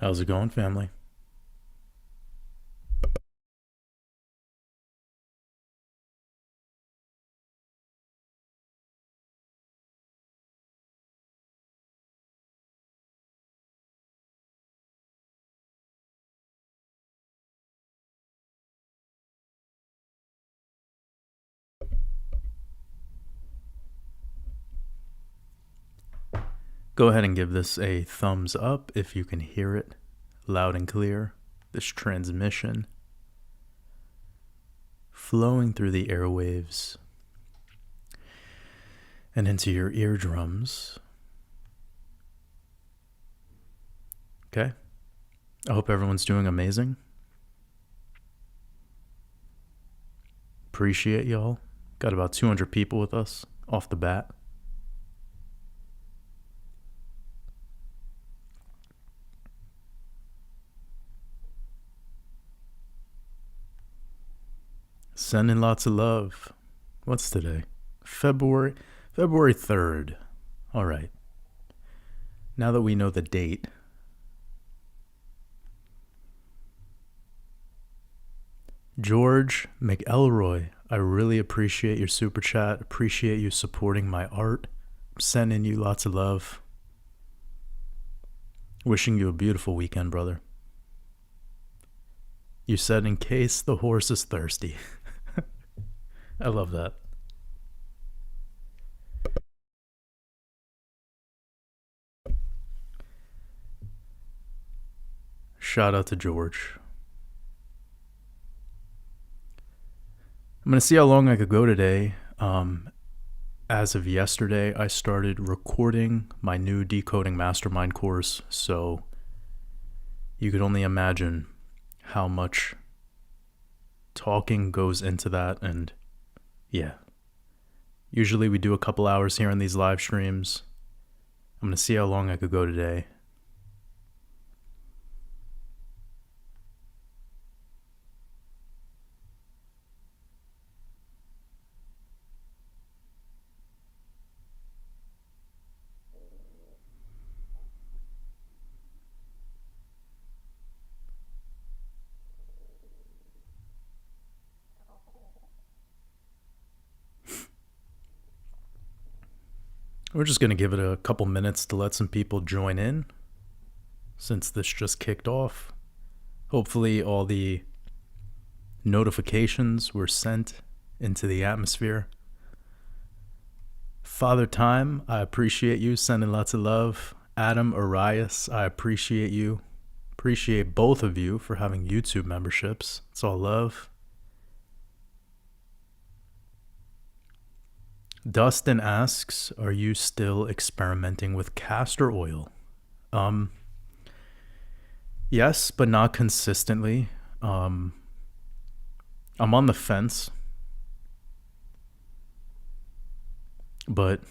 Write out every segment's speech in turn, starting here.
How's it going, family? Go ahead and give this a thumbs up if you can hear it loud and clear. This transmission flowing through the airwaves and into your eardrums. Okay. I hope everyone's doing amazing. Appreciate y'all. Got about 200 people with us off the bat. Sending lots of love. What's today? February 3rd. All right. Now that we know the date, George McElroy, I really appreciate your super chat. Appreciate you supporting my art. I'm sending you lots of love. Wishing you a beautiful weekend, brother. You said in case the horse is thirsty. I love that. Shout out to George. I'm going to see how long I could go today. As of yesterday, I started recording my new Decoding Mastermind Course, so you could only imagine how much talking goes into that. And yeah, usually we do a couple hours here in these live streams. I'm going to see how long I could go today. We're just going to give it a couple minutes to let some people join in since this just kicked off. Hopefully all the notifications were sent into the atmosphere. Father Time, I appreciate you sending lots of love. Adam Arias, I appreciate you. Appreciate both of you for having YouTube memberships. It's all love. Dustin asks, are you still experimenting with castor oil? Yes, but not consistently. I'm on the fence. But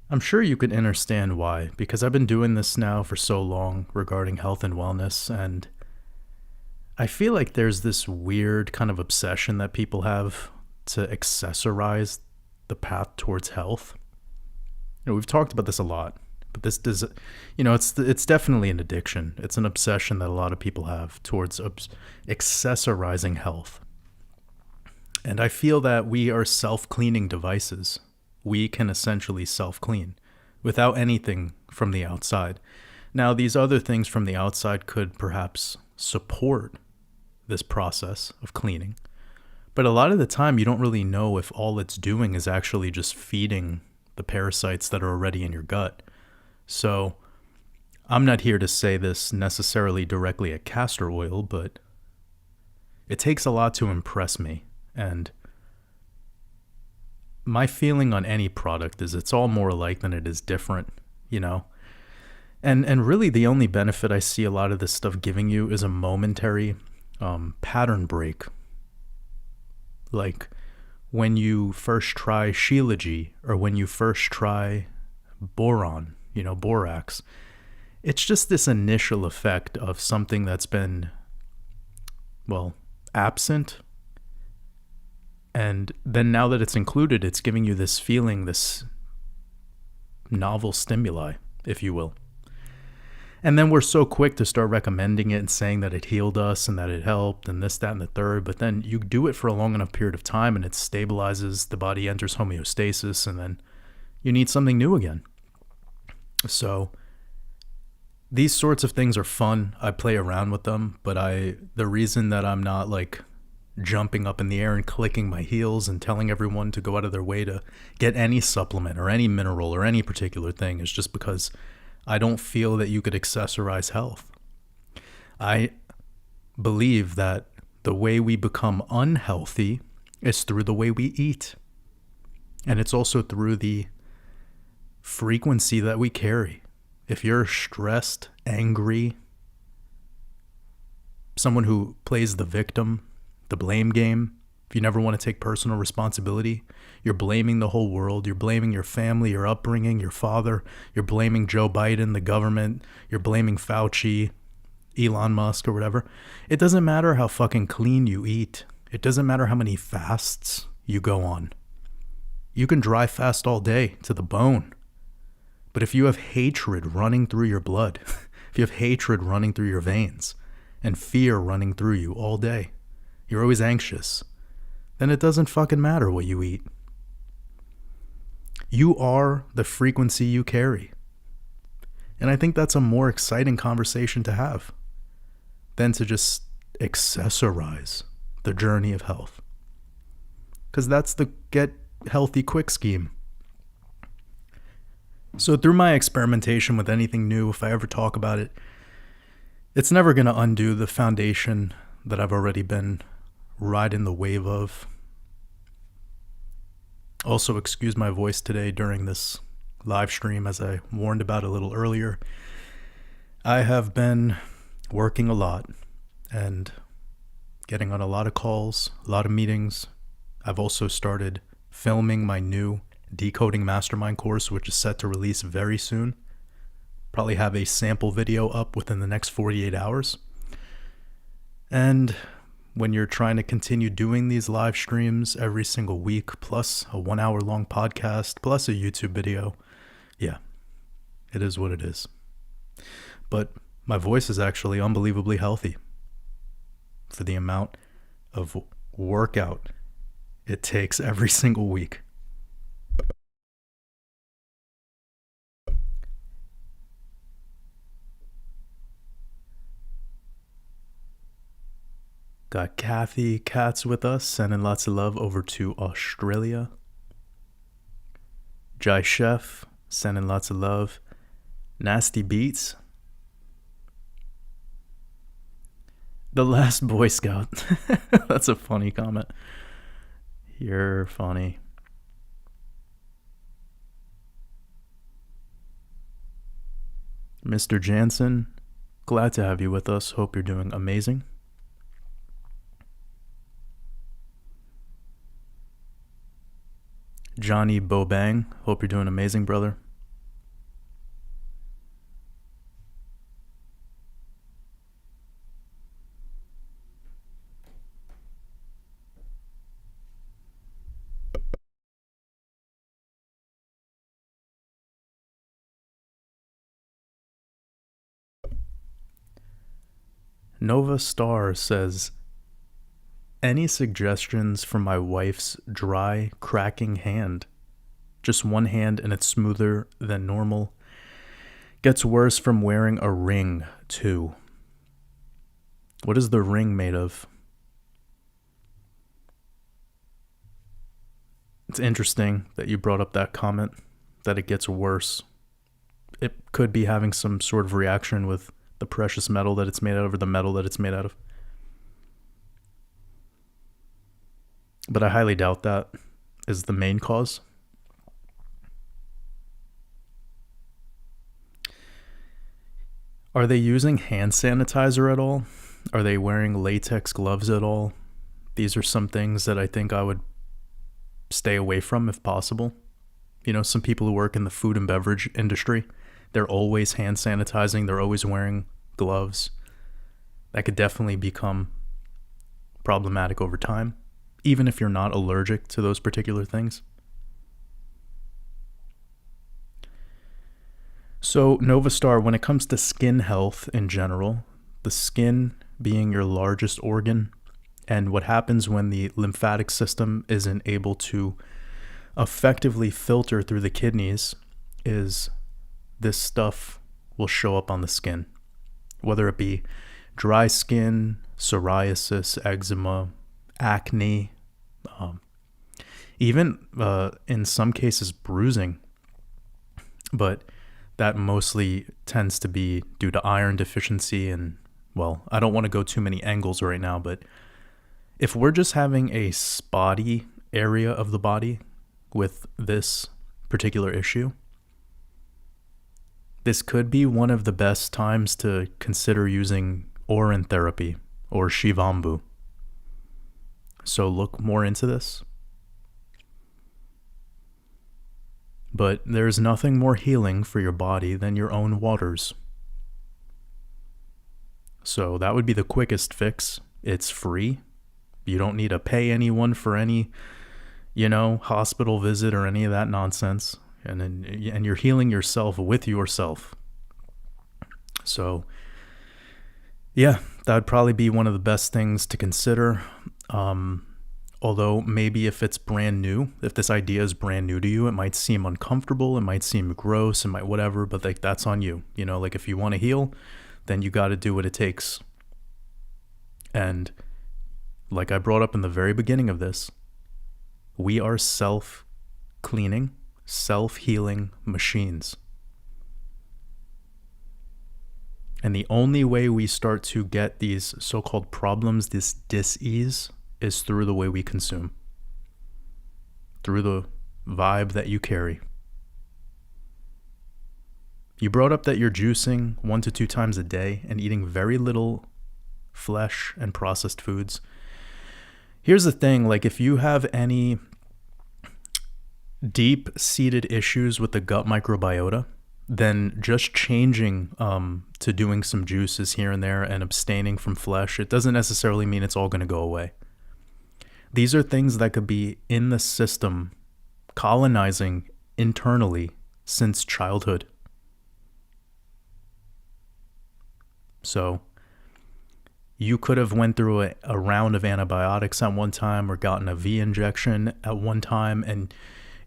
I'm sure you could understand why, because I've been doing this now for so long regarding health and wellness, and I feel like there's this weird kind of obsession that people have to accessorize the path towards health. We've talked about this a lot, but this does, it's definitely an addiction. It's an obsession that a lot of people have towards accessorizing health. And I feel that we are self-cleaning devices. We can essentially self-clean without anything from the outside. Now, these other things from the outside could perhaps support this process of cleaning. But a lot of the time, you don't really know if all it's doing is actually just feeding the parasites that are already in your gut. So I'm not here to say this necessarily directly at castor oil, but it takes a lot to impress me. And my feeling on any product is it's all more alike than it is different, And really the only benefit I see a lot of this stuff giving you is a momentary pattern break. Like when you first try Shilajit or when you first try boron, borax, it's just this initial effect of something that's been, absent. And then now that it's included, it's giving you this feeling, this novel stimuli, if you will. And then we're so quick to start recommending it and saying that it healed us and that it helped and this, that, and the third. But then you do it for a long enough period of time and it stabilizes, the body enters homeostasis, and then you need something new again. So these sorts of things are fun. I play around with them, but the reason that I'm not like jumping up in the air and clicking my heels and telling everyone to go out of their way to get any supplement or any mineral or any particular thing is just because I don't feel that you could accessorize health. I believe that the way we become unhealthy is through the way we eat. And it's also through the frequency that we carry. If you're stressed, angry, someone who plays the victim, the blame game, if you never want to take personal responsibility, you're blaming the whole world, you're blaming your family, your upbringing, your father, you're blaming Joe Biden, the government, you're blaming Fauci, Elon Musk, or whatever. It doesn't matter how fucking clean you eat. It doesn't matter how many fasts you go on. You can dry fast all day to the bone. But if you have hatred running through your blood, if you have hatred running through your veins, and fear running through you all day, you're always anxious, then it doesn't fucking matter what you eat. You are the frequency you carry. And I think that's a more exciting conversation to have than to just accessorize the journey of health. Because that's the get healthy quick scheme. So through my experimentation with anything new, if I ever talk about it, it's never going to undo the foundation that I've already been riding the wave of. Also, excuse my voice today during this live stream, as I warned about a little earlier. I have been working a lot and getting on a lot of calls, a lot of meetings. I've also started filming my new Decoding Mastermind Course, which is set to release very soon. Probably have a sample video up within the next 48 hours. And when you're trying to continue doing these live streams every single week, plus a 1 hour long podcast, plus a YouTube video, yeah, it is what it is. But my voice is actually unbelievably healthy for the amount of workout it takes every single week. Got Kathy Katz with us, sending lots of love over to Australia. Jai Chef, sending lots of love. Nasty Beats. The Last Boy Scout. That's a funny comment. You're funny. Mr. Jansen, glad to have you with us. Hope you're doing amazing. Johnny Bobang, hope you're doing amazing, brother. Nova Star says, any suggestions for my wife's dry, cracking hand? Just one hand and it's smoother than normal. Gets worse from wearing a ring, too. What is the ring made of? It's interesting that you brought up that comment, that it gets worse. It could be having some sort of reaction with the precious metal that it's made out of, or the metal that it's made out of. But I highly doubt that is the main cause. Are they using hand sanitizer at all? Are they wearing latex gloves at all? These are some things that I think I would stay away from if possible. You know, some people who work in the food and beverage industry, they're always hand sanitizing. They're always wearing gloves. That could definitely become problematic over time, even if you're not allergic to those particular things. So So, Novastar, when it comes to skin health in general, the skin being your largest organ, and what happens when the lymphatic system isn't able to effectively filter through the kidneys is this stuff will show up on the skin, whether it be dry skin, psoriasis, eczema, acne, even in some cases bruising. But that mostly tends to be due to iron deficiency. And, well, I don't want to go too many angles right now, but if we're just having a spotty area of the body with this particular issue, this could be one of the best times to consider using Orin therapy or Shivambu. So look more into this. But there's nothing more healing for your body than your own waters. So that would be the quickest fix. It's free. You don't need to pay anyone for any, hospital visit or any of that nonsense. And you're healing yourself with yourself. So, yeah, that would probably be one of the best things to consider. Although maybe if it's brand new, if this idea is brand new to you, it might seem uncomfortable, it might seem gross, it might whatever, but like that's on you. Like if you want to heal, then you got to do what it takes. And like I brought up in the very beginning of this, we are self-cleaning, self-healing machines. And the only way we start to get these so-called problems, this dis-ease, is through the way we consume, through the vibe that you carry. You brought up that you're juicing 1 to 2 times a day and eating very little flesh and processed foods. Here's the thing, like if you have any deep-seated issues with the gut microbiota, then just changing to doing some juices here and there and abstaining from flesh, it doesn't necessarily mean it's all going to go away. These are things that could be in the system, colonizing internally since childhood. So you could have went through a round of antibiotics at one time or gotten a V injection at one time, and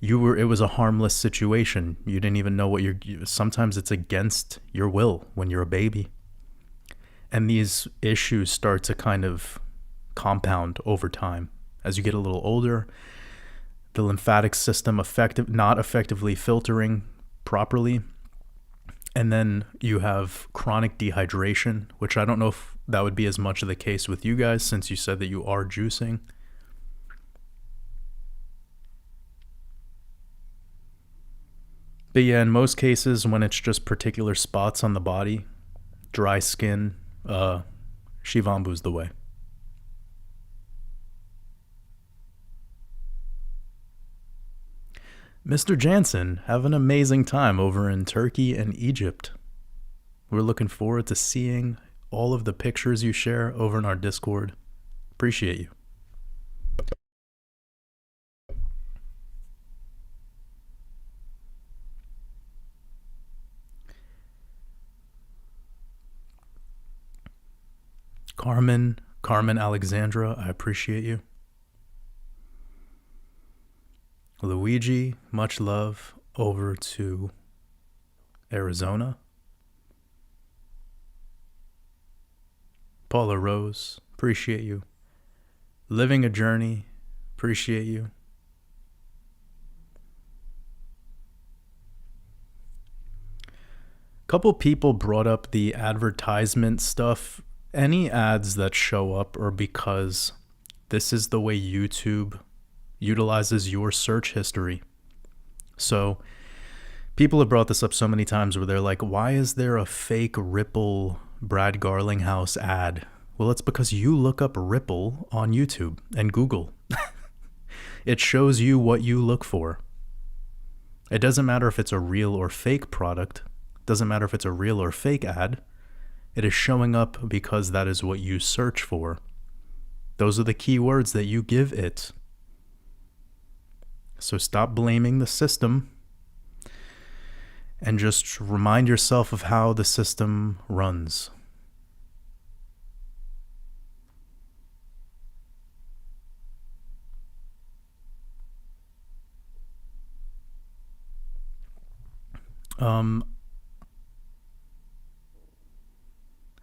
it was a harmless situation. You didn't even know what sometimes it's against your will when you're a baby. And these issues start to kind of compound over time. As you get a little older, the lymphatic system not effectively filtering properly. And then you have chronic dehydration, which I don't know if that would be as much of the case with you guys since you said that you are juicing. But yeah, in most cases, when it's just particular spots on the body, dry skin, Shivambu's the way. Mr. Jansen, have an amazing time over in Turkey and Egypt. We're looking forward to seeing all of the pictures you share over in our Discord. Appreciate you. Carmen Alexandra, I appreciate you. Luigi, much love over to Arizona. Paula Rose, appreciate you. Living a Journey, appreciate you. Couple people brought up the advertisement stuff. Any ads that show up are because this is the way YouTube utilizes your search history. So people have brought this up so many times where they're like, why is there a fake Ripple Brad Garlinghouse ad? Well, it's because you look up Ripple on YouTube and Google. It shows you what you look for. It doesn't matter if it's a real or fake product. It doesn't matter if it's a real or fake ad. It is showing up because that is what you search for. Those are the keywords that you give it. So stop blaming the system and just remind yourself of how the system runs.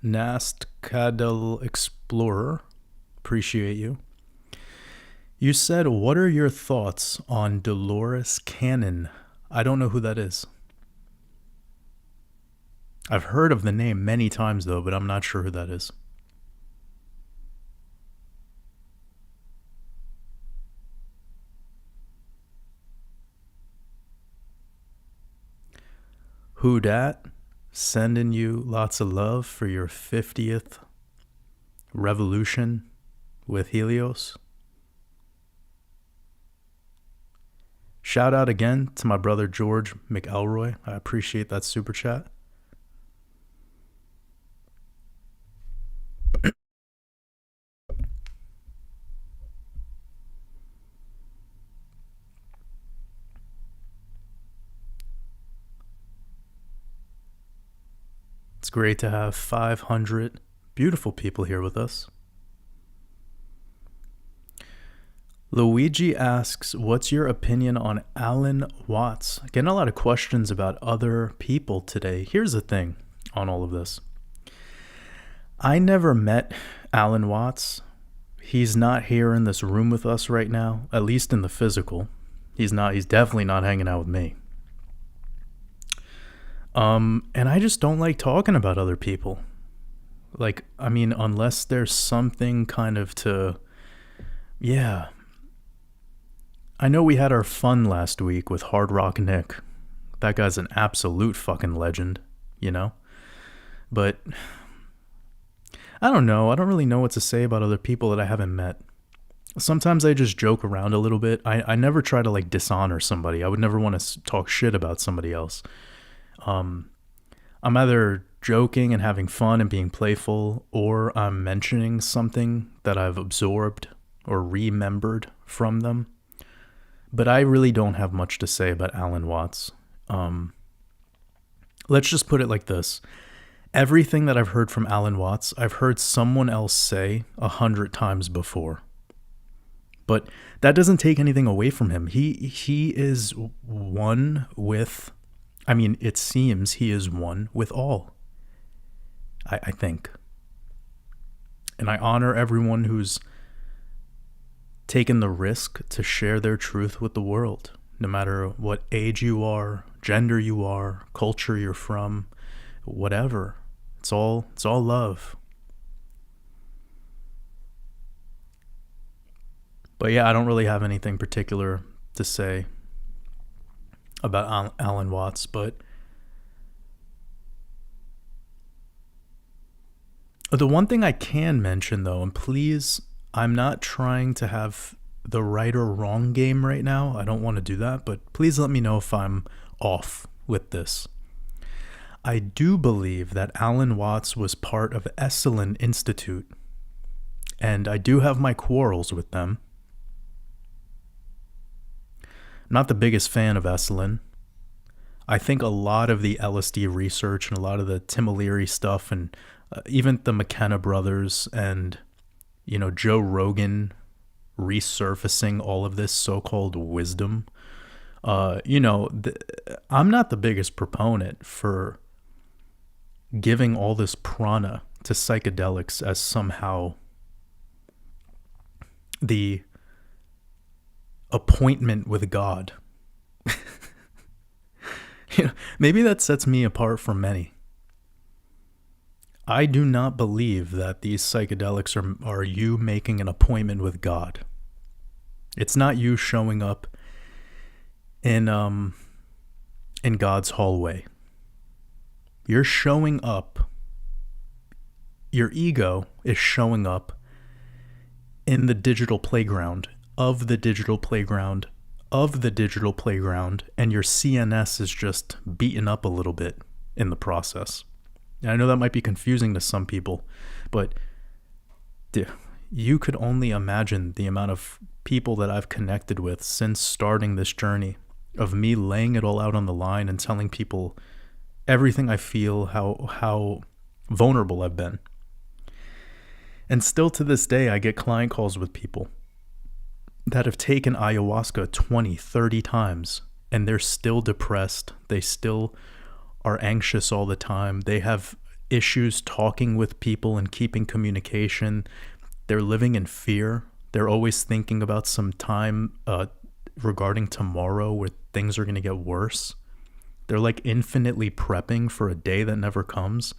Nast Cadel Explorer, appreciate you. You said, what are your thoughts on Dolores Cannon? I don't know who that is. I've heard of the name many times though, but I'm not sure who that is. Who dat? Sending you lots of love for your 50th revolution with Helios. Shout out again to my brother George McElroy. I appreciate that super chat. It's great to have 500 beautiful people here with us. Luigi asks, what's your opinion on Alan Watts? Getting a lot of questions about other people today. Here's the thing on all of this. I never met Alan Watts. He's not here in this room with us right now, at least in the physical. He's definitely not hanging out with me. And I just don't like talking about other people. Like, I mean, unless there's something kind of yeah. I know we had our fun last week with Hard Rock Nick. That guy's an absolute fucking legend, you know? But I don't know. I don't really know what to say about other people that I haven't met. Sometimes I just joke around a little bit. I never try to like dishonor somebody. I would never want to talk shit about somebody else. I'm either joking and having fun and being playful, or I'm mentioning something that I've absorbed or remembered from them. But I really don't have much to say about Alan Watts. Let's just put it like this. Everything that I've heard from Alan Watts, I've heard someone else say 100 times before. But that doesn't take anything away from him. He is one with, I mean, it seems he is one with all, I think. And I honor everyone who's taken the risk to share their truth with the world, no matter what age you are, gender you are, culture you're from, whatever. It's all love. But yeah, I don't really have anything particular to say about Alan Watts, but the one thing I can mention though, and please, I'm not trying to have the right or wrong game right now. I don't want to do that, but please let me know if I'm off with this. I do believe that Alan Watts was part of Esalen Institute, and I do have my quarrels with them. I'm not the biggest fan of Esalen. I think a lot of the LSD research and a lot of the Tim O'Leary stuff, and even the McKenna brothers and Joe Rogan resurfacing all of this so-called wisdom. I'm not the biggest proponent for giving all this prana to psychedelics as somehow the appointment with God. Maybe that sets me apart from many. I do not believe that these psychedelics are you making an appointment with God. It's not you showing up in God's hallway. You're showing up. Your ego is showing up in the digital playground of the digital playground of the digital playground, and your CNS is just beaten up a little bit in the process. And I know that might be confusing to some people, but you could only imagine the amount of people that I've connected with since starting this journey of me laying it all out on the line and telling people everything I feel, how vulnerable I've been. And still to this day, I get client calls with people that have taken ayahuasca 20, 30 times, and they're still depressed. They still are anxious all the time. They have issues talking with people and keeping communication. They're living in fear. They're always thinking about some time regarding tomorrow where things are going to get worse. They're like infinitely prepping for a day that never comes.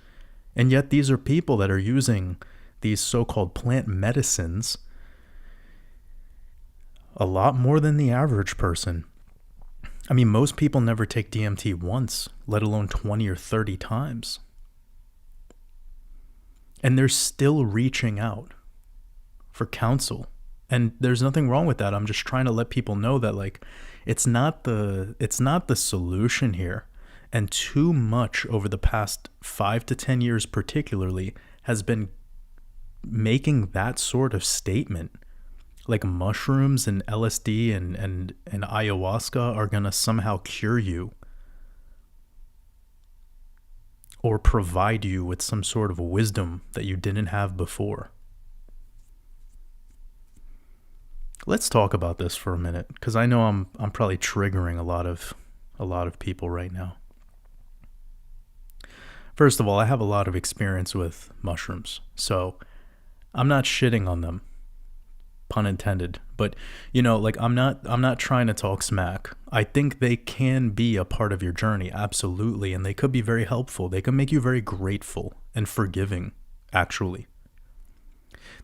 And yet these are people that are using these so-called plant medicines a lot more than the average person. I mean, most people never take DMT once, let alone 20 or 30 times. And they're still reaching out for counsel. And there's nothing wrong with that. I'm just trying to let people know that, like, it's not the solution here. And too much over the past 5 to 10 years particularly has been making that sort of statement. Like mushrooms and LSD and ayahuasca are going to somehow cure you or provide you with some sort of wisdom that you didn't have before. Let's talk about this for a minute, because I know I'm probably triggering a lot of people right now. First of all, I have a lot of experience with mushrooms, so I'm not shitting on them. Pun intended. But, you know, like, I'm not trying to talk smack. I think they can be a part of your journey, absolutely, and they could be very helpful. They can make you very grateful and forgiving, actually.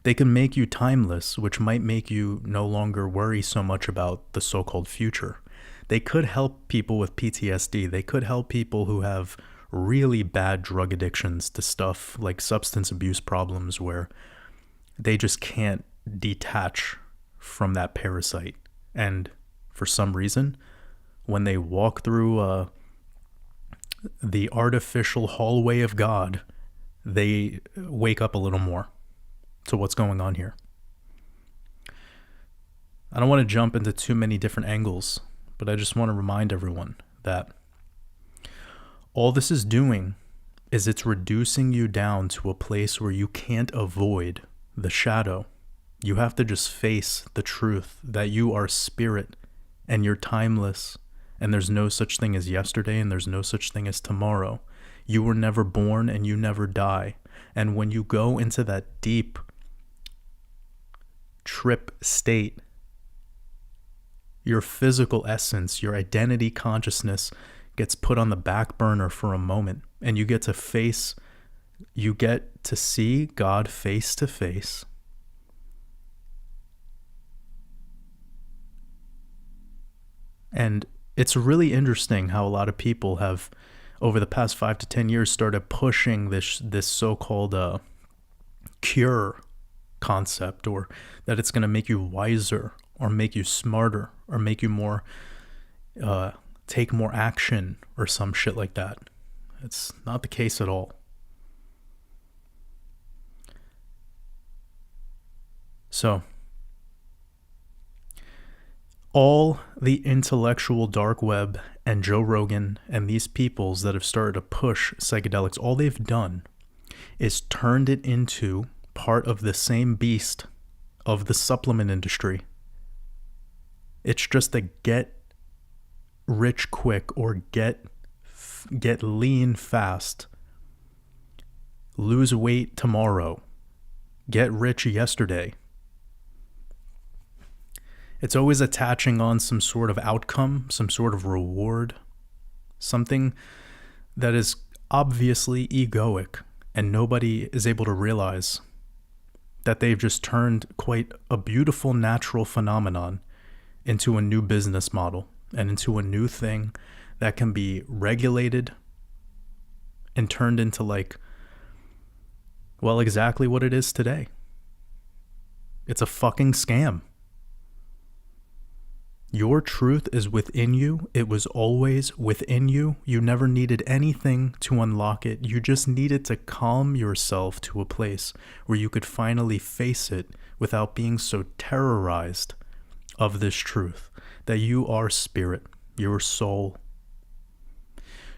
They can make you timeless, which might make you no longer worry so much about the so-called future. They could help people with PTSD. They could help people who have really bad drug addictions to stuff like substance abuse problems where they just can't detach from that parasite. And for some reason, when they walk through the artificial hallway of God, they wake up a little more to what's going on here. I don't want to jump into too many different angles, but I just want to remind everyone that all this is doing is it's reducing you down to a place where you can't avoid the shadow. You have to just face the truth that you are spirit and you're timeless, and there's no such thing as yesterday and there's no such thing as tomorrow. You were never born and you never die. And when you go into that deep trip state, your physical essence, your identity consciousness gets put on the back burner for a moment, and you get to see God face to face. And it's really interesting how a lot of people have, over the past 5 to 10 years, started pushing this so-called cure concept, or that it's going to make you wiser or make you smarter or make you more take more action or some shit like that. It's not the case at all. So all the intellectual dark web and Joe Rogan and these peoples that have started to push psychedelics, all they've done is turned it into part of the same beast of the supplement industry. It's just a get rich quick or get lean fast, lose weight tomorrow, get rich yesterday. It's always attaching on some sort of outcome, some sort of reward, something that is obviously egoic, and nobody is able to realize that they've just turned quite a beautiful natural phenomenon into a new business model and into a new thing that can be regulated and turned into, like, well, exactly what it is today. It's a fucking scam. Your truth is within you. It was always within you. You never needed anything to unlock it. You just needed to calm yourself to a place where you could finally face it without being so terrorized of this truth that you are spirit, your soul.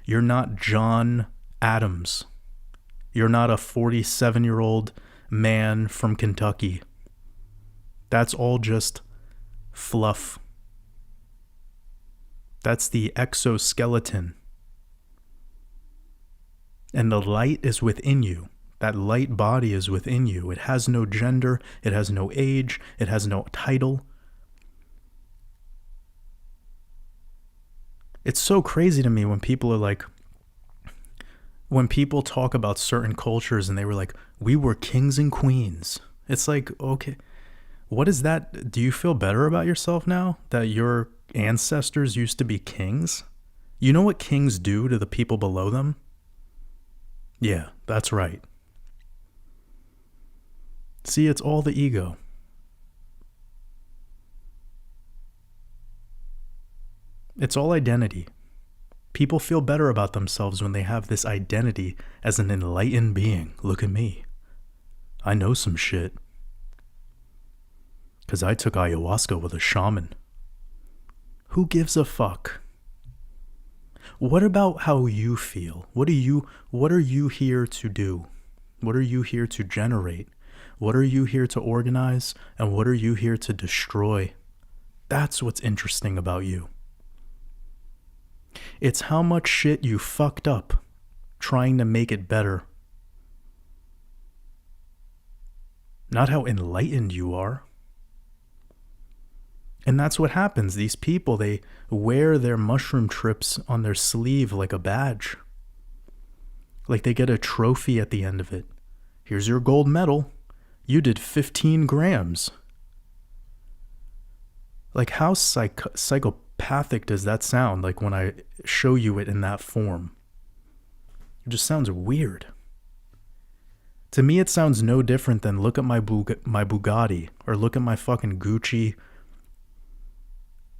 You're not John Adams. You're not a 47-year-old man from Kentucky. That's all just fluff. That's the exoskeleton. And the light is within you. That light body is within you. It has no gender. It has no age. It has no title. It's so crazy to me when people are like, when people talk about certain cultures and they were like, we were kings and queens. It's like, okay, what is that? Do you feel better about yourself now that your ancestors used to be kings? You know what kings do to the people below them? Yeah, that's right. See, it's all the ego. It's all identity. People feel better about themselves when they have this identity as an enlightened being. Look at me. I know some shit. 'Cause I took ayahuasca with a shaman. Who gives a fuck? What about how you feel? What are you here to do? What are you here to generate? What are you here to organize? And what are you here to destroy? That's what's interesting about you. It's how much shit you fucked up trying to make it better. Not how enlightened you are. And that's what happens. These people, they wear their mushroom trips on their sleeve like a badge. Like they get a trophy at the end of it. Here's your gold medal. You did 15 grams. Like how psychopathic does that sound? Like when I show you it in that form. It just sounds weird. To me, it sounds no different than look at my Bugatti or look at my fucking Gucci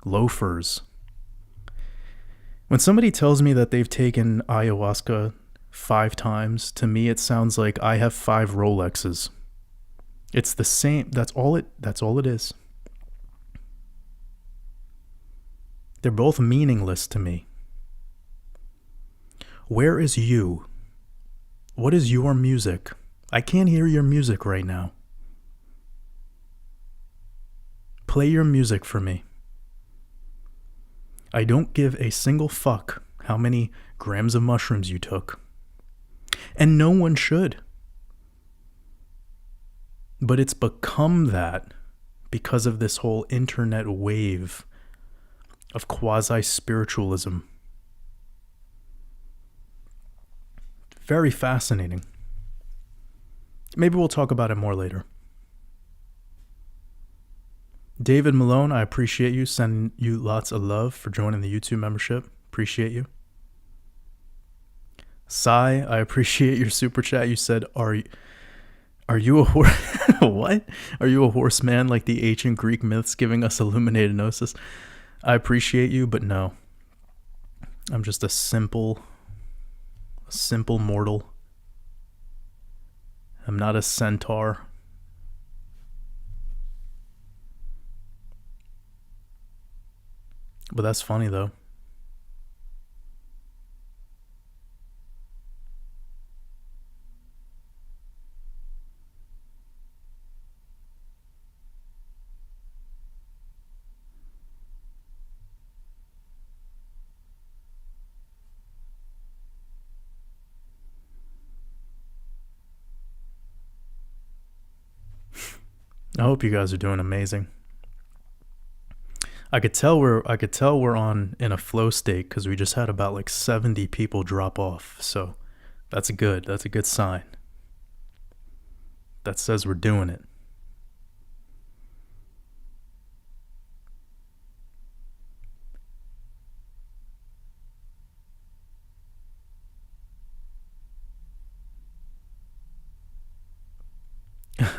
loafers. When somebody tells me that they've taken ayahuasca 5 times, to me it sounds like I have 5 Rolexes. It's the same. That's all it is. They're both meaningless to me. Where is you? What is your music? I can't hear your music right now. Play your music for me. I don't give a single fuck how many grams of mushrooms you took. And no one should. But it's become that because of this whole internet wave of quasi-spiritualism. Very fascinating. Maybe we'll talk about it more later. David Malone, I appreciate you. Sending you lots of love for joining the YouTube membership. Appreciate you. Sai, I appreciate your super chat. You said, are you a horse? What? Are you a horseman like the ancient Greek myths giving us illuminated gnosis? I appreciate you, but no. I'm just a simple mortal. I'm not a centaur. But that's funny though. I hope you guys are doing amazing. I could tell we're on in a flow state because we just had about like 70 people drop off. So that's good. That's a good sign. That says we're doing it.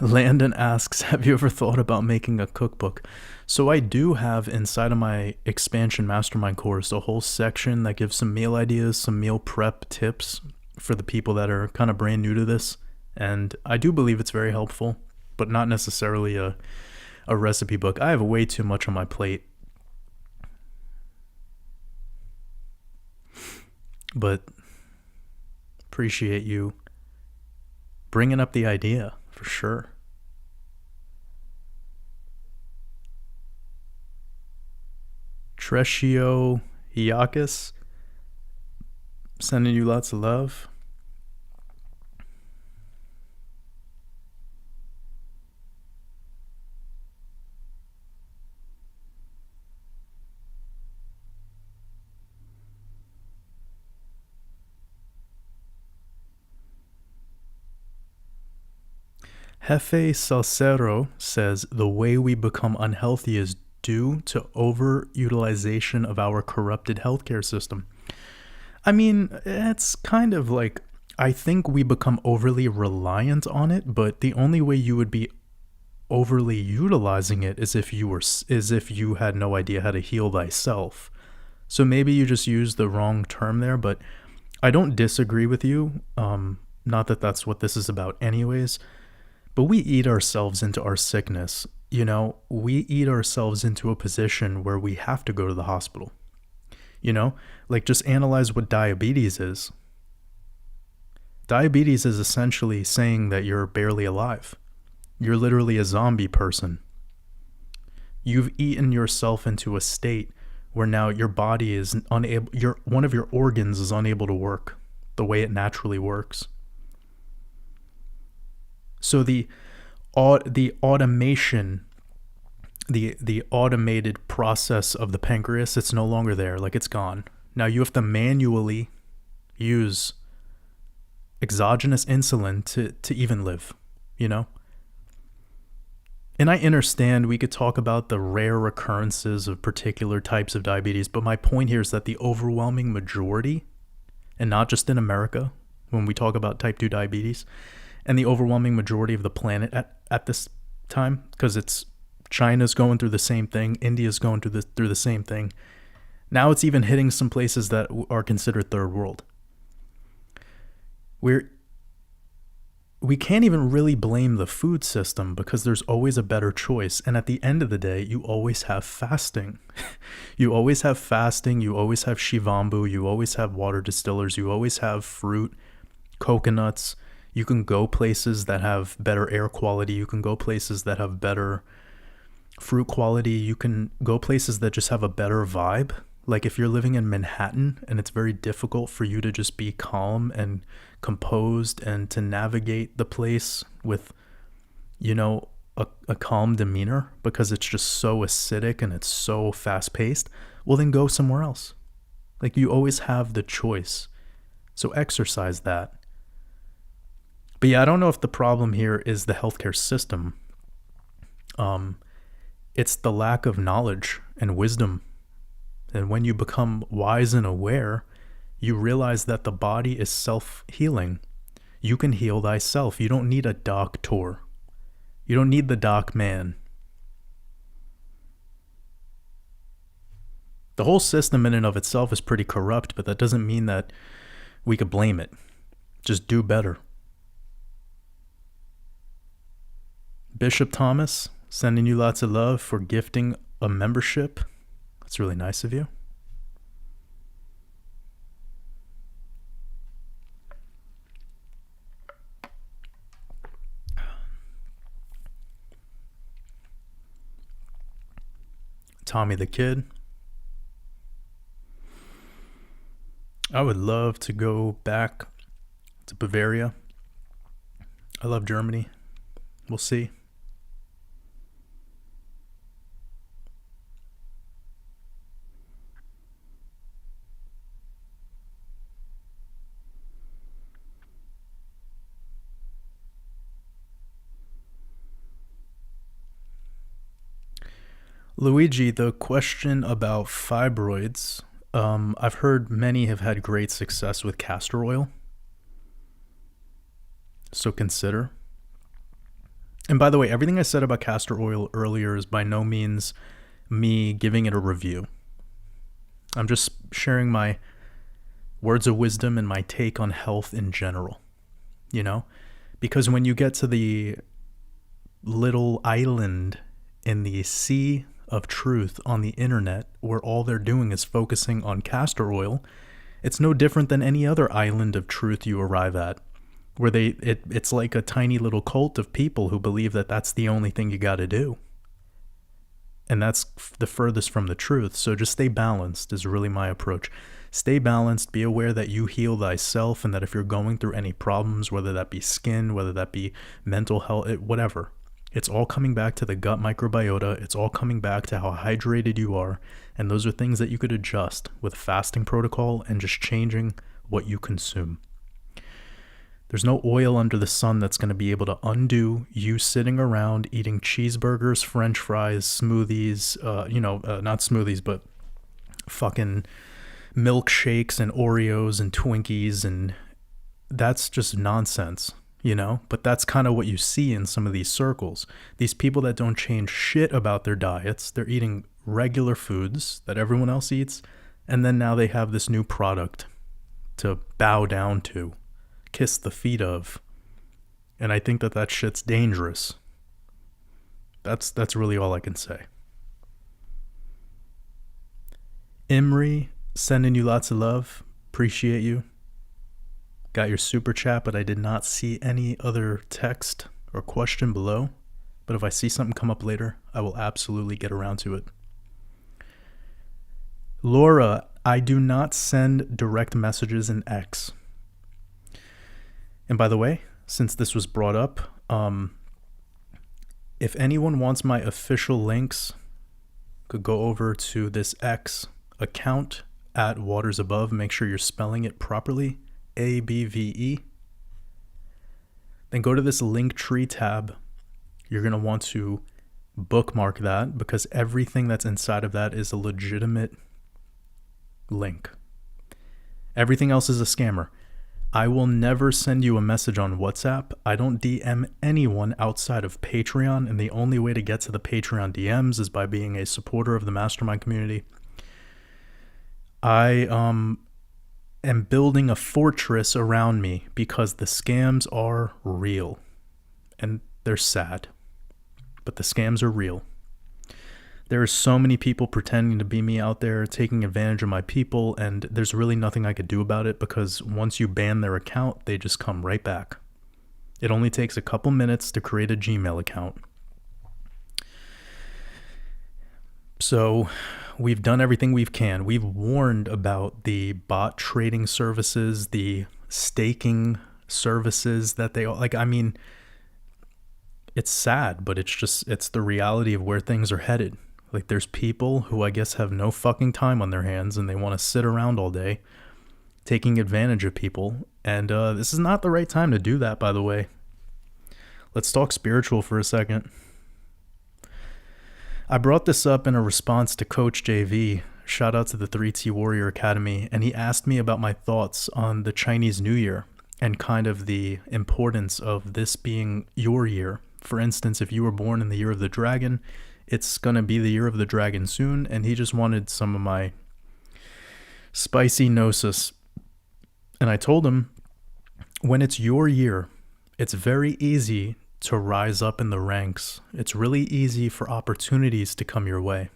Landon asks, have you ever thought about making a cookbook? So I do have inside of my expansion mastermind course a whole section that gives some meal ideas, some meal prep tips for the people that are kind of brand new to this. And I do believe it's very helpful, but not necessarily a recipe book. I have way too much on my plate. but appreciate you bringing up the idea for sure. Trescio Iakis, sending you lots of love. Jefe Salcero says the way we become unhealthy is due to overutilization of our corrupted healthcare system. I mean, it's kind of like, I think we become overly reliant on it, but the only way you would be overly utilizing it is if you had no idea how to heal thyself. So maybe you just used the wrong term there, but I don't disagree with you. Not that that's what this is about anyways. But we eat ourselves into our sickness. You know, we eat ourselves into a position where we have to go to the hospital. You know, like just analyze what diabetes is. Diabetes is essentially saying that you're barely alive. You're literally a zombie person. You've eaten yourself into a state where now your body is unable, one of your organs is unable to work the way it naturally works. So the automation, the automated process of the pancreas, it's no longer there. Like, it's gone. Now you have to manually use exogenous insulin to even live, you know? And I understand we could talk about the rare occurrences of particular types of diabetes, but my point here is that the overwhelming majority, and not just in America, when we talk about type 2 diabetes, and the overwhelming majority of the planet at this time, because China's going through the same thing, India's going through the same thing. Now it's even hitting some places that are considered third world. We can't even really blame the food system because there's always a better choice. And at the end of the day, you always have fasting. You always have fasting. You always have shivambu. You always have water distillers. You always have fruit, coconuts. You can go places that have better air quality. You can go places that have better fruit quality. You can go places that just have a better vibe. Like if you're living in Manhattan and it's very difficult for you to just be calm and composed and to navigate the place with, you know, a calm demeanor because it's just so acidic and it's so fast paced, well then go somewhere else. Like you always have the choice. So exercise that. But yeah, I don't know if the problem here is the healthcare system. It's the lack of knowledge and wisdom. And when you become wise and aware, you realize that the body is self-healing. You can heal thyself. You don't need a doctor. You don't need the doc man. The whole system in and of itself is pretty corrupt, but that doesn't mean that we could blame it. Just do better. Bishop Thomas, sending you lots of love for gifting a membership. That's really nice of you. Tommy the Kid. I would love to go back to Bavaria. I love Germany. We'll see. Luigi, the question about fibroids, I've heard many have had great success with castor oil. So consider. And by the way, everything I said about castor oil earlier is by no means me giving it a review. I'm just sharing my words of wisdom and my take on health in general, you know? Because when you get to the little island in the sea of truth on the internet where all they're doing is focusing on castor oil, It's no different than any other island of truth you arrive at, where it's like a tiny little cult of people who believe that that's the only thing you got to do. And that's the furthest from the truth. So just stay balanced is really my approach. Stay balanced, be aware that you heal thyself, and that if you're going through any problems, whether that be skin, whether that be mental health, whatever, it's all coming back to the gut microbiota. It's all coming back to how hydrated you are. And those are things that you could adjust with fasting protocol and just changing what you consume. There's no oil under the sun that's going to be able to undo you sitting around eating cheeseburgers, french fries, smoothies, not smoothies, but fucking milkshakes and Oreos and Twinkies. And that's just nonsense, But that's kind of what you see in some of these circles. These people that don't change shit about their diets, they're eating regular foods that everyone else eats. And then now they have this new product to bow down to. Kiss the feet of. And I think that shit's dangerous. That's really all I can say. Imri, sending you lots of love. Appreciate you. Got your super chat, but I did not see any other text or question below. But if I see something come up later, I will absolutely get around to it. Laura, I do not send direct messages in X. And by the way, since this was brought up, if anyone wants my official links, could go over to this X account at Waters Above. Make sure you're spelling it properly, ABVE. Then go to this Linktree tab. You're going to want to bookmark that because everything that's inside of that is a legitimate link. Everything else is a scammer. I will never send you a message on WhatsApp. I don't DM anyone outside of Patreon, and the only way to get to the Patreon DMs is by being a supporter of the Mastermind community. I am building a fortress around me because the scams are real, and they're sad, but the scams are real. There are so many people pretending to be me out there, taking advantage of my people, and there's really nothing I could do about it because once you ban their account, they just come right back. It only takes a couple minutes to create a Gmail account. So we've done everything we can. We've warned about the bot trading services, the staking services that they it's sad, but it's the reality of where things are headed. Like, there's people who I guess have no fucking time on their hands and they want to sit around all day taking advantage of people. And this is not the right time to do that, by the way. Let's talk spiritual for a second. I brought this up in a response to Coach JV. Shout out to the 3T Warrior Academy. And he asked me about my thoughts on the Chinese New Year and kind of the importance of this being your year. For instance, if you were born in the year of the dragon, it's going to be the year of the dragon soon, and he just wanted some of my spicy gnosis. And I told him, when it's your year, it's very easy to rise up in the ranks. It's really easy for opportunities to come your way.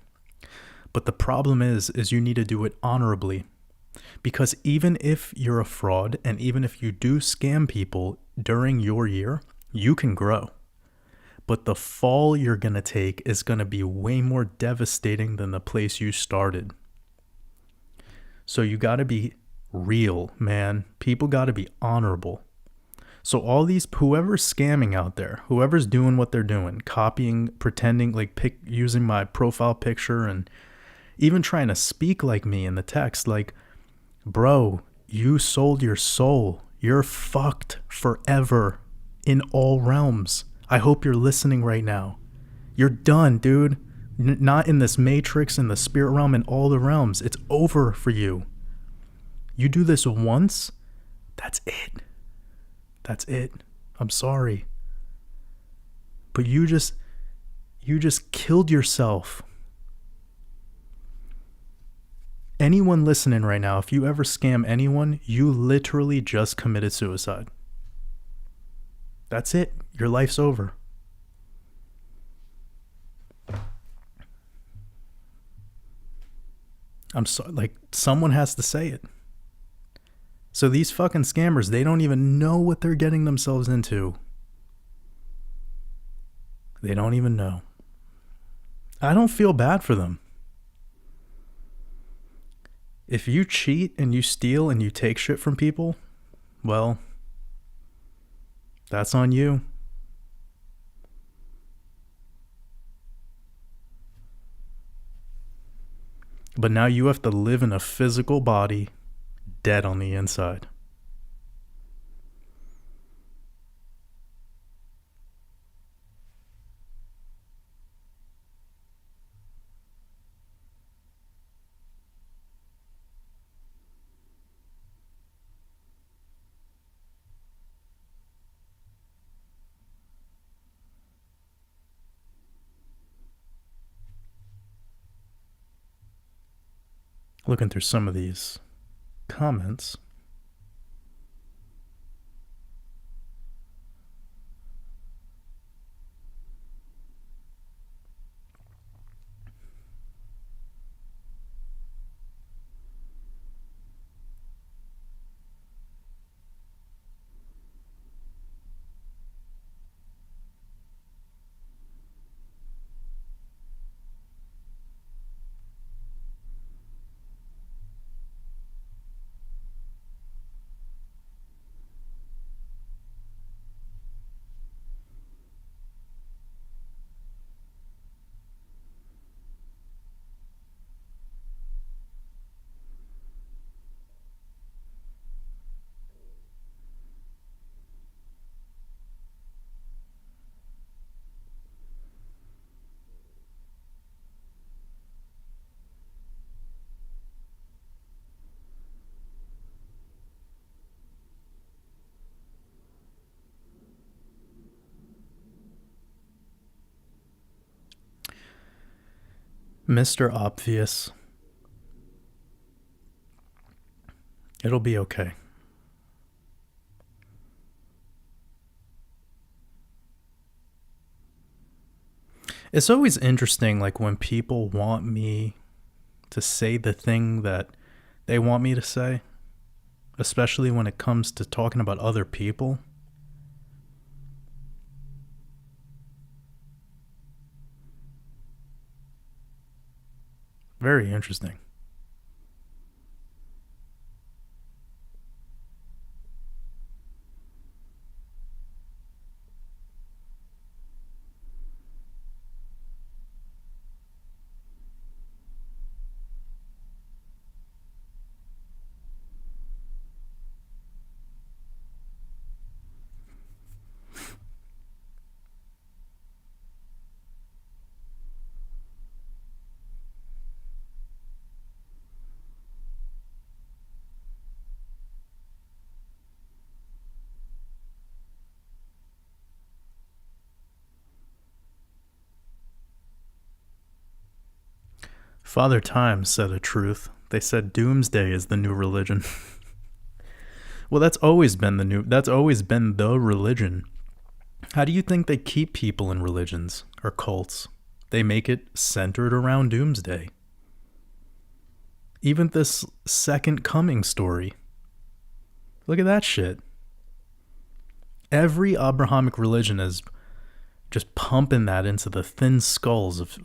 But the problem is you need to do it honorably. Because even if you're a fraud, and even if you do scam people during your year, you can grow. But the fall you're going to take is going to be way more devastating than the place you started. So you got to be real, man. People got to be honorable. So all these, whoever's scamming out there, whoever's doing what they're doing, copying, pretending, using my profile picture and even trying to speak like me in the text, bro, you sold your soul. You're fucked forever in all realms. I hope you're listening right now. You're done, dude. Not in this matrix, in the spirit realm, in all the realms. It's over for you. You do this once, that's it. That's it. I'm sorry. But you just killed yourself. Anyone listening right now, if you ever scam anyone, you literally just committed suicide. That's it. Your life's over. I'm sorry, someone has to say it. So these fucking scammers, they don't even know what they're getting themselves into. They don't even know. I don't feel bad for them. If you cheat and you steal and you take shit from people, well, that's on you. But now you have to live in a physical body, dead on the inside. Looking through some of these comments. Mr. Obvious. It'll be okay. It's always interesting, like when people want me to say the thing that they want me to say, especially when it comes to talking about other people. Very interesting. Father Time said a truth. They said doomsday is the new religion. Well, that's always been the religion. How do you think they keep people in religions or cults? They make it centered around doomsday. Even this second coming story. Look at that shit. Every Abrahamic religion is just pumping that into the thin skulls of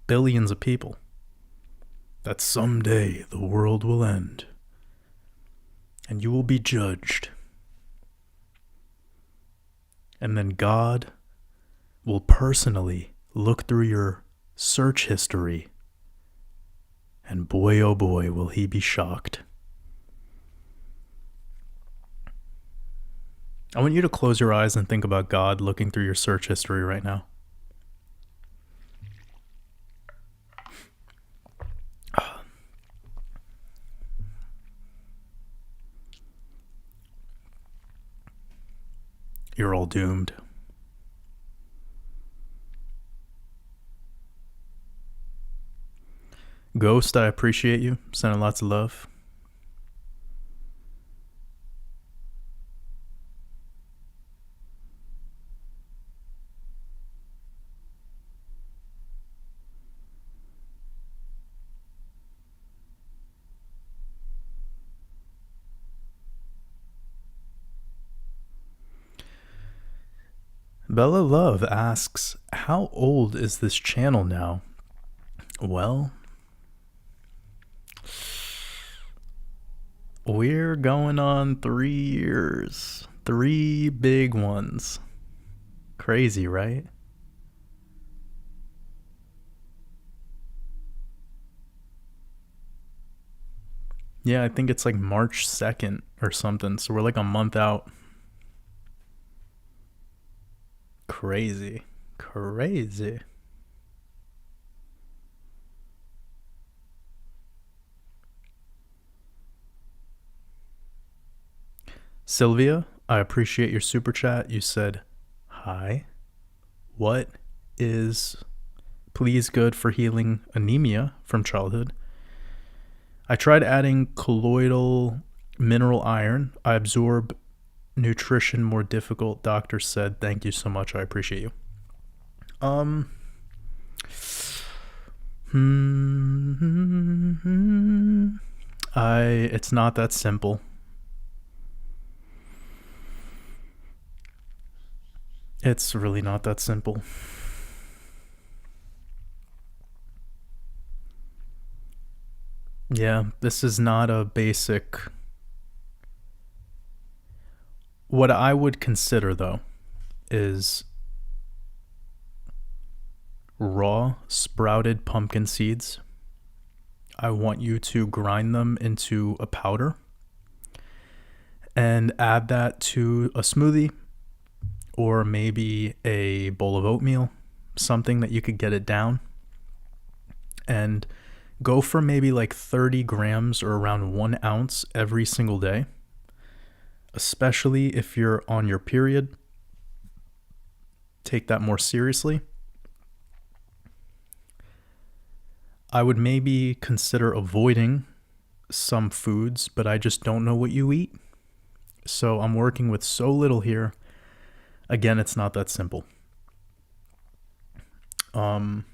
billions of people. That someday the world will end and you will be judged. And then God will personally look through your search history, and boy oh boy will he be shocked. I want you to close your eyes and think about God looking through your search history right now. You're all doomed. Ghost, I appreciate you. Sending lots of love. Bella Love asks, how old is this channel now? Well, we're going on 3 years. 3 big ones. Crazy, right? Yeah, I think it's like March 2nd or something. So we're like a month out. Crazy. Crazy. Sylvia, I appreciate your super chat. You said, hi. What is please good for healing anemia from childhood? I tried adding colloidal mineral iron. I absorb nutrition more difficult. Doctor said, thank you so much. I appreciate you. It's not that simple. It's really not that simple. Yeah, this is not a basic. What I would consider, though, is raw sprouted pumpkin seeds. I want you to grind them into a powder and add that to a smoothie or maybe a bowl of oatmeal, something that you could get it down, and go for maybe like 30 grams or around 1 ounce every single day, especially if you're on your period. Take that more seriously. I would maybe consider avoiding some foods, but I just don't know what you eat. So I'm working with so little here. Again, it's not that simple. And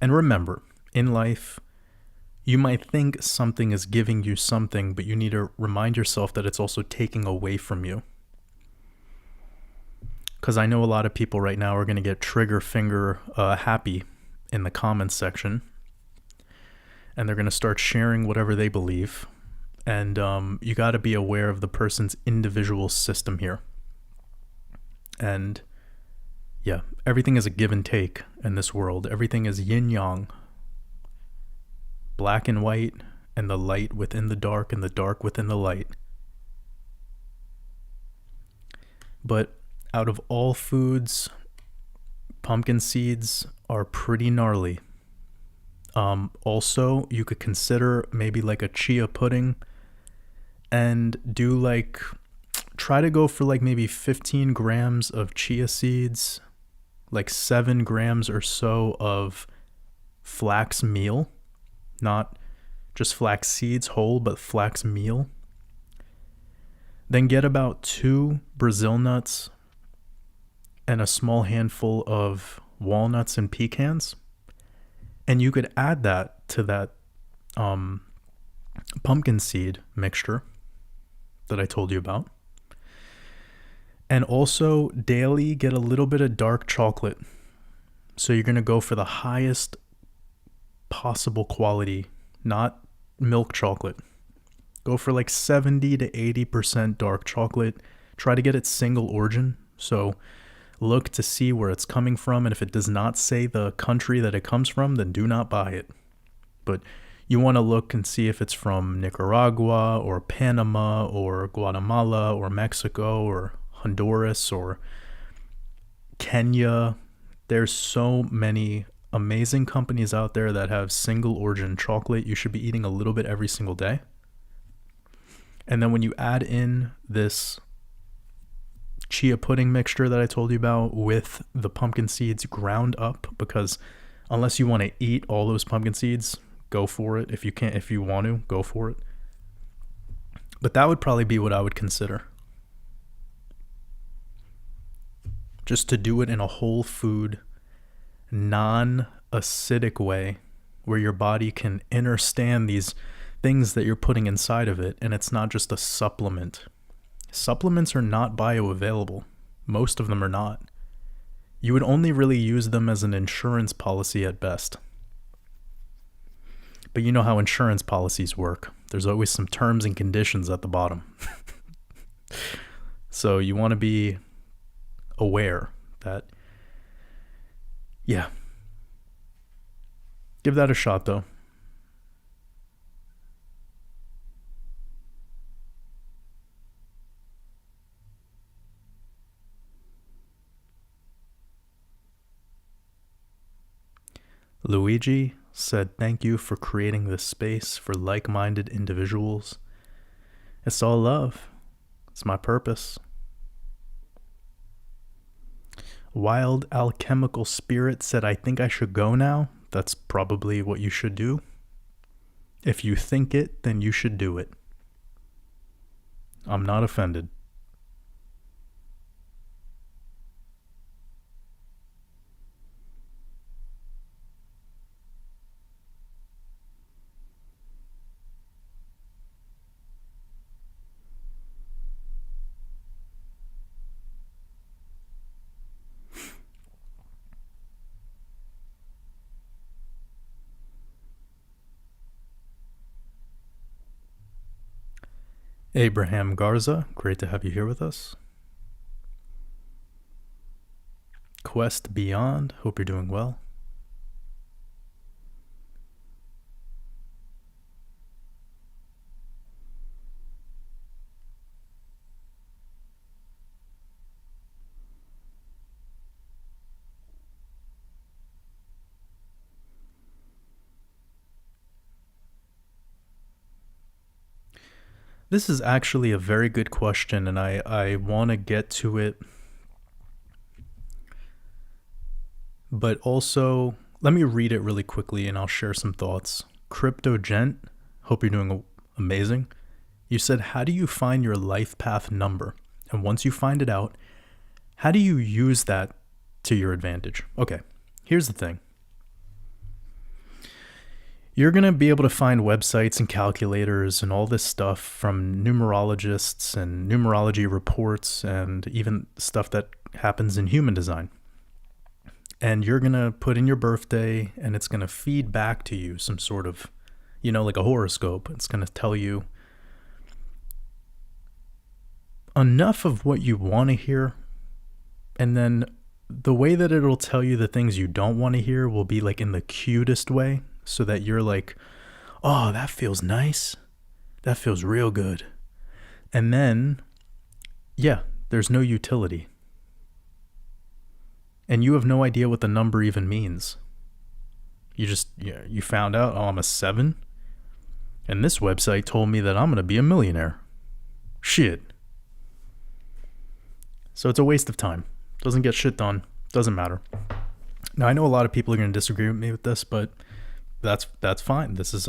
remember, in life, you might think something is giving you something, but you need to remind yourself that it's also taking away from you. Because I know a lot of people right now are going to get trigger finger happy in the comments section. And they're going to start sharing whatever they believe. And you got to be aware of the person's individual system here. And yeah, everything is a give and take in this world. Everything is yin-yang. Black and white, and the light within the dark, and the dark within the light. But out of all foods, pumpkin seeds are pretty gnarly. Also, you could consider maybe like a chia pudding and do like, try to go for like maybe 15 grams of chia seeds, like 7 grams or so of flax meal, not just flax seeds whole, but flax meal. Then get about 2 Brazil nuts and a small handful of walnuts and pecans. And you could add that to that pumpkin seed mixture that I told you about. And also daily get a little bit of dark chocolate. So you're going to go for the highest possible quality, not milk chocolate. Go for like 70 to 80% dark chocolate. Try to get it single origin. So look to see where it's coming from, and if it does not say the country that it comes from, then do not buy it. But you want to look and see if it's from Nicaragua or Panama or Guatemala or Mexico or Honduras or Kenya. There's so many amazing companies out there that have single origin chocolate. You should be eating a little bit every single day. And then when you add in this chia pudding mixture that I told you about with the pumpkin seeds ground up, because unless you want to eat all those pumpkin seeds, go for it. If you want to, go for it. But that would probably be what I would consider. Just to do it in a whole food, non-acidic way where your body can understand these things that you're putting inside of it, and it's not just a supplement. Supplements are not bioavailable. Most of them are not. You would only really use them as an insurance policy at best. But you know how insurance policies work. There's always some terms and conditions at the bottom. So you want to be aware that, yeah. Give that a shot, though. Luigi said, "Thank you for creating this space for like-minded individuals. It's all love. It's my purpose." Wild Alchemical Spirit said, "I think I should go now." That's probably what you should do. If you think it, then you should do it. I'm not offended. Abraham Garza, great to have you here with us. Quest Beyond, hope you're doing well. This is actually a very good question, and I want to get to it. But also, let me read it really quickly and I'll share some thoughts. Crypto Gent, hope you're doing amazing. You said, how do you find your life path number? And once you find it out, how do you use that to your advantage? Okay, here's the thing. You're going to be able to find websites and calculators and all this stuff from numerologists and numerology reports and even stuff that happens in human design. And you're going to put in your birthday and it's going to feed back to you some sort of, like a horoscope. It's going to tell you enough of what you want to hear. And then the way that it'll tell you the things you don't want to hear will be like in the cutest way. So that you're like, oh, that feels nice. That feels real good. And then, there's no utility. And you have no idea what the number even means. You found out, oh, I'm a 7. And this website told me that I'm going to be a millionaire. Shit. So it's a waste of time. Doesn't get shit done. Doesn't matter. Now, I know a lot of people are going to disagree with me with this, but that's fine. This is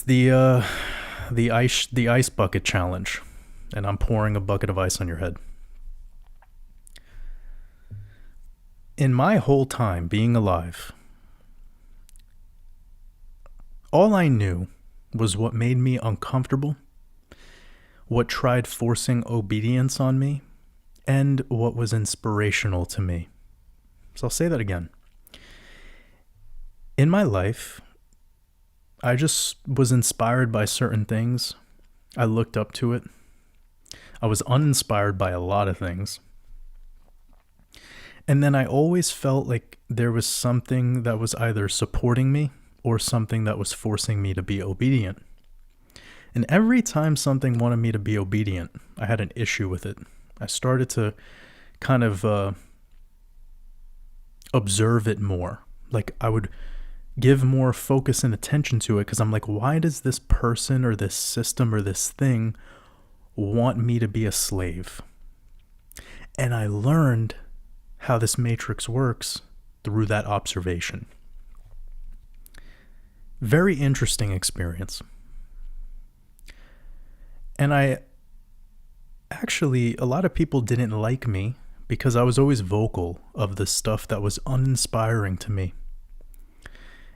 the ice bucket challenge, and I'm pouring a bucket of ice on your head. In my whole time being alive, all I knew was what made me uncomfortable, what tried forcing obedience on me, and what was inspirational to me. So I'll say that again. In my life, I just was inspired by certain things. I looked up to it. I was uninspired by a lot of things. And then I always felt like there was something that was either supporting me or something that was forcing me to be obedient. And every time something wanted me to be obedient, I had an issue with it. I started to kind of observe it more. Like I would give more focus and attention to it because I'm like, why does this person or this system or this thing want me to be a slave? And I learned how this matrix works through that observation. Very interesting experience. And a lot of people didn't like me because I was always vocal of the stuff that was uninspiring to me.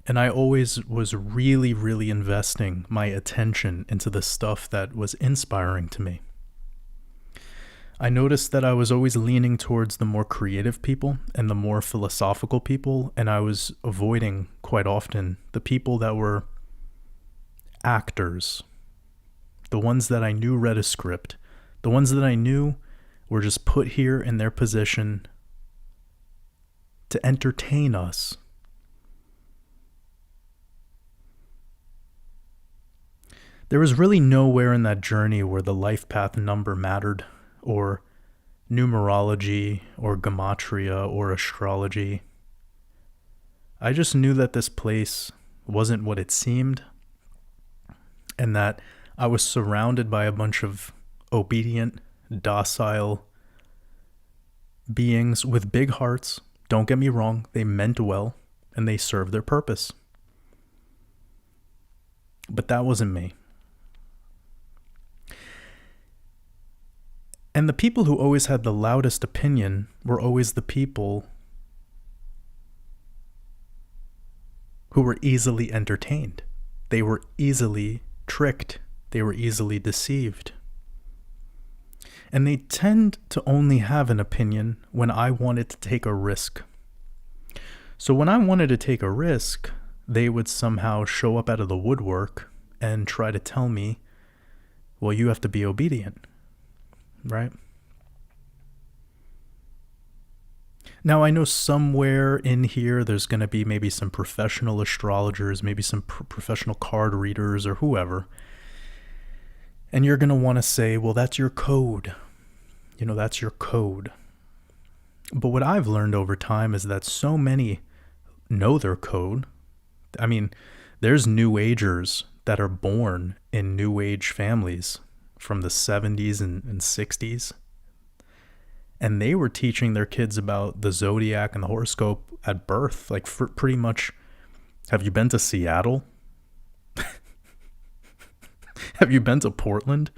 And I always was really, really investing my attention into the stuff that was inspiring to me. I noticed that I was always leaning towards the more creative people and the more philosophical people, and I was avoiding quite often the people that were actors, the ones that I knew read a script, the ones that I knew were just put here in their position to entertain us. There was really nowhere in that journey where the life path number mattered, or numerology, or Gematria, or astrology. I just knew that this place wasn't what it seemed, and that I was surrounded by a bunch of obedient, docile beings with big hearts. Don't get me wrong, they meant well, and they served their purpose. But that wasn't me. And the people who always had the loudest opinion were always the people who were easily entertained. They were easily tricked. They were easily deceived. And they tend to only have an opinion when I wanted to take a risk. So when I wanted to take a risk, they would somehow show up out of the woodwork and try to tell me, well, you have to be obedient. Right? Now, I know somewhere in here there's going to be maybe some professional astrologers, maybe some professional card readers or whoever. And you're going to want to say, well, that's your code. That's your code. But what I've learned over time is that so many know their code. I mean, there's New Agers that are born in New Age families from the 70s and 60s. And they were teaching their kids about the zodiac and the horoscope at birth. Like, for pretty much, have you been to Seattle? Have you been to Portland?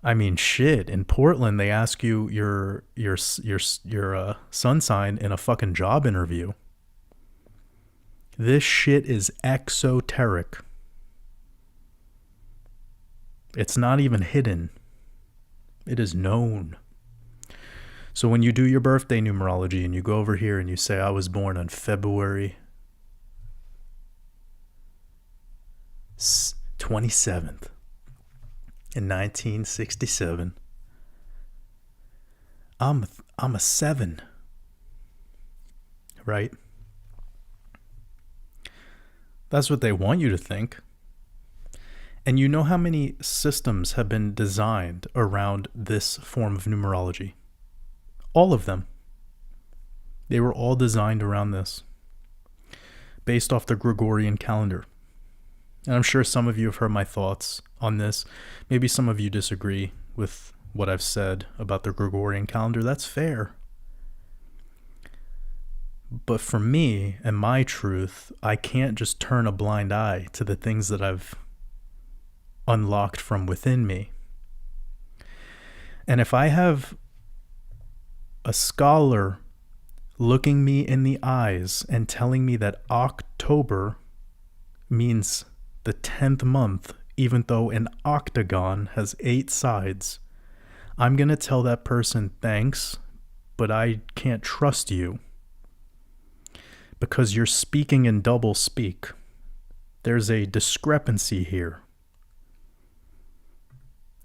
I mean, shit. In Portland, they ask you your sun sign in a fucking job interview. This shit is exoteric. It's not even hidden. It is known. So when you do your birthday numerology and you go over here and you say, I was born on February 27th in 1967. I'm a 7. Right? That's what they want you to think. And you know how many systems have been designed around this form of numerology? All of them. They were all designed around this, based off the Gregorian calendar. And I'm sure some of you have heard my thoughts on this. Maybe some of you disagree with what I've said about the Gregorian calendar. That's fair. But for me and my truth, I can't just turn a blind eye to the things that I've unlocked from within me. And if I have a scholar looking me in the eyes and telling me that October means the 10th month, even though an octagon has 8 sides, I'm going to tell that person thanks, but I can't trust you because you're speaking in double speak. There's a discrepancy here.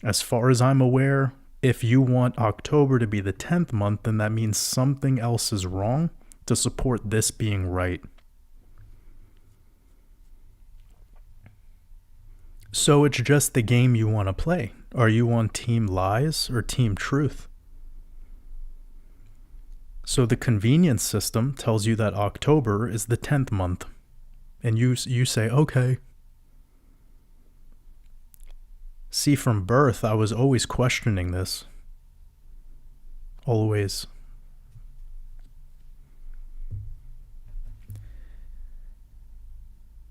As far as I'm aware, if you want October to be the 10th month, then that means something else is wrong to support this being right. So it's just the game you want to play. Are you on team lies or team truth? So the convenience system tells you that October is the 10th month. And you say, okay. See, from birth, I was always questioning this. Always.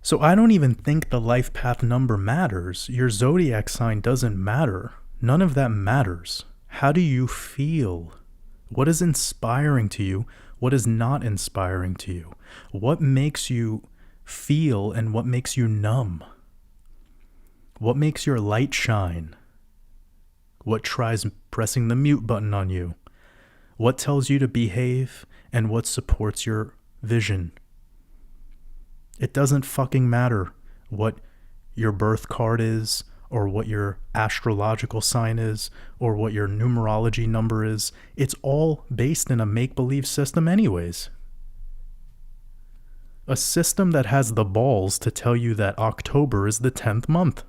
So I don't even think the life path number matters. Your zodiac sign doesn't matter. None of that matters. How do you feel? What is inspiring to you? What is not inspiring to you? What makes you feel and what makes you numb? What makes your light shine? What pressing the mute button on you? What tells you to behave and what supports your vision? It doesn't fucking matter what your birth card is, or what your astrological sign is, or what your numerology number is. It's all based in a make-believe system anyways. A system that has the balls to tell you that October is the 10th month.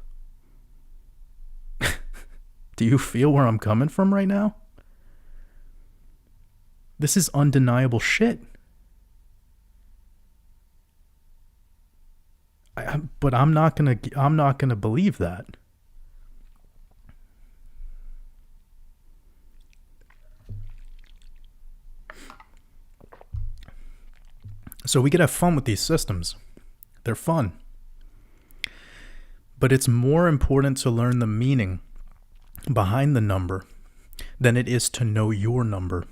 Do you feel where I'm coming from right now? This is undeniable shit. But I'm not gonna believe that. So we could have fun with these systems. They're fun. But it's more important to learn the meaning behind the number than it is to know your number.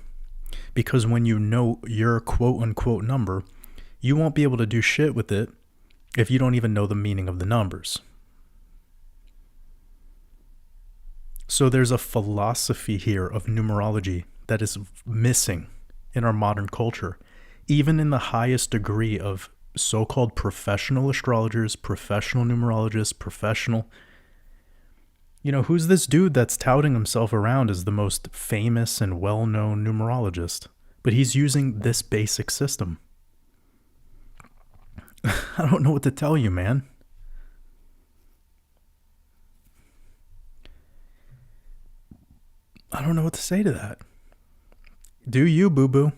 Because when you know your quote unquote number, you won't be able to do shit with it if you don't even know the meaning of the numbers. So there's a philosophy here of numerology that is missing in our modern culture. Even in the highest degree of so-called professional astrologers, professional numerologists, professional... You know, who's this dude that's touting himself around as the most famous and well-known numerologist? But he's using this basic system. I don't know what to tell you, man. I don't know what to say to that. Do you, boo-boo?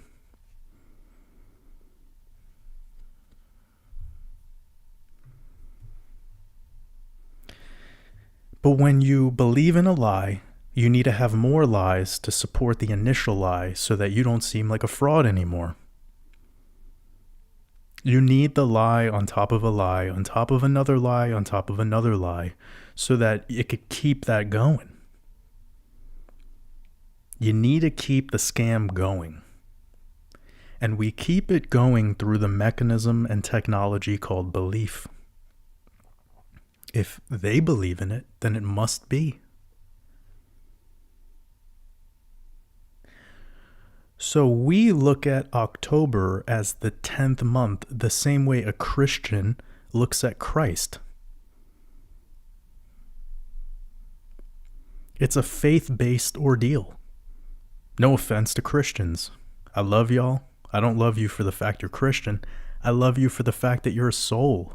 But when you believe in a lie, you need to have more lies to support the initial lie so that you don't seem like a fraud anymore. You need the lie on top of a lie, on top of another lie, on top of another lie, so that it could keep that going. You need to keep the scam going. And we keep it going through the mechanism and technology called belief. If they believe in it, then it must be. So we look at October as the 10th month the same way a Christian looks at Christ. It's a faith-based ordeal. No offense to Christians. I love y'all. I don't love you for the fact you're Christian. I love you for the fact that you're a soul.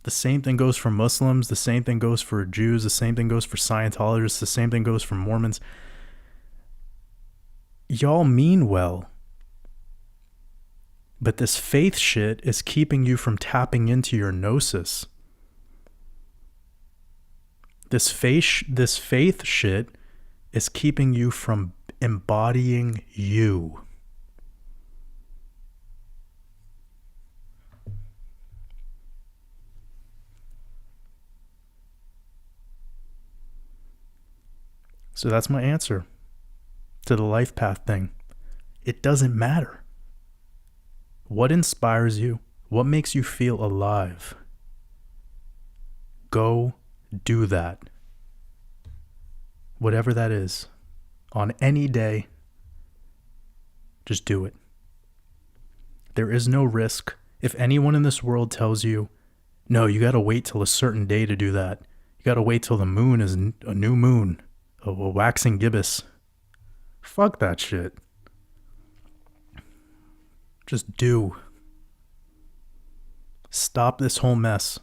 The same thing goes for Muslims, the same thing goes for Jews, the same thing goes for Scientologists, the same thing goes for Mormons. Y'all mean well. But this faith shit is keeping you from tapping into your gnosis. This faith shit is keeping you from embodying you. So that's my answer to the life path thing. It doesn't matter. What inspires you? What makes you feel alive? Go do that. Whatever that is. On any day, just do it. There is no risk. If anyone in this world tells you, no, you got to wait till a certain day to do that. You got to wait till the moon is a new moon. A waxing gibbous. Fuck that shit. Just do. Stop this whole mess.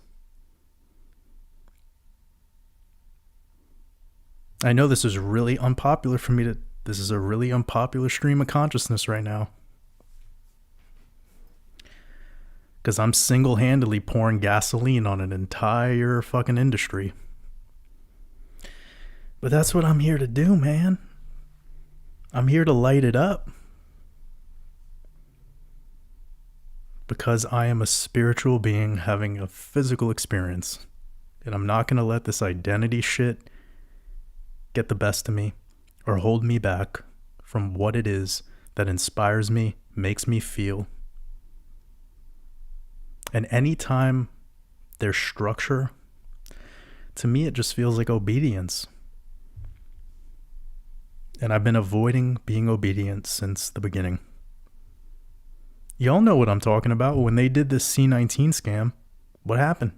I know this is really unpopular for me to... This is a really unpopular stream of consciousness right now. Because I'm single-handedly pouring gasoline on an entire fucking industry. But that's what I'm here to do, man. I'm here to light it up. Because I am a spiritual being having a physical experience. And I'm not going to let this identity shit get the best of me or hold me back from what it is that inspires me, makes me feel. And anytime there's structure, to me it just feels like obedience. And I've been avoiding being obedient since the beginning. Y'all know what I'm talking about. When they did this C19 scam, what happened?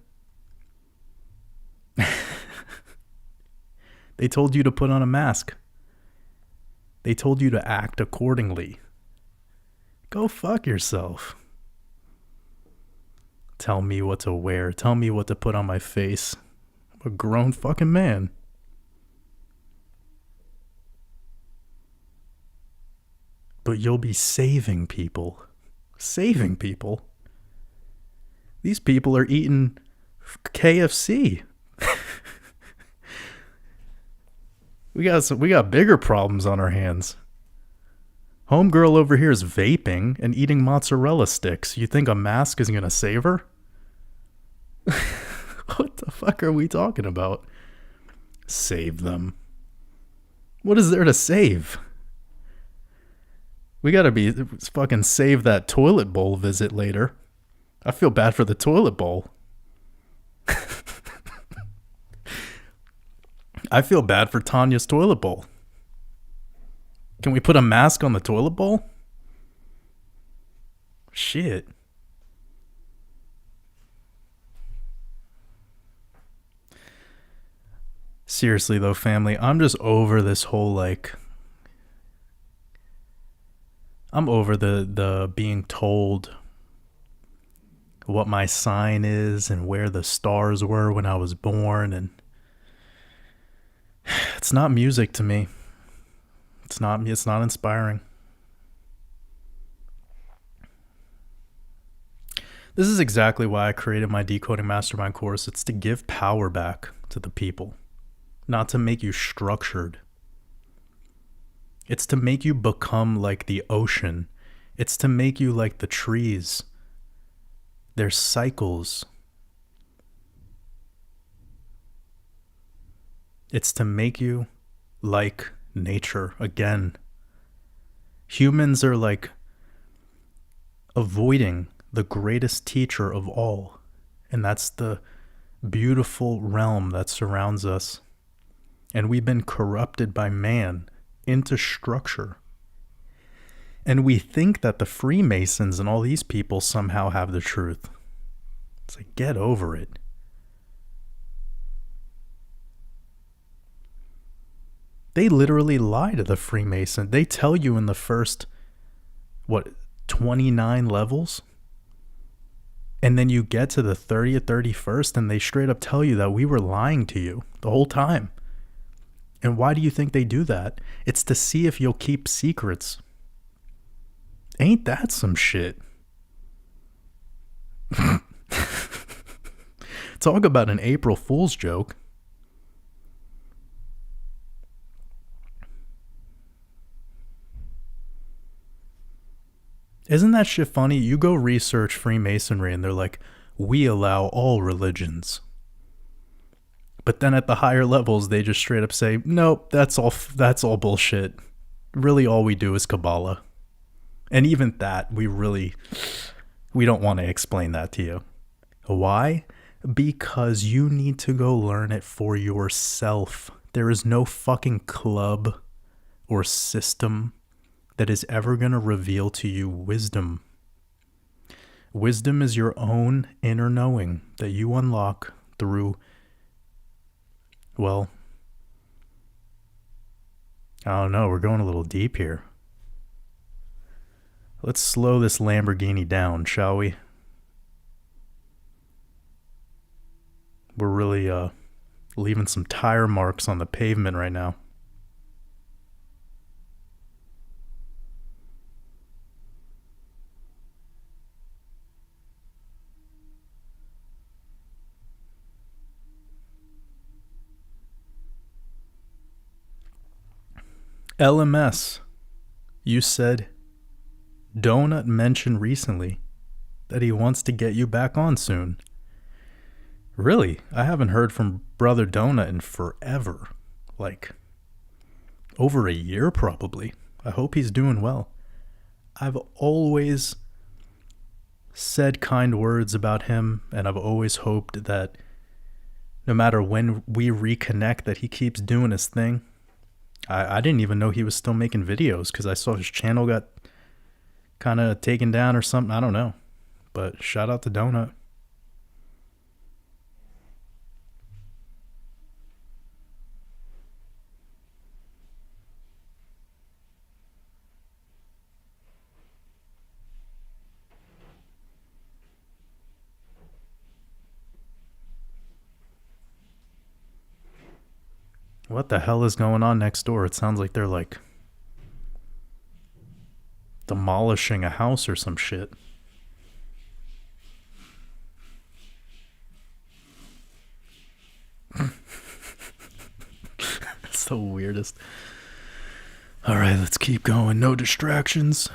They told you to put on a mask. They told you to act accordingly. Go fuck yourself. Tell me what to wear. Tell me what to put on my face. I'm a grown fucking man. But you'll be saving people. Saving people? These people are eating KFC. We got bigger problems on our hands. Homegirl over here is vaping and eating mozzarella sticks. You think a mask is gonna save her? What the fuck are we talking about? Save them. What is there to save? We gotta be fucking save that toilet bowl visit later. I feel bad for the toilet bowl. I feel bad for Tanya's toilet bowl. Can we put a mask on the toilet bowl? Shit. Seriously though, family, I'm just over this whole I'm over the being told what my sign is and where the stars were when I was born, and it's not music to me. It's not inspiring. This is exactly why I created my Decoding Mastermind course. It's to give power back to the people, not to make you structured. It's to make you become like the ocean. It's to make you like the trees. There's cycles. It's to make you like nature again. Humans are like avoiding the greatest teacher of all, and that's the beautiful realm that surrounds us. And we've been corrupted by man into structure. And we think that the Freemasons and all these people somehow have the truth. It's like, get over it. They literally lie to the Freemason. They tell you in the first, 29 levels? And then you get to the 30th, 31st, and they straight up tell you that we were lying to you the whole time. And why do you think they do that? It's to see if you'll keep secrets. Ain't that some shit? Talk about an April Fool's joke. Isn't that shit funny? You go research Freemasonry and they're like, we allow all religions. But then at the higher levels, they just straight up say, nope, that's all bullshit. Really all we do is Kabbalah. And even that, we don't want to explain that to you. Why? Because you need to go learn it for yourself. There is no fucking club or system that is ever going to reveal to you wisdom. Wisdom is your own inner knowing that you unlock through, well, I don't know, we're going a little deep here. Let's slow this Lamborghini down, shall we? We're really leaving some tire marks on the pavement right now. LMS, you said Donut mentioned recently that he wants to get you back on soon. Really? I haven't heard from Brother Donut in forever. Like, over a year probably. I hope he's doing well. I've always said kind words about him, and I've always hoped that no matter when we reconnect that he keeps doing his thing. I didn't even know he was still making videos because I saw his channel got kind of taken down or something. I don't know. But shout out to Donut. What the hell is going on next door? It sounds like they're like demolishing a house or some shit. It's the weirdest. All right, let's keep going. No distractions.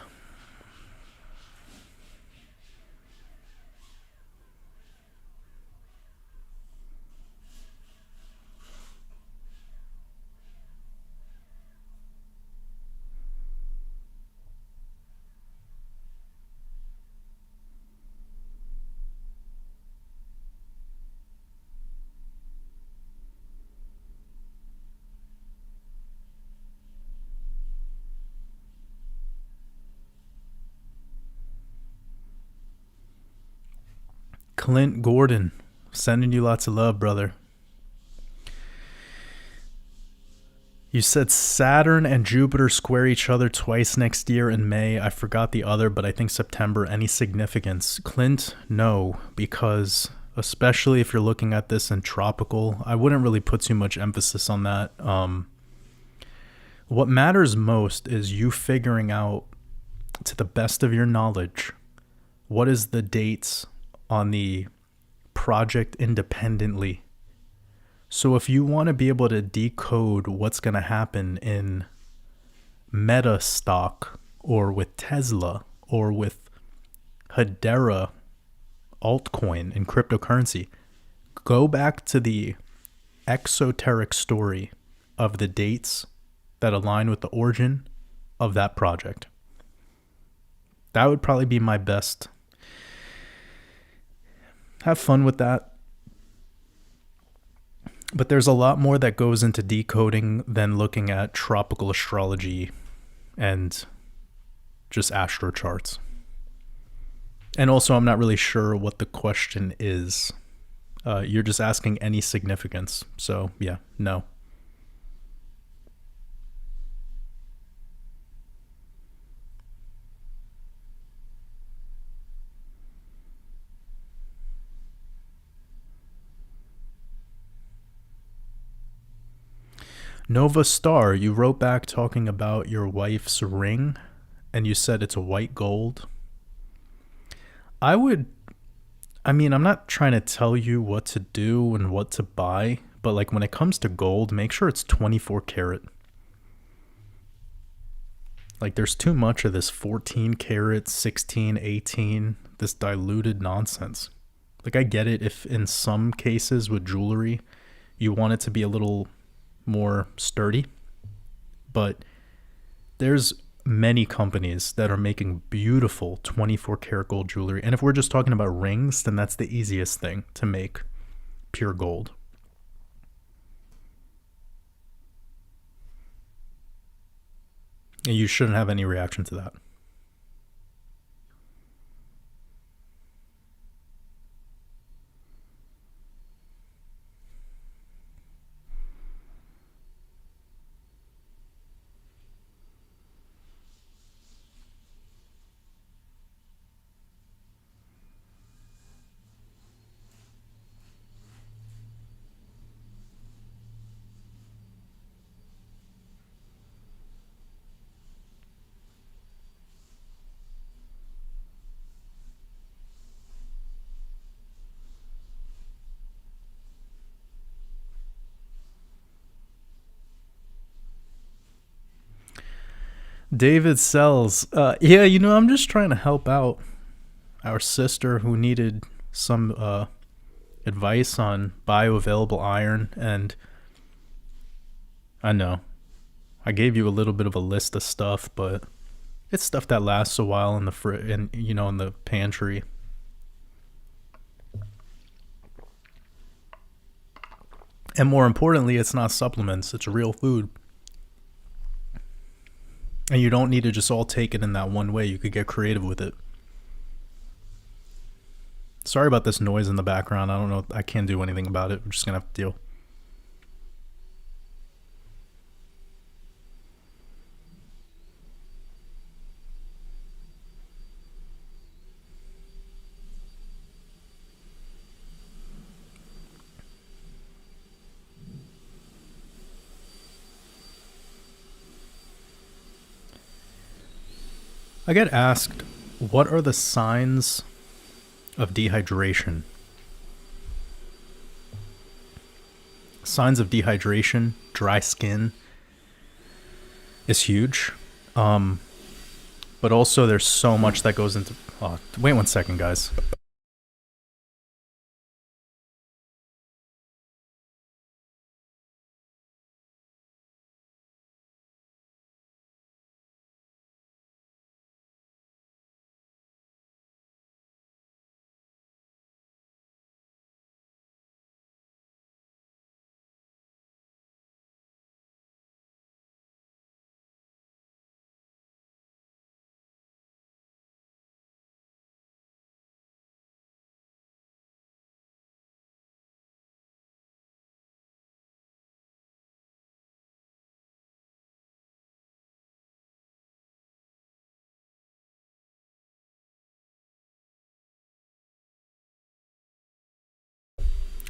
Clint Gordon, sending you lots of love, brother. You said Saturn and Jupiter square each other twice next year in May. I forgot the other, but I think September. Any significance? Clint, no, because especially if you're looking at this in tropical, I wouldn't really put too much emphasis on that. What matters most is you figuring out, to the best of your knowledge, what is the dates on the project independently. So if you want to be able to decode what's going to happen in Meta stock or with Tesla or with Hedera altcoin and cryptocurrency, go back to the exoteric story of the dates that align with the origin of that project. That would probably be my best. Have fun with that. But there's a lot more that goes into decoding than looking at tropical astrology and just astro charts. And also, I'm not really sure what the question is. You're just asking any significance. So, yeah, no. Nova Star, you wrote back talking about your wife's ring, and you said it's a white gold. I'm not trying to tell you what to do and what to buy, but like when it comes to gold, make sure it's 24 karat. Like there's too much of this 14 karat, 16, 18, this diluted nonsense. Like I get it if in some cases with jewelry, you want it to be a little more sturdy, but there's many companies that are making beautiful 24 karat gold jewelry. And if we're just talking about rings, then that's the easiest thing to make pure gold. And you shouldn't have any reaction to that. David Sells. Yeah, I'm just trying to help out our sister who needed some advice on bioavailable iron. And I know I gave you a little bit of a list of stuff, but it's stuff that lasts a while in the pantry. And more importantly, it's not supplements, it's real food. And you don't need to just all take it in that one way. You could get creative with it. Sorry about this noise in the background. I don't know. I can't do anything about it. We're just going to have to deal. I get asked, what are the signs of dehydration? Signs of dehydration, dry skin is huge. But also there's so much that goes into... Oh, wait 1 second, guys.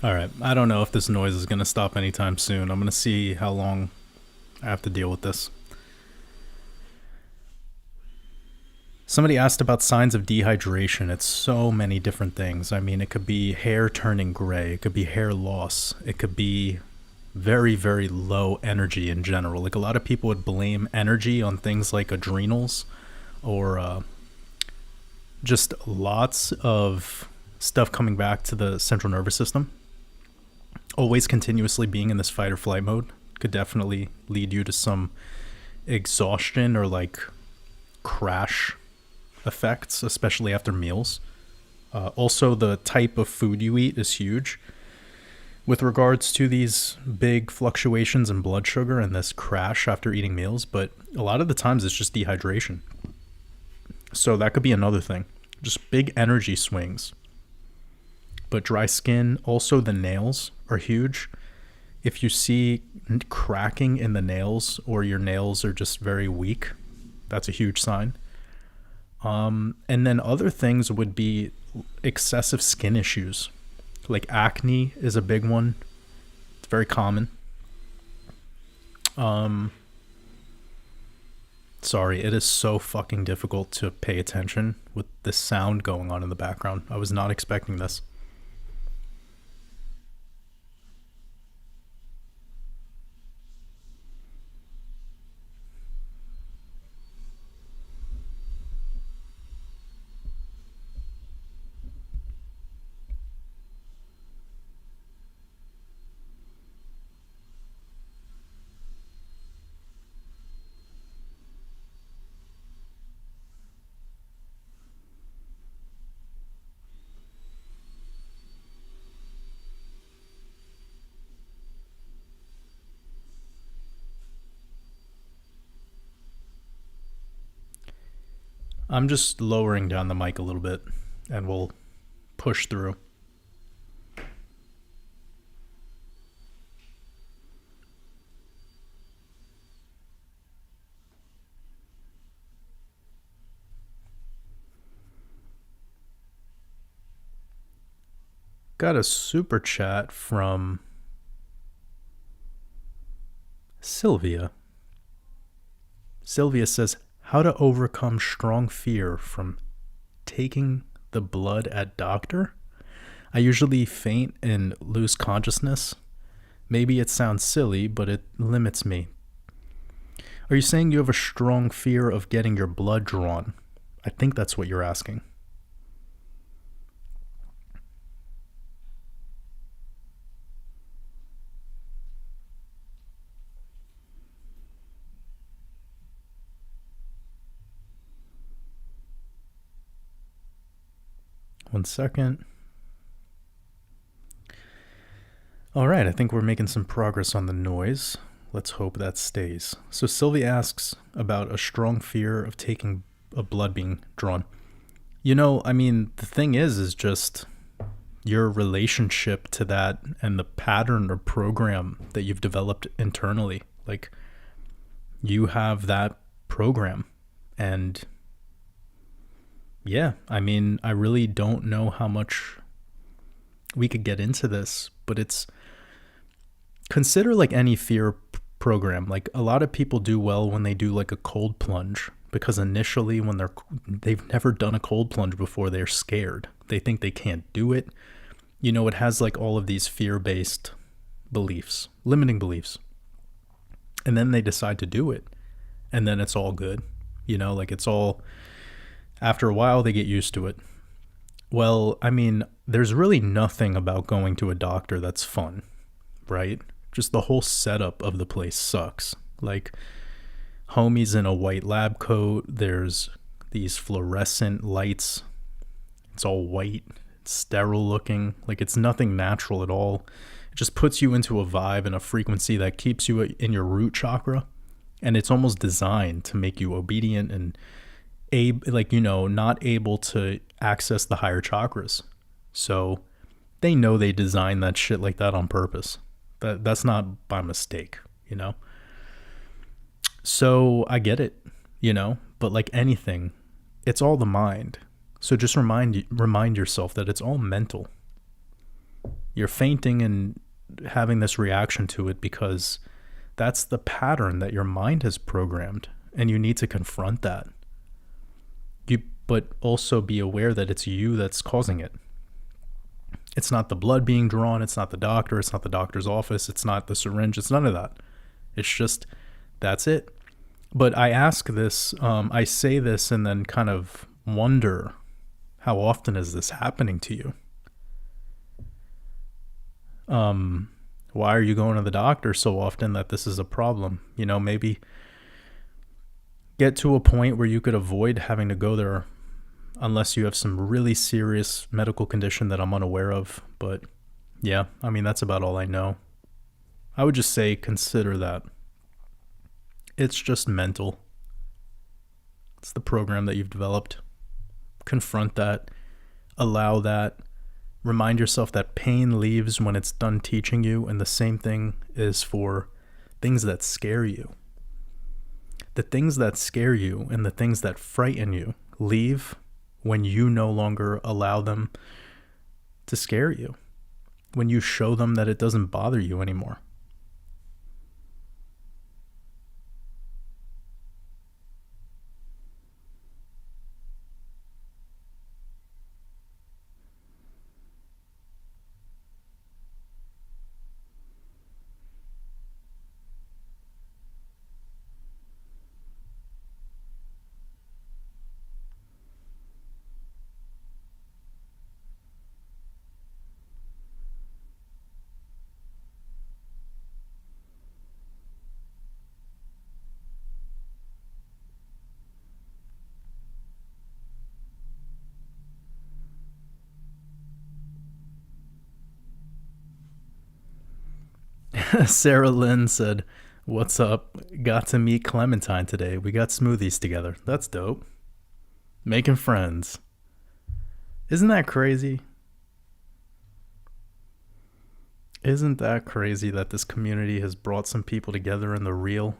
Alright, I don't know if this noise is going to stop anytime soon. I'm going to see how long I have to deal with this. Somebody asked about signs of dehydration. It's so many different things. I mean, it could be hair turning gray. It could be hair loss. It could be very, very low energy in general. Like, a lot of people would blame energy on things like adrenals or just lots of stuff coming back to the central nervous system. Always continuously being in this fight or flight mode could definitely lead you to some exhaustion or like crash effects, especially after meals. Also, the type of food you eat is huge with regards to these big fluctuations in blood sugar and this crash after eating meals, but a lot of the times it's just dehydration. So that could be another thing. Just big energy swings. But dry skin, also the nails are huge. If you see cracking in the nails or your nails are just very weak, that's a huge sign. And then other things would be excessive skin issues. Like acne is a big one. It's very common. Sorry, it is so fucking difficult to pay attention with this sound going on in the background. I was not expecting this. I'm just lowering down the mic a little bit and we'll push through. Got a super chat from Sylvia. Sylvia says, how to overcome strong fear from taking the blood at doctor? I usually faint and lose consciousness. Maybe it sounds silly, but it limits me. Are you saying you have a strong fear of getting your blood drawn? I think that's what you're asking. One second. All right, I think we're making some progress on the noise. Let's hope that stays. So Sylvie asks about a strong fear of taking of blood being drawn. The thing is just your relationship to that and the pattern or program that you've developed internally. Like, you have that program. And yeah, I really don't know how much we could get into this, but consider like any fear program. Like, a lot of people do well when they do like a cold plunge, because initially when they've never done a cold plunge before, they're scared. They think they can't do it. It has like all of these fear-based beliefs, limiting beliefs. And then they decide to do it. And then it's all good. It's all, after a while, they get used to it. Well, there's really nothing about going to a doctor that's fun, right? Just the whole setup of the place sucks. Like, homies in a white lab coat, there's these fluorescent lights. It's all white, it's sterile looking. Like, it's nothing natural at all. It just puts you into a vibe and a frequency that keeps you in your root chakra. And it's almost designed to make you obedient and not able to access the higher chakras. So they know they designed that shit like that on purpose. That's not by mistake, So I get it, but like anything, it's all the mind. So just remind yourself that it's all mental. You're fainting and having this reaction to it because that's the pattern that your mind has programmed, and you need to confront that. But also be aware that it's you that's causing it. It's not the blood being drawn. It's not the doctor. It's not the doctor's office. It's not the syringe. It's none of that. It's just, that's it. But I ask this, I say this and then kind of wonder, how often is this happening to you? Why are you going to the doctor so often that this is a problem? Maybe get to a point where you could avoid having to go there, unless you have some really serious medical condition that I'm unaware of. But yeah, that's about all I know. I would just say consider that. It's just mental. It's the program that you've developed. Confront that. Allow that. Remind yourself that pain leaves when it's done teaching you, and the same thing is for things that scare you. The things that scare you and the things that frighten you leave when you no longer allow them to scare you, when you show them that it doesn't bother you anymore. Sarah Lynn said, "What's up? Got to meet Clementine today. We got smoothies together. That's dope. Making friends. Isn't that crazy? Isn't that crazy that this community has brought some people together in the real?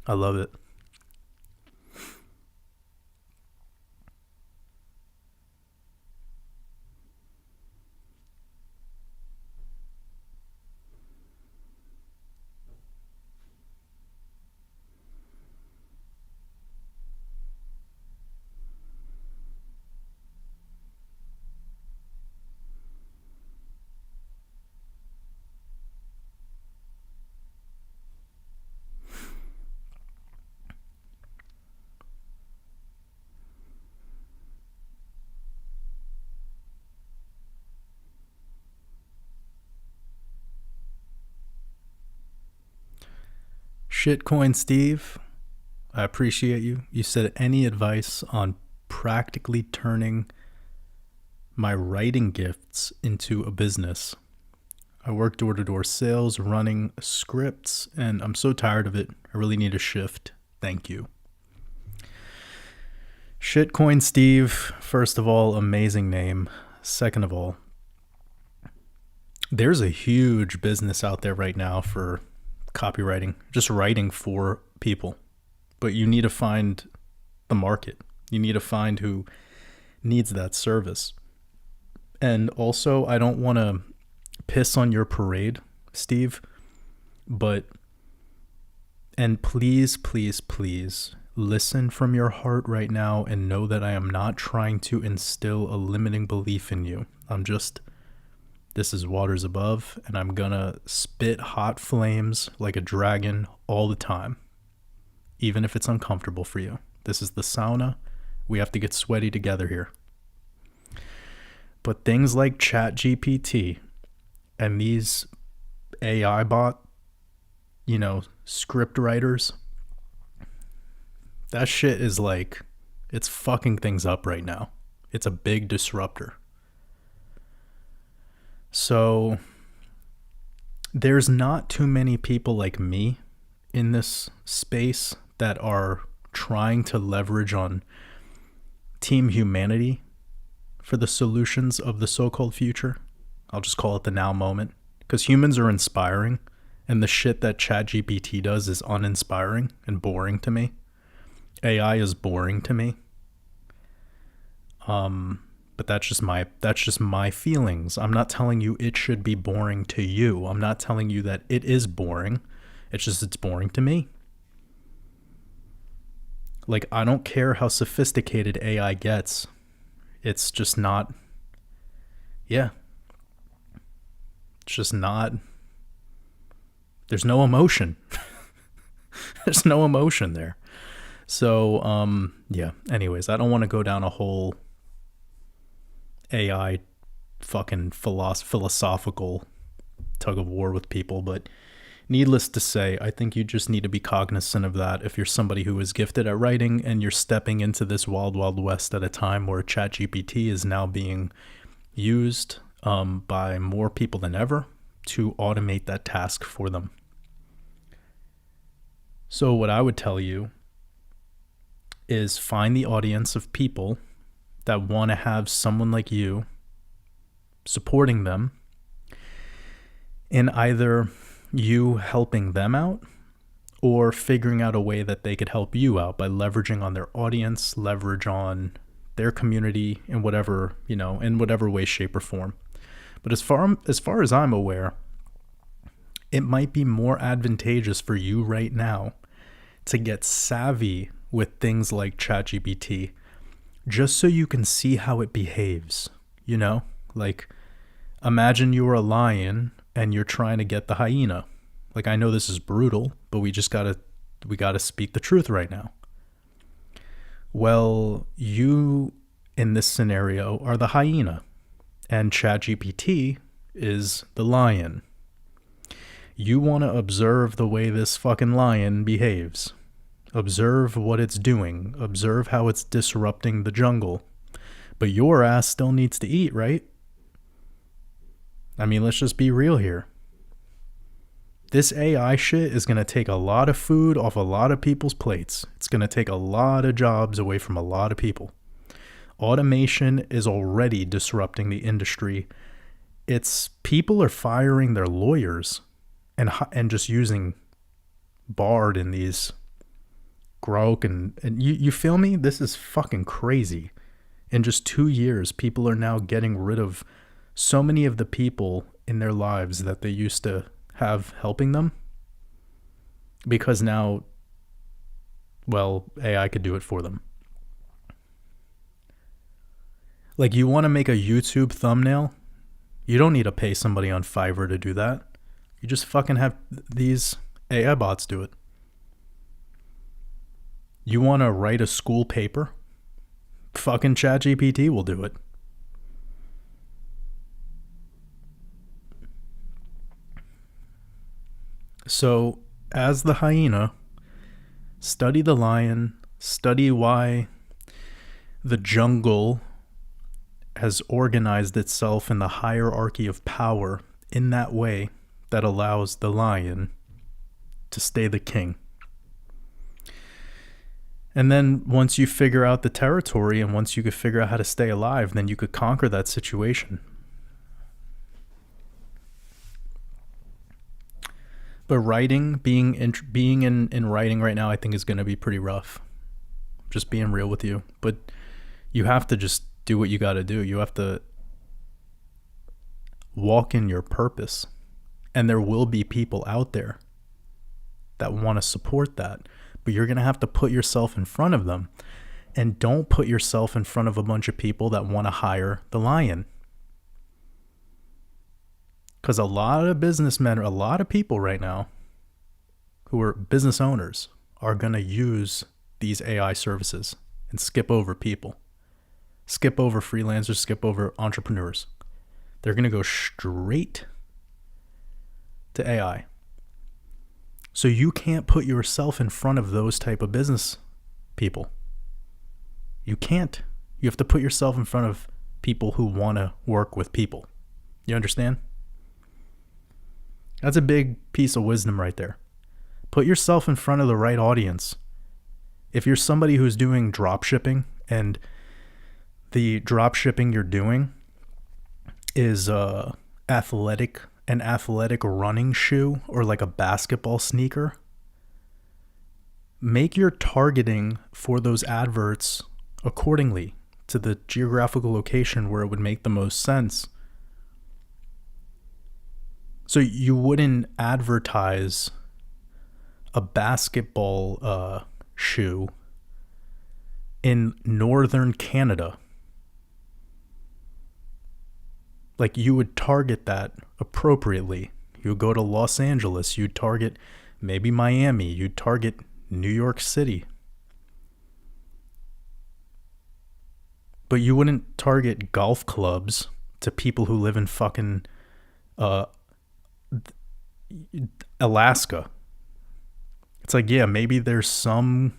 I love it. Shitcoin Steve, I appreciate you. You said any advice on practically turning my writing gifts into a business. I work door-to-door sales, running scripts, and I'm so tired of it. I really need a shift. Thank you. Shitcoin Steve, first of all, amazing name. Second of all, there's a huge business out there right now for copywriting, just writing for people. But you need to find the market. You need to find who needs that service. And also, I don't want to piss on your parade, Steve, and please, please, please listen from your heart right now and know that I am not trying to instill a limiting belief in you. This is waters above, and I'm gonna spit hot flames like a dragon all the time, even if it's uncomfortable for you. This is the sauna. We have to get sweaty together here. But things like ChatGPT and these AI bot, script writers, that shit is like, it's fucking things up right now. It's a big disruptor. So there's not too many people like me in this space that are trying to leverage on Team Humanity for the solutions of the so-called future. I'll just call it the now moment, because humans are inspiring, and the shit that ChatGPT does is uninspiring and boring to me. AI is boring to me. But that's just my feelings. I'm not telling you it should be boring to you. I'm not telling you that it is boring. It's boring to me. Like, I don't care how sophisticated AI gets. It's just not, it's just not, there's no emotion. There's no emotion there. So, anyways, I don't want to go down a whole AI fucking philosophical tug of war with people, but needless to say, I think you just need to be cognizant of that if you're somebody who is gifted at writing and you're stepping into this wild, wild west at a time where ChatGPT is now being used by more people than ever to automate that task for them. So what I would tell you is find the audience of people that want to have someone like you supporting them in either you helping them out or figuring out a way that they could help you out by leveraging on their audience, leverage on their community in whatever way, shape, or form. But as far as I'm aware, it might be more advantageous for you right now to get savvy with things like ChatGPT, just so you can see how it behaves, Like, imagine you're a lion and you're trying to get the hyena. Like, I know this is brutal, but we gotta speak the truth right now. Well, you, in this scenario, are the hyena, and ChatGPT is the lion. You want to observe the way this fucking lion behaves. Observe what it's doing. Observe how it's disrupting the jungle. But your ass still needs to eat, right? I mean, let's just be real here. This AI shit is going to take a lot of food off a lot of people's plates. It's going to take a lot of jobs away from a lot of people. Automation is already disrupting the industry. People are firing their lawyers and just using Bard in these Grok and you feel me? This is fucking crazy. In just 2 years, people are now getting rid of so many of the people in their lives that they used to have helping them, because now, AI could do it for them. Like, you want to make a YouTube thumbnail? You don't need to pay somebody on Fiverr to do that. You just fucking have these AI bots do it. You want to write a school paper? Fucking ChatGPT will do it. So, as the hyena, study the lion, study why the jungle has organized itself in the hierarchy of power in that way that allows the lion to stay the king. And then once you figure out the territory and once you could figure out how to stay alive, then you could conquer that situation. But writing, being in writing right now, I think is going to be pretty rough. Just being real with you. But you have to just do what you got to do. You have to walk in your purpose. And there will be people out there that want to support that. But you're going to have to put yourself in front of them. And don't put yourself in front of a bunch of people that want to hire the lion. Because a lot of businessmen, a lot of people right now who are business owners are going to use these AI services and skip over people. Skip over freelancers, skip over entrepreneurs. They're going to go straight to AI. So you can't put yourself in front of those type of business people. You can't. You have to put yourself in front of people who want to work with people. You understand? That's a big piece of wisdom right there. Put yourself in front of the right audience. If you're somebody who's doing drop shipping and the drop shipping you're doing is an athletic running shoe or like a basketball sneaker, make your targeting for those adverts accordingly to the geographical location where it would make the most sense. So you wouldn't advertise a basketball shoe in northern Canada. Like, you would target that appropriately. You would go to Los Angeles. You'd target maybe Miami. You'd target New York City. But you wouldn't target golf clubs to people who live in fucking Alaska. It's like, yeah, maybe there's some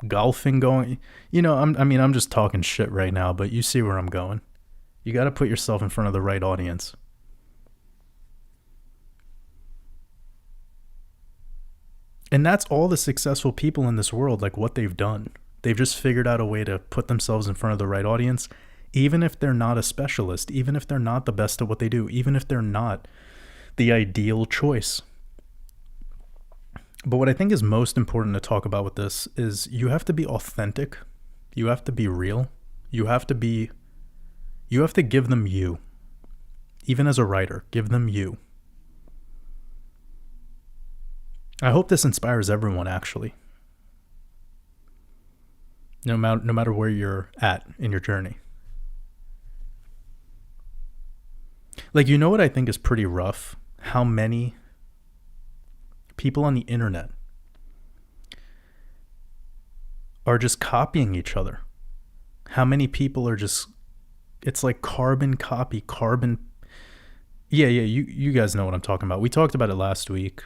golfing going. You know, I'm just talking shit right now, but you see where I'm going. You got to put yourself in front of the right audience. And that's all the successful people in this world, like what they've done. They've just figured out a way to put themselves in front of the right audience, even if they're not a specialist, even if they're not the best at what they do, even if they're not the ideal choice. But what I think is most important to talk about with this is you have to be authentic. You have to be real. You have to give them you. Even as a writer, give them you. I hope this inspires everyone, actually. No matter where you're at in your journey. Like, you know what I think is pretty rough? How many people on the internet are just copying each other. How many people are just, it's like carbon copy, carbon. Yeah, you guys know what I'm talking about. We talked about it last week.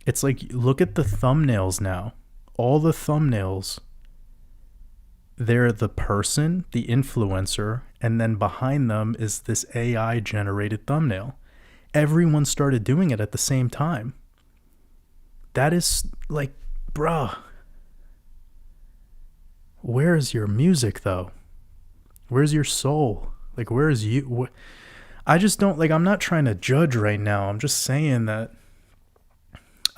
It's like, look at the thumbnails now. All the thumbnails, they're the person, the influencer, and then behind them is this AI generated thumbnail. Everyone started doing it at the same time. That is like, bruh. Where's your music though? Where's your soul? Like, where's you? I just don't, like, I'm not trying to judge right now. I'm just saying that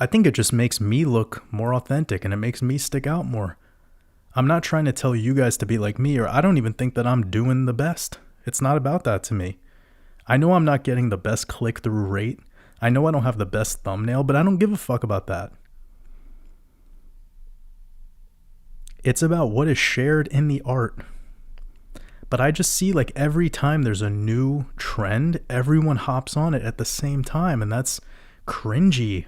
I think it just makes me look more authentic and it makes me stick out more. I'm not trying to tell you guys to be like me, or I don't even think that I'm doing the best. It's not about that to me. I know I'm not getting the best click-through rate. I know I don't have the best thumbnail, but I don't give a fuck about that. It's about what is shared in the art. But I just see, like, every time there's a new trend, everyone hops on it at the same time, and that's cringy.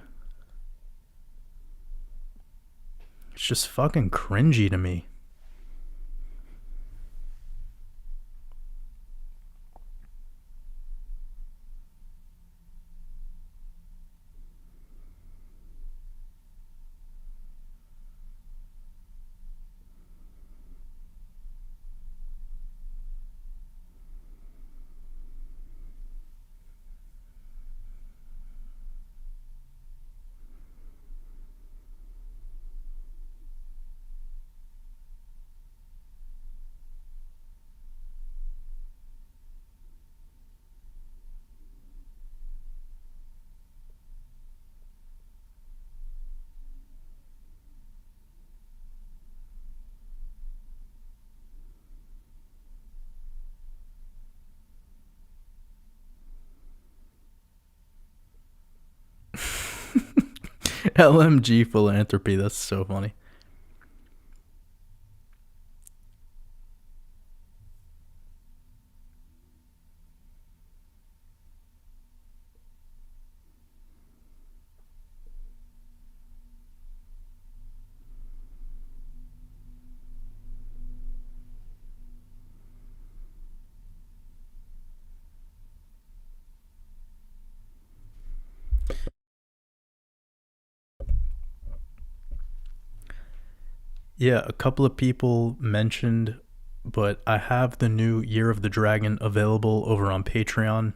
It's just fucking cringy to me. LMG philanthropy. That's so funny. Yeah, a couple of people mentioned, but I have the new Year of the Dragon available over on Patreon.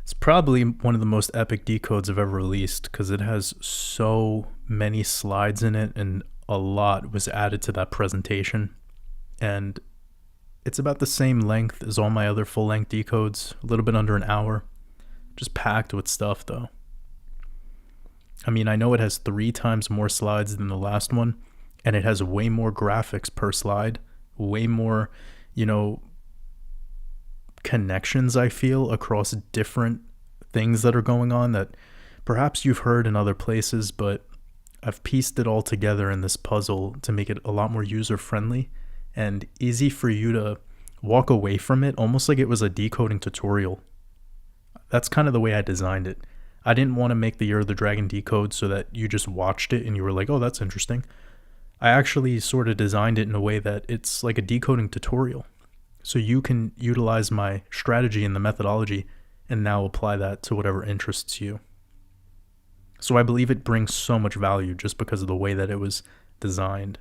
It's probably one of the most epic decodes I've ever released because it has so many slides in it and a lot was added to that presentation. And it's about the same length as all my other full-length decodes, a little bit under an hour. Just packed with stuff though. I mean, I know it has 3 times more slides than the last one, and it has way more graphics per slide, way more, connections I feel across different things that are going on that perhaps you've heard in other places, but I've pieced it all together in this puzzle to make it a lot more user-friendly and easy for you to walk away from it, almost like it was a decoding tutorial. That's kind of the way I designed it. I didn't want to make the Year of the Dragon decode so that you just watched it and you were like, oh, that's interesting. I actually sort of designed it in a way that it's like a decoding tutorial. So you can utilize my strategy and the methodology and now apply that to whatever interests you. So I believe it brings so much value just because of the way that it was designed.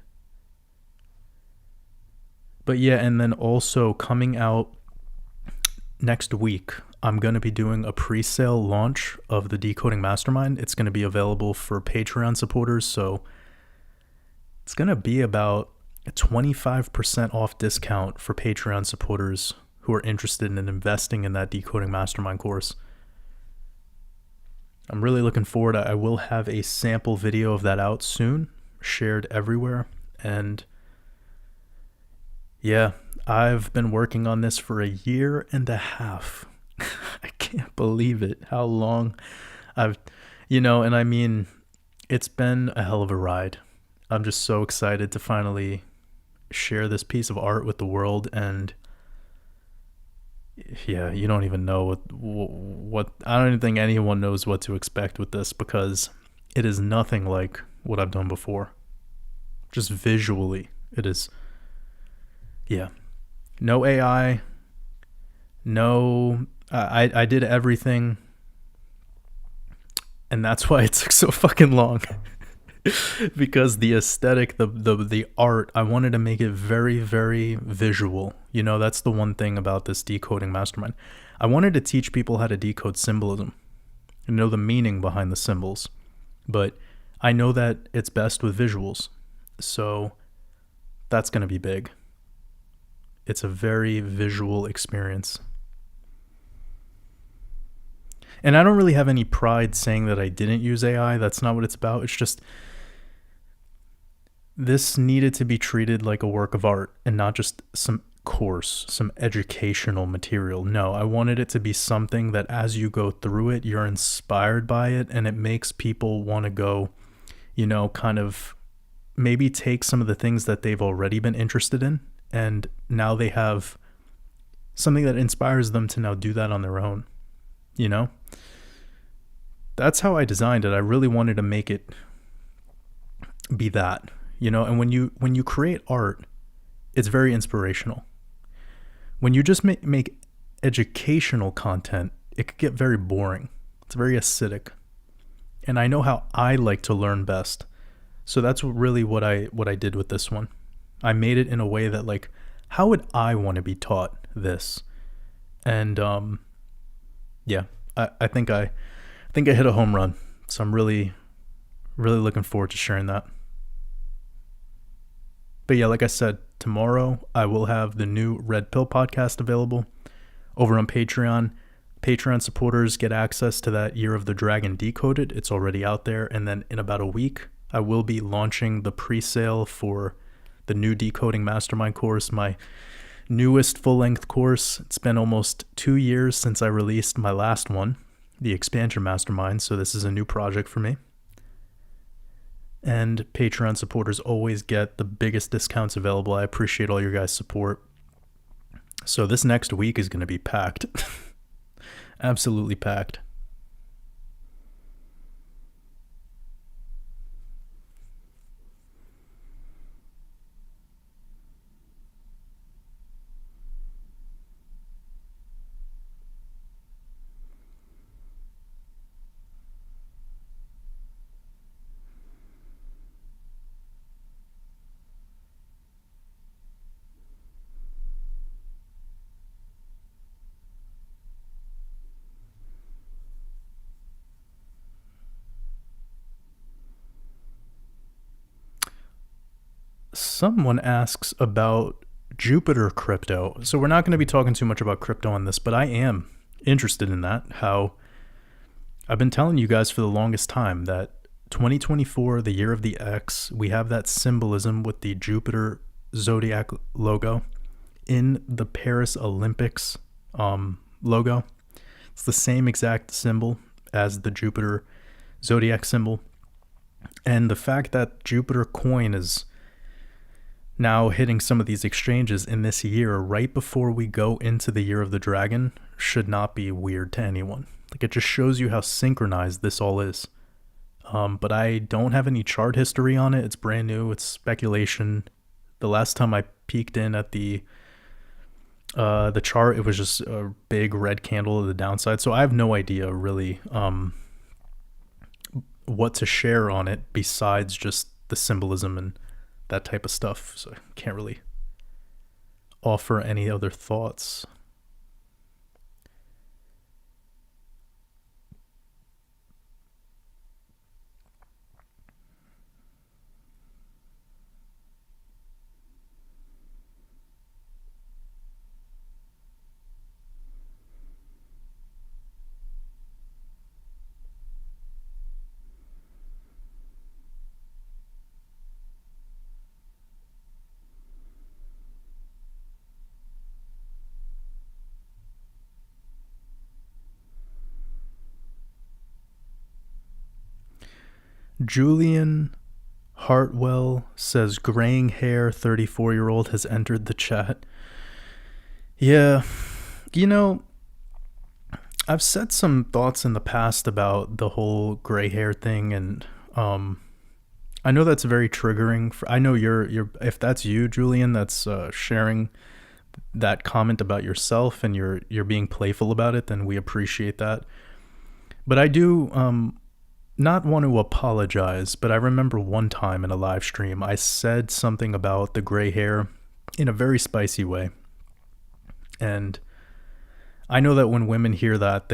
But yeah, and then also coming out next week, I'm going to be doing a pre-sale launch of the Decoding Mastermind. It's going to be available for Patreon supporters, so it's going to be about a 25% off discount for Patreon supporters who are interested in investing in that Decoding Mastermind course. I'm really looking forward. I will have a sample video of that out soon, shared everywhere. And yeah, I've been working on this for 1.5 years. I can't believe it, how long and I mean, it's been a hell of a ride. I'm just so excited to finally share this piece of art with the world. And yeah, you don't even know what I don't even think anyone knows what to expect with this because it is nothing like what I've done before. Just visually, it is, yeah. No AI, no, I did everything, and that's why it took so fucking long. Because the aesthetic, the art, I wanted to make it very, very visual. That's the one thing about this Decoding Mastermind. I wanted to teach people how to decode symbolism and know the meaning behind the symbols. But I know that it's best with visuals. So that's going to be big. It's a very visual experience. And I don't really have any pride saying that I didn't use AI. That's not what it's about. It's just this needed to be treated like a work of art and not just some course, some educational material. No, I wanted it to be something that as you go through it, you're inspired by it and it makes people want to go, kind of maybe take some of the things that they've already been interested in and now they have something that inspires them to now do that on their own. That's how I designed it. I really wanted to make it be that, and when you create art, it's very inspirational. When you just make educational content, it could get very boring. It's very acidic. And I know how I like to learn best. So that's really what I did with this one. I made it in a way that like, how would I want to be taught this? And yeah, I think I hit a home run. So I'm really, really looking forward to sharing that. But yeah, like I said, tomorrow I will have the new Red Pill podcast available over on Patreon. Patreon supporters get access to that Year of the Dragon Decoded. It's already out there. And then in about a week, I will be launching the pre-sale for the new Decoding Mastermind course, my newest full-length course. It's been almost 2 years since I released my last one, the Expansion Mastermind, so this is a new project for me. And Patreon supporters always get the biggest discounts available. I appreciate all your guys' support. So this next week is going to be packed. Absolutely packed. Someone asks about Jupiter crypto. So we're not going to be talking too much about crypto on this, but I am interested in that. How I've been telling you guys for the longest time that 2024, the year of the X, we have that symbolism with the Jupiter zodiac logo in the Paris Olympics logo. It's the same exact symbol as the Jupiter zodiac symbol. And the fact that Jupiter coin is now hitting some of these exchanges in this year, right before we go into the year of the dragon, should not be weird to anyone. Like, it just shows you how synchronized this all is. But I don't have any chart history on it. It's brand new. It's speculation. The last time I peeked in at the chart, it was just a big red candle to the downside. So I have no idea really what to share on it besides just the symbolism and that type of stuff. So I can't really offer any other thoughts. Julian Hartwell says graying hair 34-year-old has entered the chat. Yeah, you know, I've said some thoughts in the past about the whole gray hair thing, and I know that's very triggering. I know you're if that's you, Julian, that's sharing that comment about yourself, and you're being playful about it, then we appreciate that. But I do not want to apologize, but I remember one time in a live stream, I said something about the gray hair in a very spicy way. And I know that when women hear that,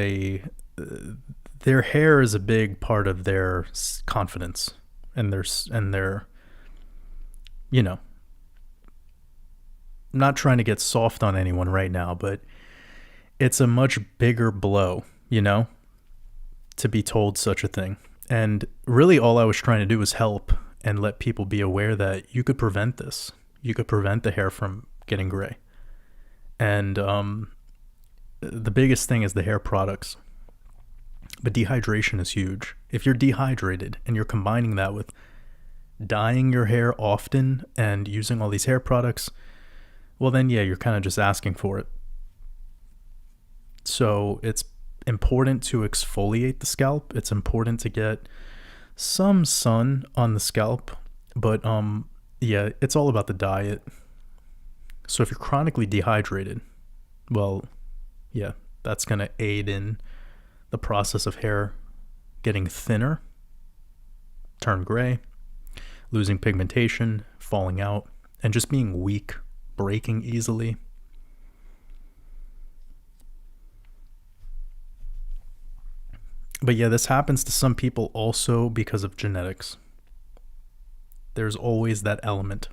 their hair is a big part of their confidence and their, you know, not trying to get soft on anyone right now, but it's a much bigger blow, you know, to be told such a thing. And really all I was trying to do was help and let people be aware that you could prevent this. You could prevent the hair from getting gray. And the biggest thing is the hair products. But dehydration is huge. If you're dehydrated and you're combining that with dyeing your hair often and using all these hair products, well then, yeah, you're kind of just asking for it. So it's important to exfoliate the scalp. It's important to get some sun on the scalp, but yeah, it's all about the diet. So if you're chronically dehydrated, well, yeah, that's going to aid in the process of hair getting thinner, turn gray, losing pigmentation, falling out, and just being weak, breaking easily. But yeah, this happens to some people also because of genetics. There's always that element.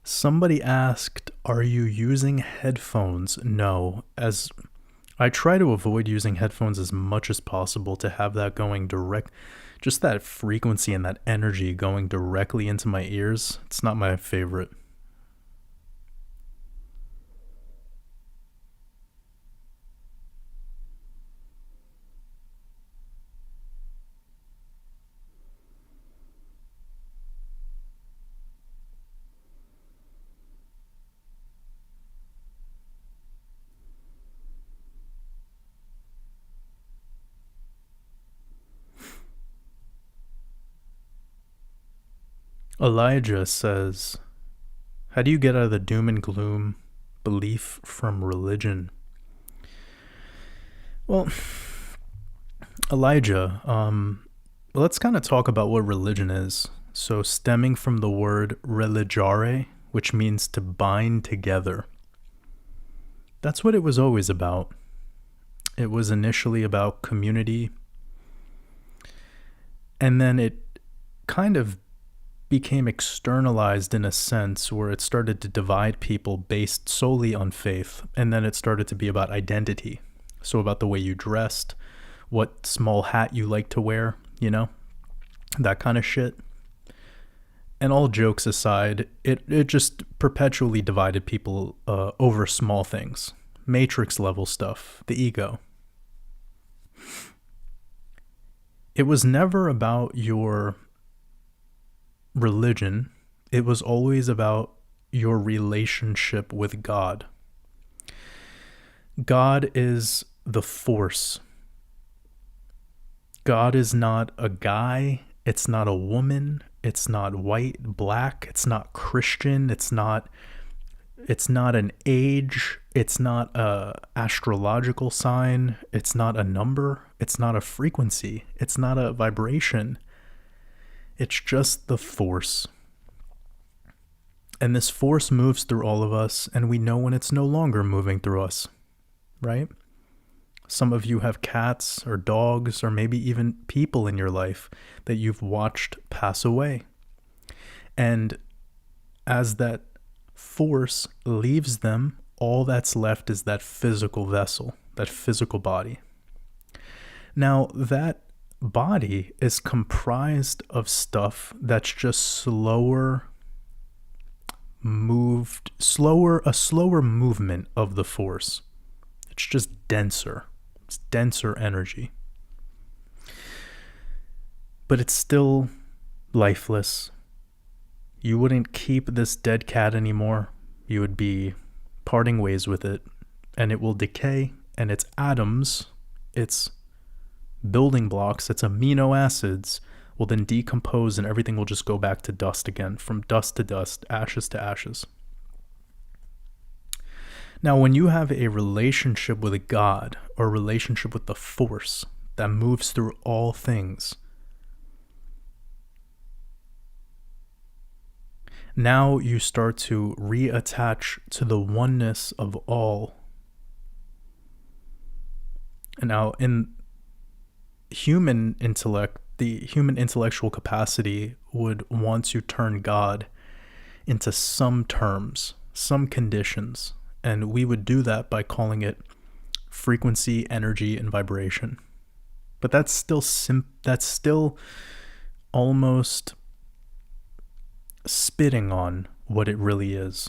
Somebody asked, are you using headphones? No. As I try to avoid using headphones as much as possible to have that going direct, just that frequency and that energy going directly into my ears. It's not my favorite. Elijah says, how do you get out of the doom and gloom belief from religion? Well, Elijah, let's kind of talk about what religion is. So, stemming from the word religare, which means to bind together. That's what it was always about. It was initially about community, and then it kind of became externalized in a sense where it started to divide people based solely on faith, and then it started to be about identity. So about the way you dressed, what small hat you like to wear, that kind of shit. And all jokes aside, it just perpetually divided people over small things. Matrix level stuff, the ego. It was never about your religion. It was always about your relationship with God. God is the force. God is not a guy. It's not a woman. It's not white, black. It's not Christian. It's not an age. It's not a astrological sign. It's not a number. It's not a frequency. It's not a vibration. It's just the force. And this force moves through all of us, and we know when it's no longer moving through us, right? Some of you have cats or dogs or maybe even people in your life that you've watched pass away. And as that force leaves them, all that's left is that physical vessel, that physical body. Now, that body is comprised of stuff that's just a slower movement of the force. It's just denser. It's denser energy. But it's still lifeless. You wouldn't keep this dead cat anymore. You would be parting ways with it, and it will decay, and its atoms, its building blocks, its amino acids, will then decompose, and everything will just go back to dust again, from dust to dust, ashes to ashes. Now, when you have a relationship with God, or a relationship with the force that moves through all things, now you start to reattach to the oneness of all. And now, in human intellect, the human intellectual capacity would want to turn God into some terms, some conditions, and we would do that by calling it frequency, energy, and vibration. But that's still almost spitting on what it really is.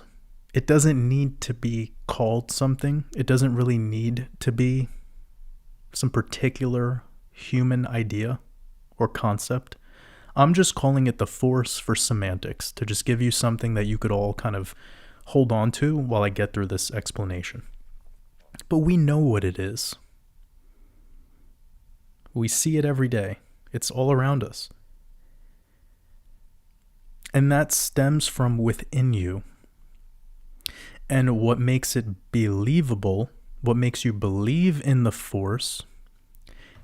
It doesn't need to be called something. It doesn't really need to be some particular human idea or concept. I'm just calling it the force for semantics, to just give you something that you could all kind of hold on to while I get through this explanation. But we know what it is. We see it every day. It's all around us. And that stems from within you. And what makes it believable, what makes you believe in the force,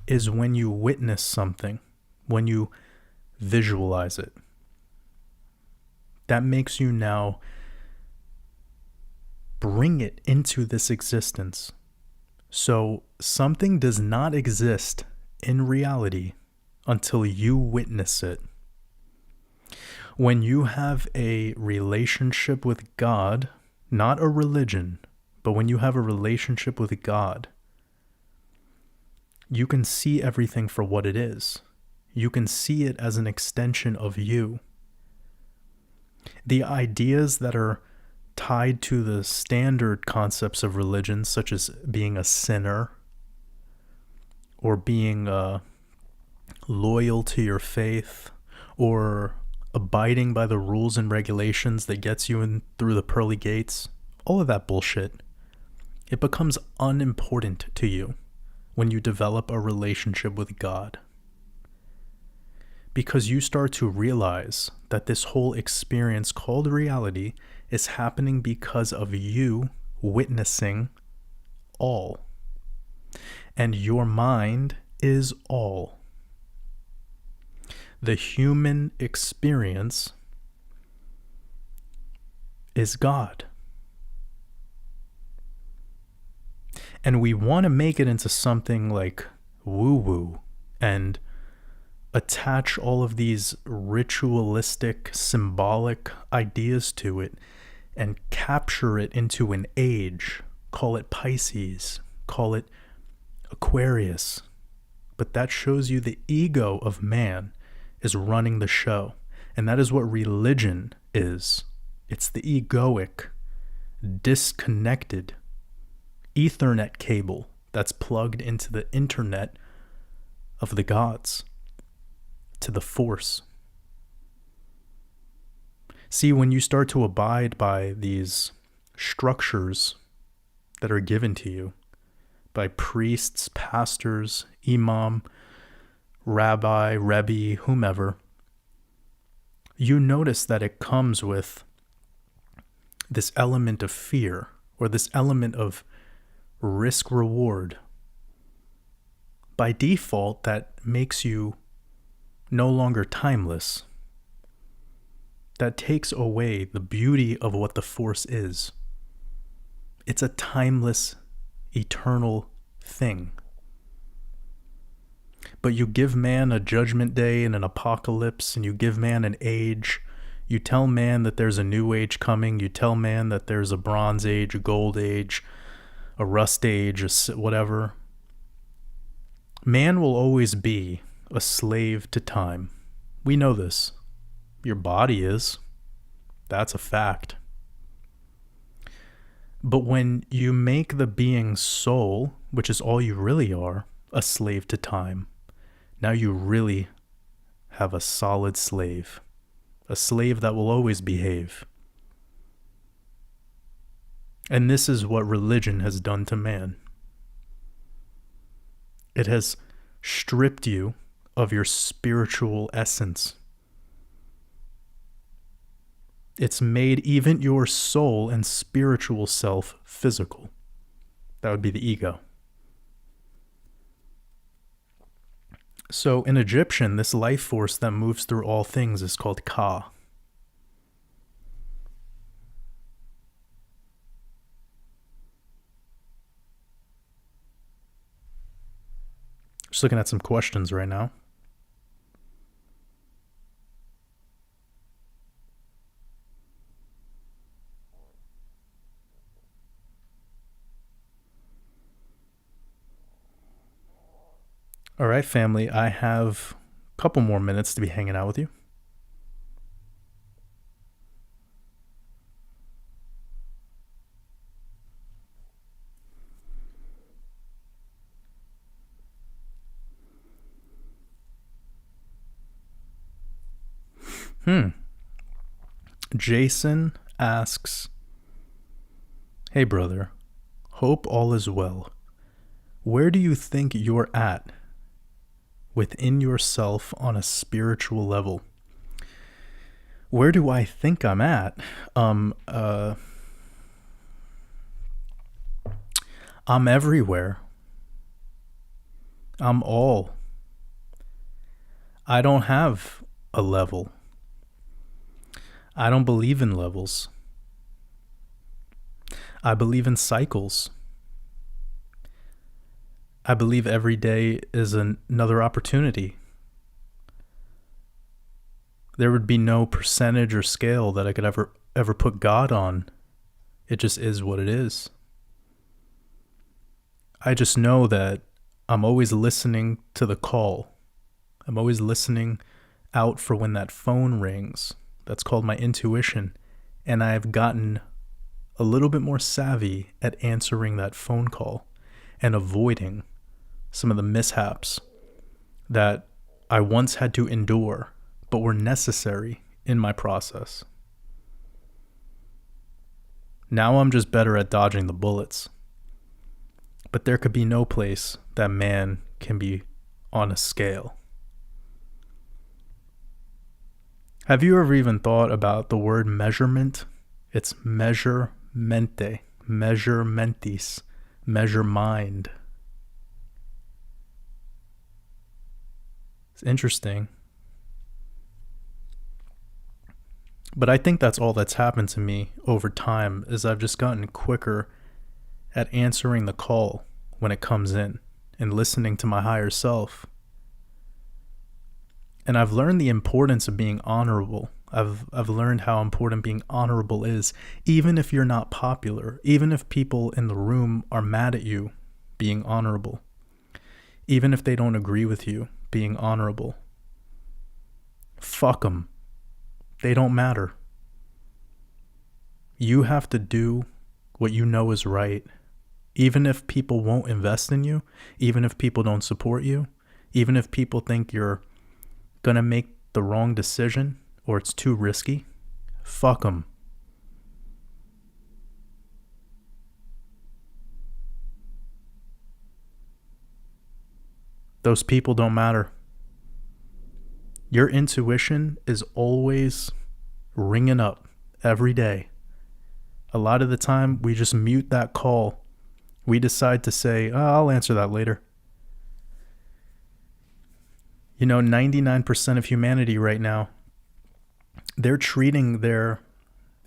is when you witness something, when you visualize it. That makes you now bring it into this existence. So something does not exist in reality until you witness it. When you have a relationship with God, not a religion, but when you have a relationship with God, you can see everything for what it is. You can see it as an extension of you. The ideas that are tied to the standard concepts of religion, such as being a sinner or being loyal to your faith or abiding by the rules and regulations that gets you in through the pearly gates, all of that bullshit, it becomes unimportant to you when you develop a relationship with God. Because you start to realize that this whole experience called reality is happening because of you witnessing all. And your mind is all. The human experience is God. And we want to make it into something like woo-woo and attach all of these ritualistic, symbolic ideas to it and capture it into an age. Call it Pisces, call it Aquarius. But that shows you the ego of man is running the show. And that is what religion is. It's the egoic, disconnected Ethernet cable that's plugged into the internet of the gods, to the force. See, when you start to abide by these structures that are given to you by priests, pastors, imam, rabbi, rebbe, whomever, you notice that it comes with this element of fear or this element of risk reward. By default, that makes you no longer timeless. That takes away the beauty of what the force is. It's a timeless, eternal thing. But you give man a judgment day and an apocalypse, and you give man an age. You tell man that there's a new age coming. You tell man that there's a bronze age, a gold age, a rust age, whatever. Man will always be a slave to time. We know this. Your body is. That's a fact. But when you make the being's soul, which is all you really are, a slave to time, now you really have a solid slave. A slave that will always behave. And this is what religion has done to man. It has stripped you of your spiritual essence. It's made even your soul and spiritual self physical. That would be the ego. So in Egyptian, this life force that moves through all things is called Ka. Just looking at some questions right now. All right, family, I have a couple more minutes to be hanging out with you. Jason asks, "Hey brother, hope all is well. Where do you think you're at within yourself on a spiritual level?" Where do I think I'm at? I'm everywhere. I'm all. I don't have a level. I don't believe in levels. I believe in cycles. I believe every day is another opportunity. There would be no percentage or scale that I could ever put God on. It just is what it is. I just know that I'm always listening to the call. I'm always listening out for when that phone rings. That's called my intuition. And I've gotten a little bit more savvy at answering that phone call and avoiding some of the mishaps that I once had to endure, but were necessary in my process. Now I'm just better at dodging the bullets. But there could be no place that man can be on a scale. Have you ever even thought about the word measurement? It's measurmente, measurementis, measure mind. It's interesting. But I think that's all that's happened to me over time is I've just gotten quicker at answering the call when it comes in and listening to my higher self. And I've learned the importance of being honorable. I've learned how important being honorable is, even if you're not popular, even if people in the room are mad at you, being honorable. Even if they don't agree with you, being honorable. Fuck them. They don't matter. You have to do what you know is right. Even if people won't invest in you, even if people don't support you, even if people think you're going to make the wrong decision or it's too risky, fuck them. Those people don't matter. Your intuition is always ringing up every day. A lot of the time, we just mute that call. We decide to say, I'll answer that later. 99% of humanity right now, they're treating their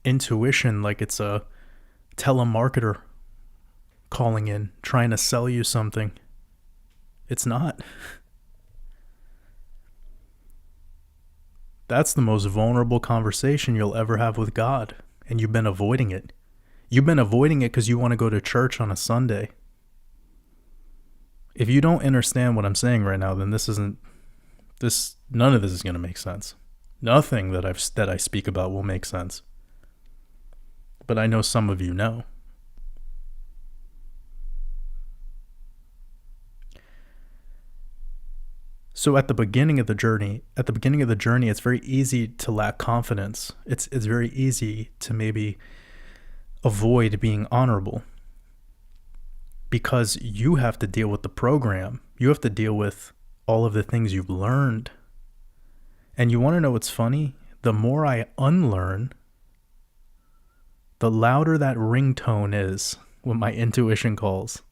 intuition like it's a telemarketer calling in, trying to sell you something. It's not. That's the most vulnerable conversation you'll ever have with God, and you've been avoiding it. You've been avoiding it because you want to go to church on a Sunday. If you don't understand what I'm saying right now, then none of this is going to make sense. Nothing that I speak about will make sense. But I know some of you know. So at the beginning of the journey, it's very easy to lack confidence. It's very easy to maybe avoid being honorable because you have to deal with the program. You have to deal with all of the things you've learned. And you want to know what's funny? The more I unlearn, the louder that ringtone is when my intuition calls.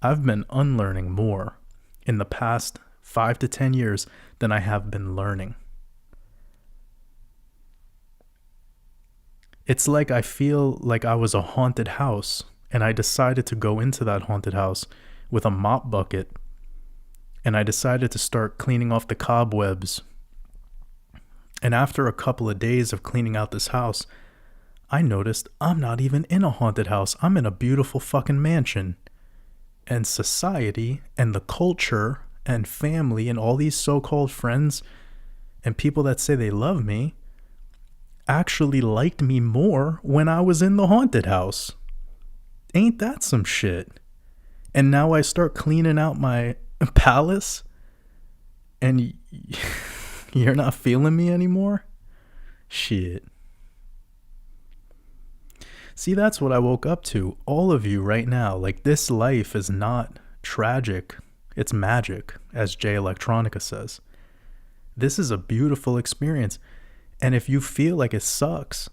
I've been unlearning more in the past 5 to 10 years than I have been learning. It's like I feel like I was a haunted house and I decided to go into that haunted house with a mop bucket and I decided to start cleaning off the cobwebs. And after a couple of days of cleaning out this house, I noticed I'm not even in a haunted house. I'm in a beautiful fucking mansion. And society and the culture and family and all these so-called friends and people that say they love me actually liked me more when I was in the haunted house. Ain't that some shit? And now I start cleaning out my palace and you're not feeling me anymore? Shit. See, that's what I woke up to. All of you right now, like this life is not tragic. It's magic, as Jay Electronica says. This is a beautiful experience. And if you feel like it sucks,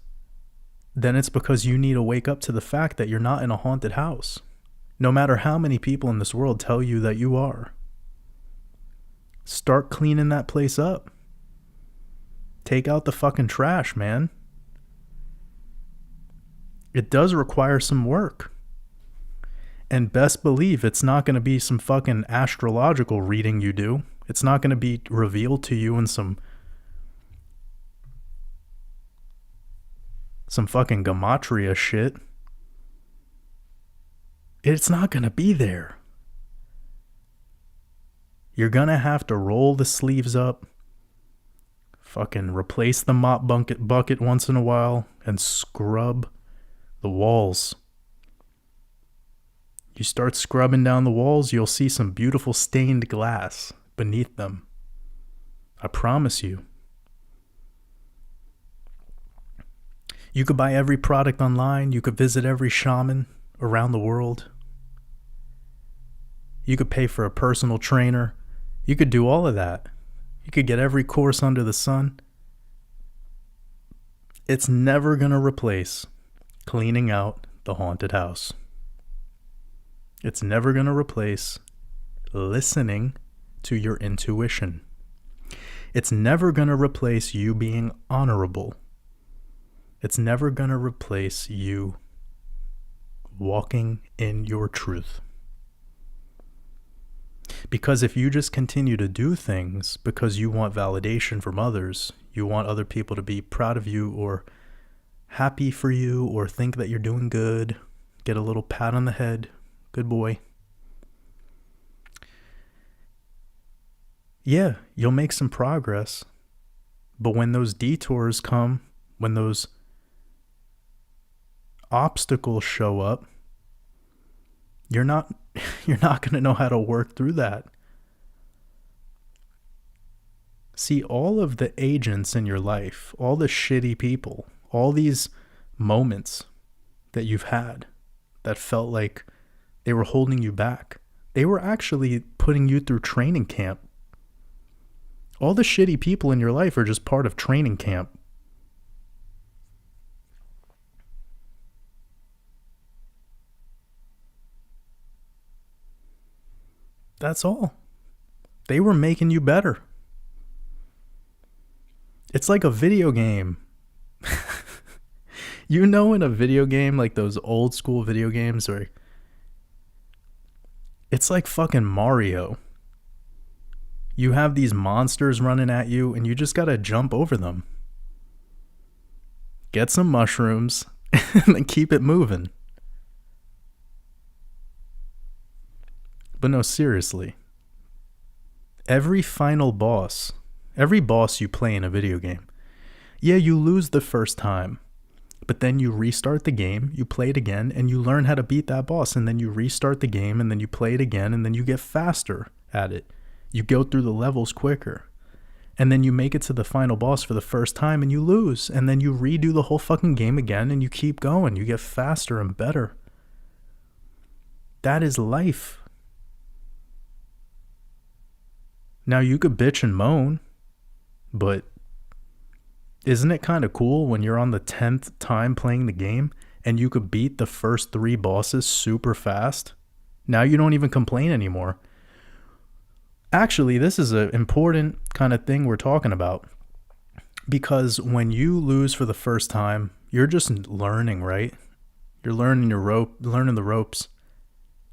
then it's because you need to wake up to the fact that you're not in a haunted house. No matter how many people in this world tell you that you are. Start cleaning that place up. Take out the fucking trash, man. It does require some work. And best believe it's not going to be some fucking astrological reading you do. It's not going to be revealed to you in some fucking Gematria shit. It's not going to be there. You're gonna have to roll the sleeves up, fucking replace the mop bucket once in a while, and scrub the walls. You start scrubbing down the walls, you'll see some beautiful stained glass beneath them. I promise you. You could buy every product online. You could visit every shaman around the world. You could pay for a personal trainer. You could do all of that. You could get every course under the sun. It's never going to replace cleaning out the haunted house. It's never going to replace listening to your intuition. It's never going to replace you being honorable. It's never going to replace you walking in your truth. Because if you just continue to do things because you want validation from others, you want other people to be proud of you or happy for you or think that you're doing good, get a little pat on the head, good boy. Yeah, you'll make some progress. But when those detours come, when those obstacles show up, you're not going to know how to work through that. See, all of the agents in your life, all the shitty people, all these moments that you've had that felt like they were holding you back, they were actually putting you through training camp. All the shitty people in your life are just part of training camp. That's all. They were making you better. It's like a video game. You know, in a video game, like those old school video games where it's like fucking Mario. You have these monsters running at you and you just gotta jump over them. Get some mushrooms and then keep it moving. But no, seriously. Every boss you play in a video game, yeah, you lose the first time, but then you restart the game, you play it again, and you learn how to beat that boss, and then you restart the game, and then you play it again, and then you get faster at it. You go through the levels quicker, and then you make it to the final boss for the first time, and you lose, and then you redo the whole fucking game again, and you keep going. You get faster and better. That is life. Now, you could bitch and moan, but isn't it kind of cool when you're on the 10th time playing the game and you could beat the first 3 bosses super fast? Now you don't even complain anymore. Actually, this is an important kind of thing we're talking about, because when you lose for the first time, you're just learning, right? You're learning the ropes,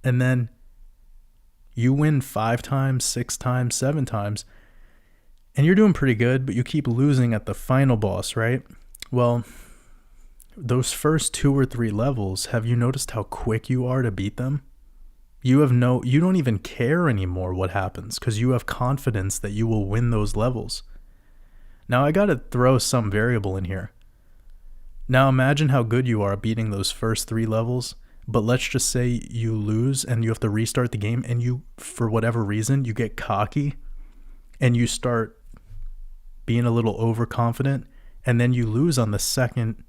and then you win 5 times, 6 times, 7 times, and you're doing pretty good, but you keep losing at the final boss, right? Well, those first 2 or 3 levels, have you noticed how quick you are to beat them? You don't even care anymore what happens because you have confidence that you will win those levels. Now, I got to throw some variable in here. Now, imagine how good you are at beating those first 3 levels, but let's just say you lose and you have to restart the game and you, for whatever reason, you get cocky and you start being a little overconfident, and then you lose on the second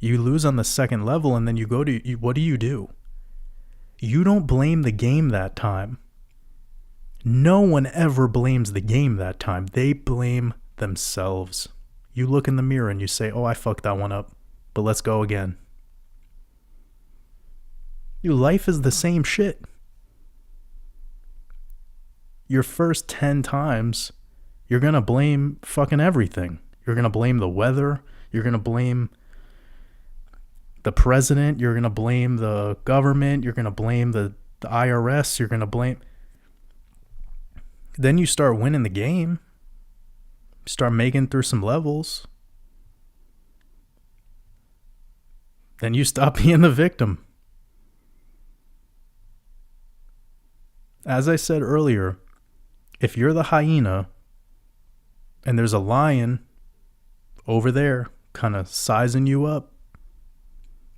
level, and then what do? You don't blame the game that time. No one ever blames the game that time. They blame themselves. You look in the mirror and you say, oh, I fucked that one up, but let's go again. Your life is the same shit. Your first 10 times, you're going to blame fucking everything. You're going to blame the weather. You're going to blame the president. You're going to blame the government. You're going to blame the IRS. You're going to blame. Then you start winning the game. Start making through some levels. Then you stop being the victim. As I said earlier, If you're the hyena and there's a lion over there kind of sizing you up,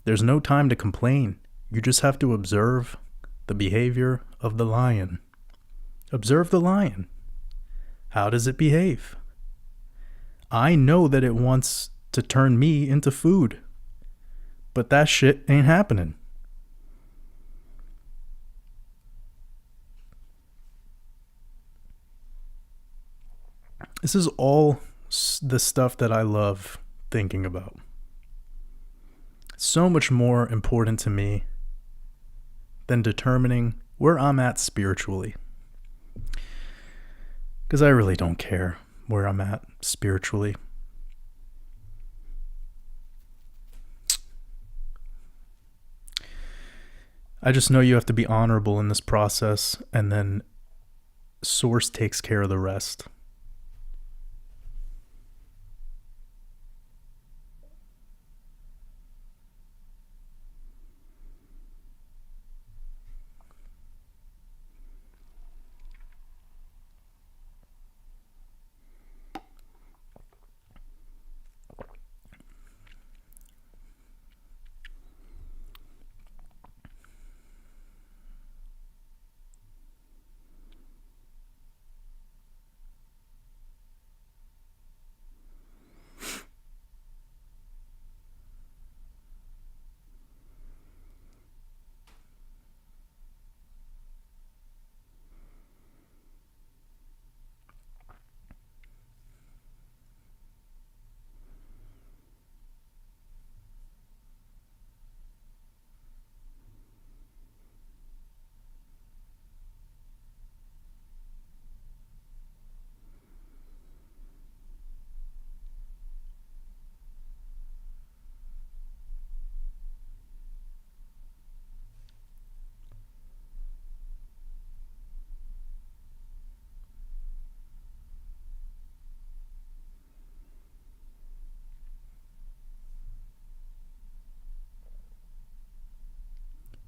there's no time to complain. You just have to observe the behavior of the lion. Observe the lion. How does it behave? I know that it wants to turn me into food, but that shit ain't happening. This is all the stuff that I love thinking about. So much more important to me than determining where I'm at spiritually. Because I really don't care where I'm at spiritually. I just know you have to be honorable in this process, and then Source takes care of the rest.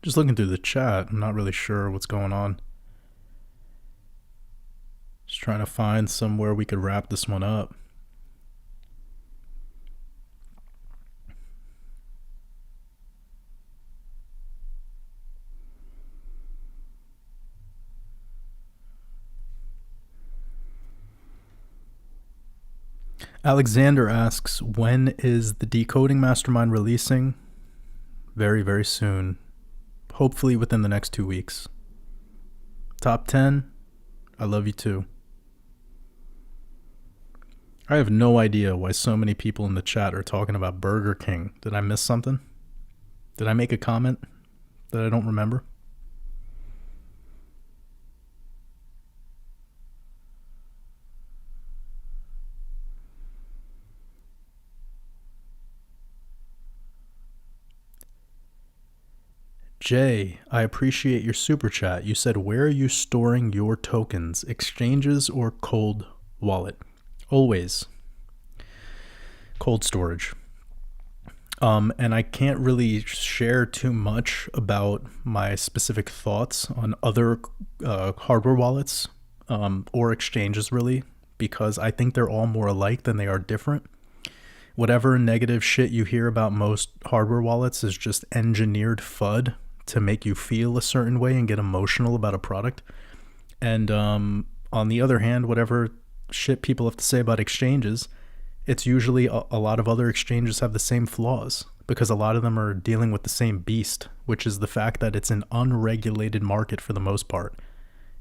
Just looking through the chat, I'm not really sure what's going on. Just trying to find somewhere we could wrap this one up. Alexander asks, when is the Decoding Mastermind releasing? Very, very soon. Hopefully within the next 2 weeks. Top 10, I love you too. I have no idea why so many people in the chat are talking about Burger King. Did I miss something? Did I make a comment that I don't remember? Jay, I appreciate your super chat. You said, where are you storing your tokens? Exchanges or cold wallet? Always cold storage. And I can't really share too much about my specific thoughts on other hardware wallets or exchanges, really, because I think they're all more alike than they are different. Whatever negative shit you hear about most hardware wallets is just engineered FUD to make you feel a certain way and get emotional about a product. And on the other hand, whatever shit people have to say about exchanges, it's usually a lot of other exchanges have the same flaws, because a lot of them are dealing with the same beast, which is the fact that it's an unregulated market for the most part.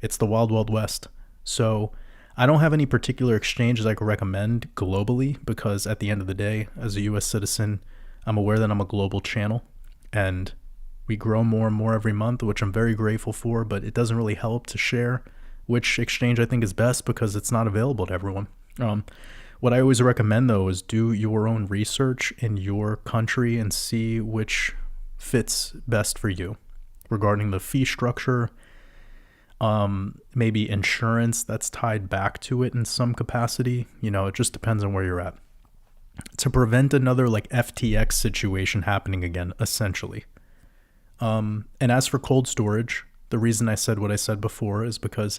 It's the wild, wild west. So I don't have any particular exchanges I could recommend globally, because at the end of the day, as a US citizen, I'm aware that I'm a global channel, and we grow more and more every month, which I'm very grateful for, but it doesn't really help to share which exchange I think is best because it's not available to everyone. What I always recommend, though, is do your own research in your country and see which fits best for you regarding the fee structure, maybe insurance that's tied back to it in some capacity. You know, it just depends on where you're at. To prevent another like FTX situation happening again, essentially. And as for cold storage, the reason I said what I said before is because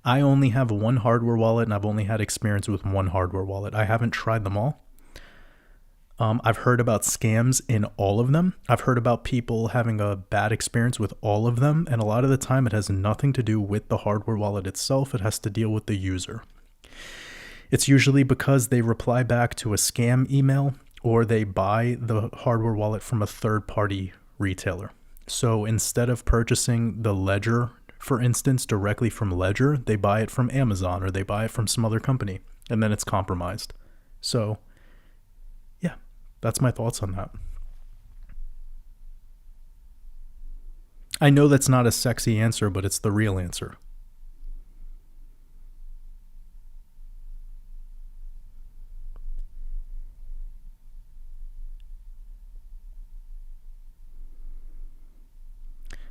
I only have one hardware wallet, and I've only had experience with one hardware wallet. I haven't tried them all. I've heard about scams in all of them. I've heard about people having a bad experience with all of them, and a lot of the time it has nothing to do with the hardware wallet itself. It has to deal with the user. It's usually because they reply back to a scam email or they buy the hardware wallet from a third-party retailer. So instead of purchasing the Ledger, for instance, directly from Ledger, they buy it from Amazon or they buy it from some other company, and then it's compromised. So yeah, that's my thoughts on that. I know that's not a sexy answer, but it's the real answer.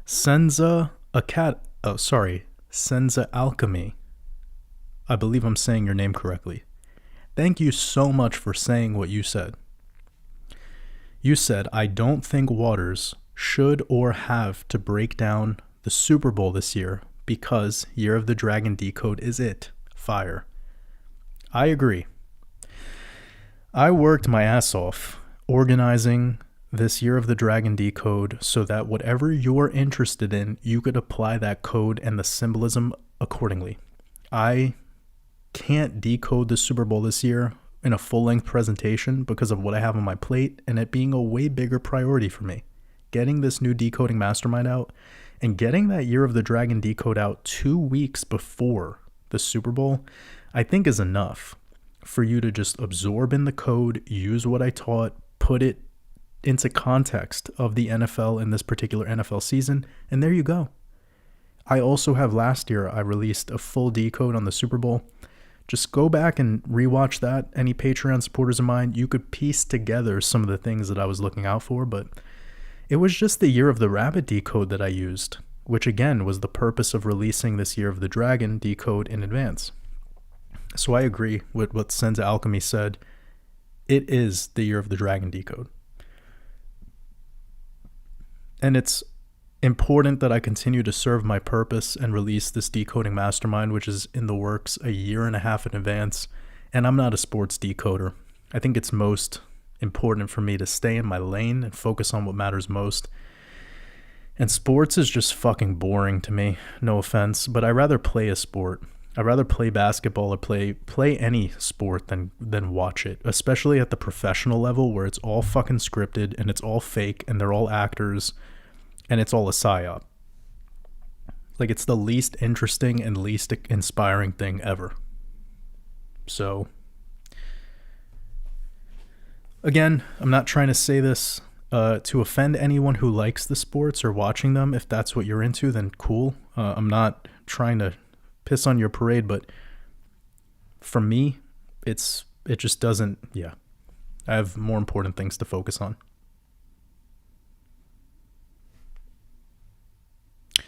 Senza Alchemy. I believe I'm saying your name correctly. Thank you so much for saying what you said. You said, I don't think Waters should or have to break down the Super Bowl this year because Year of the Dragon Decode is it. Fire. I agree. I worked my ass off organizing this Year of the Dragon Decode so that whatever you're interested in, you could apply that code and the symbolism accordingly. I can't decode the Super Bowl this year in a full-length presentation because of what I have on my plate and it being a way bigger priority for me. Getting this new decoding mastermind out and getting that Year of the Dragon Decode out 2 weeks before the Super Bowl, I think is enough for you to just absorb in the code, use what I taught, put it into context of the NFL in this particular NFL season, and there you go. I also have last year, I released a full decode on the Super Bowl. Just go back and rewatch that. Any Patreon supporters of mine, you could piece together some of the things that I was looking out for, but it was just the Year of the Rabbit decode that I used, which again was the purpose of releasing this Year of the Dragon decode in advance. So I agree with what Senza Alchemy said. It is the Year of the Dragon decode. And it's important that I continue to serve my purpose and release this decoding mastermind, which is in the works a year and a half in advance. And I'm not a sports decoder. I think it's most important for me to stay in my lane and focus on what matters most. And sports is just fucking boring to me. No offense, but I'd rather play a sport. I'd rather play basketball or play any sport than watch it, especially at the professional level where it's all fucking scripted and it's all fake and they're all actors. And it's all a psyop. Like, it's the least interesting and least inspiring thing ever. So, again, I'm not trying to say this to offend anyone who likes the sports or watching them. If that's what you're into, then cool. I'm not trying to piss on your parade, but for me, it just doesn't, yeah. I have more important things to focus on.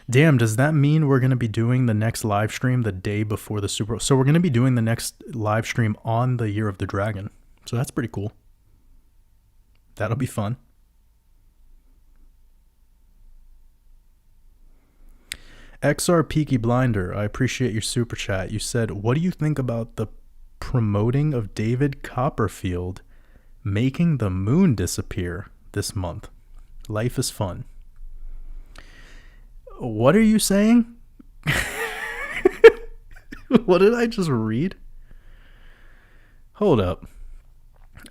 Damn, does that mean we're going to be doing the next live stream the day before the Super Bowl? So we're going to be doing the next live stream on the Year of the Dragon. So that's pretty cool. That'll be fun. XR Peaky Blinder, I appreciate your super chat. You said, what do you think about the promoting of David Copperfield making the moon disappear this month? Life is fun. What are you saying? What did I just read? Hold up.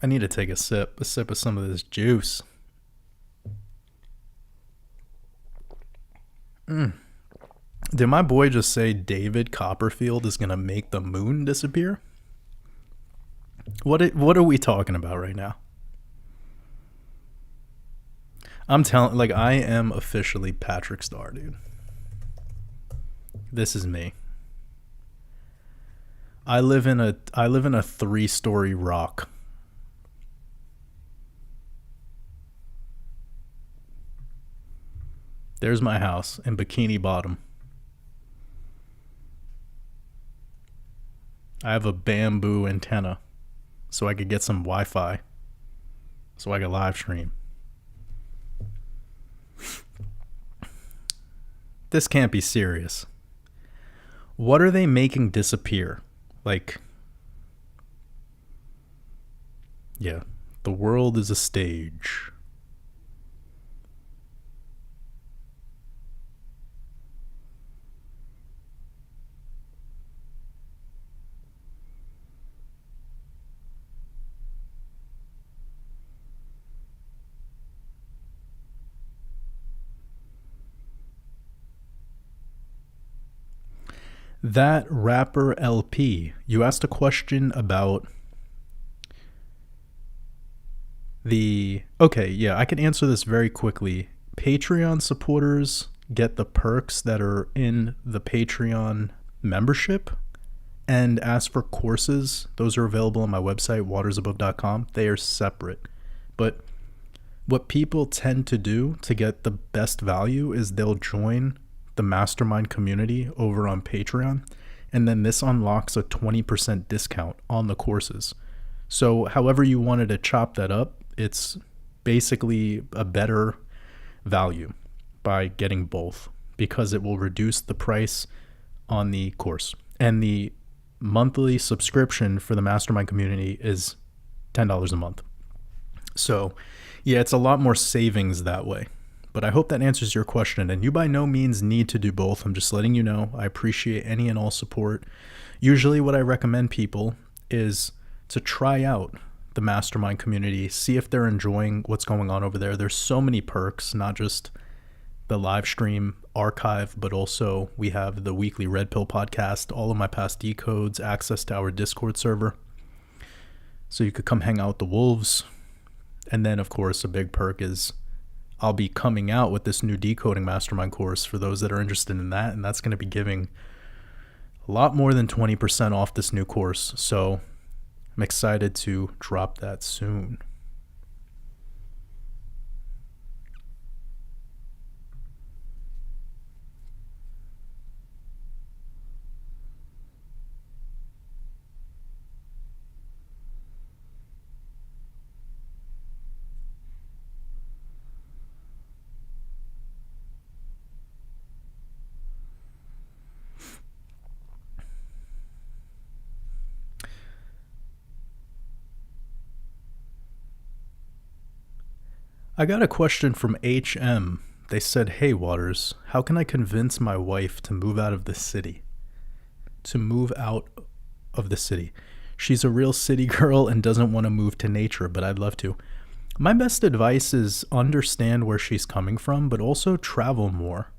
I need to take a sip of some of this juice. Did my boy just say David Copperfield is going to make the moon disappear? What are we talking about right now? I'm telling, like, I am officially Patrick Star, dude. This is me. I live in a 3-story rock. There's my house in Bikini Bottom. I have a bamboo antenna so I could get some Wi-Fi so I could live stream. This can't be serious. What are they making disappear? Like, yeah, the world is a stage. That rapper LP, you asked a question about okay, yeah, I can answer this very quickly. Patreon supporters get the perks that are in the Patreon membership, and as for courses, those are available on my website, watersabove.com. They are separate. But what people tend to do to get the best value is they'll join the mastermind community over on Patreon, and then this unlocks a 20% discount on the courses. So however you wanted to chop that up, it's basically a better value by getting both, because it will reduce the price on the course. And the monthly subscription for the mastermind community is $10 a month. So yeah, it's a lot more savings that way. But I hope that answers your question. And you by no means need to do both. I'm just letting you know. I appreciate any and all support. Usually what I recommend people is to try out the mastermind community, see if they're enjoying what's going on over there. There's so many perks, not just the Livestream Archive, but also we have the weekly Red Pill podcast, all of my past decodes, access to our Discord server. So you could come hang out with the wolves. And then, of course, a big perk is I'll be coming out with this new decoding mastermind course for those that are interested in that. And that's going to be giving a lot more than 20% off this new course. So I'm excited to drop that soon. I got a question from HM. They said, "Hey Waters, how can I convince my wife to move out of the city? To move out of the city. She's a real city girl and doesn't want to move to nature, but I'd love to." My best advice is understand where she's coming from, but also travel more.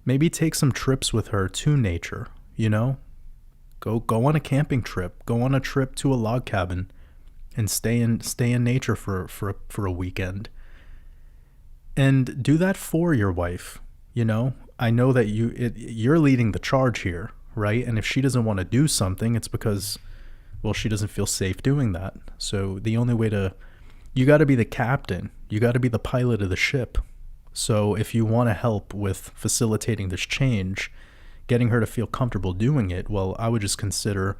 Maybe take some trips with her to nature, you know? Go on a camping trip, go on a trip to a log cabin and stay in nature for a weekend. And do that for your wife. You know, I know that you're leading the charge here, right? And if she doesn't want to do something, it's because, well, she doesn't feel safe doing that. So the only way you got to be the captain. You got to be the pilot of the ship. So if you want to help with facilitating this change, getting her to feel comfortable doing it, well, I would just consider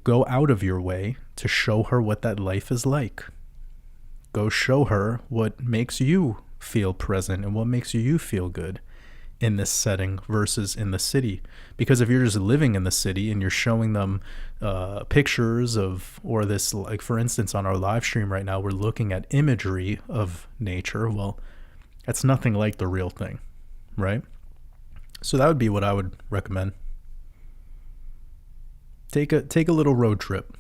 go out of your way to show her what that life is like. Go show her what makes you feel present and what makes you feel good in this setting versus in the city. Because if you're just living in the city and you're showing them pictures of, or this, like for instance on our live stream right now, we're looking at imagery of nature, well, that's nothing like the real thing, right? So that would be what I would recommend. Take a little road trip.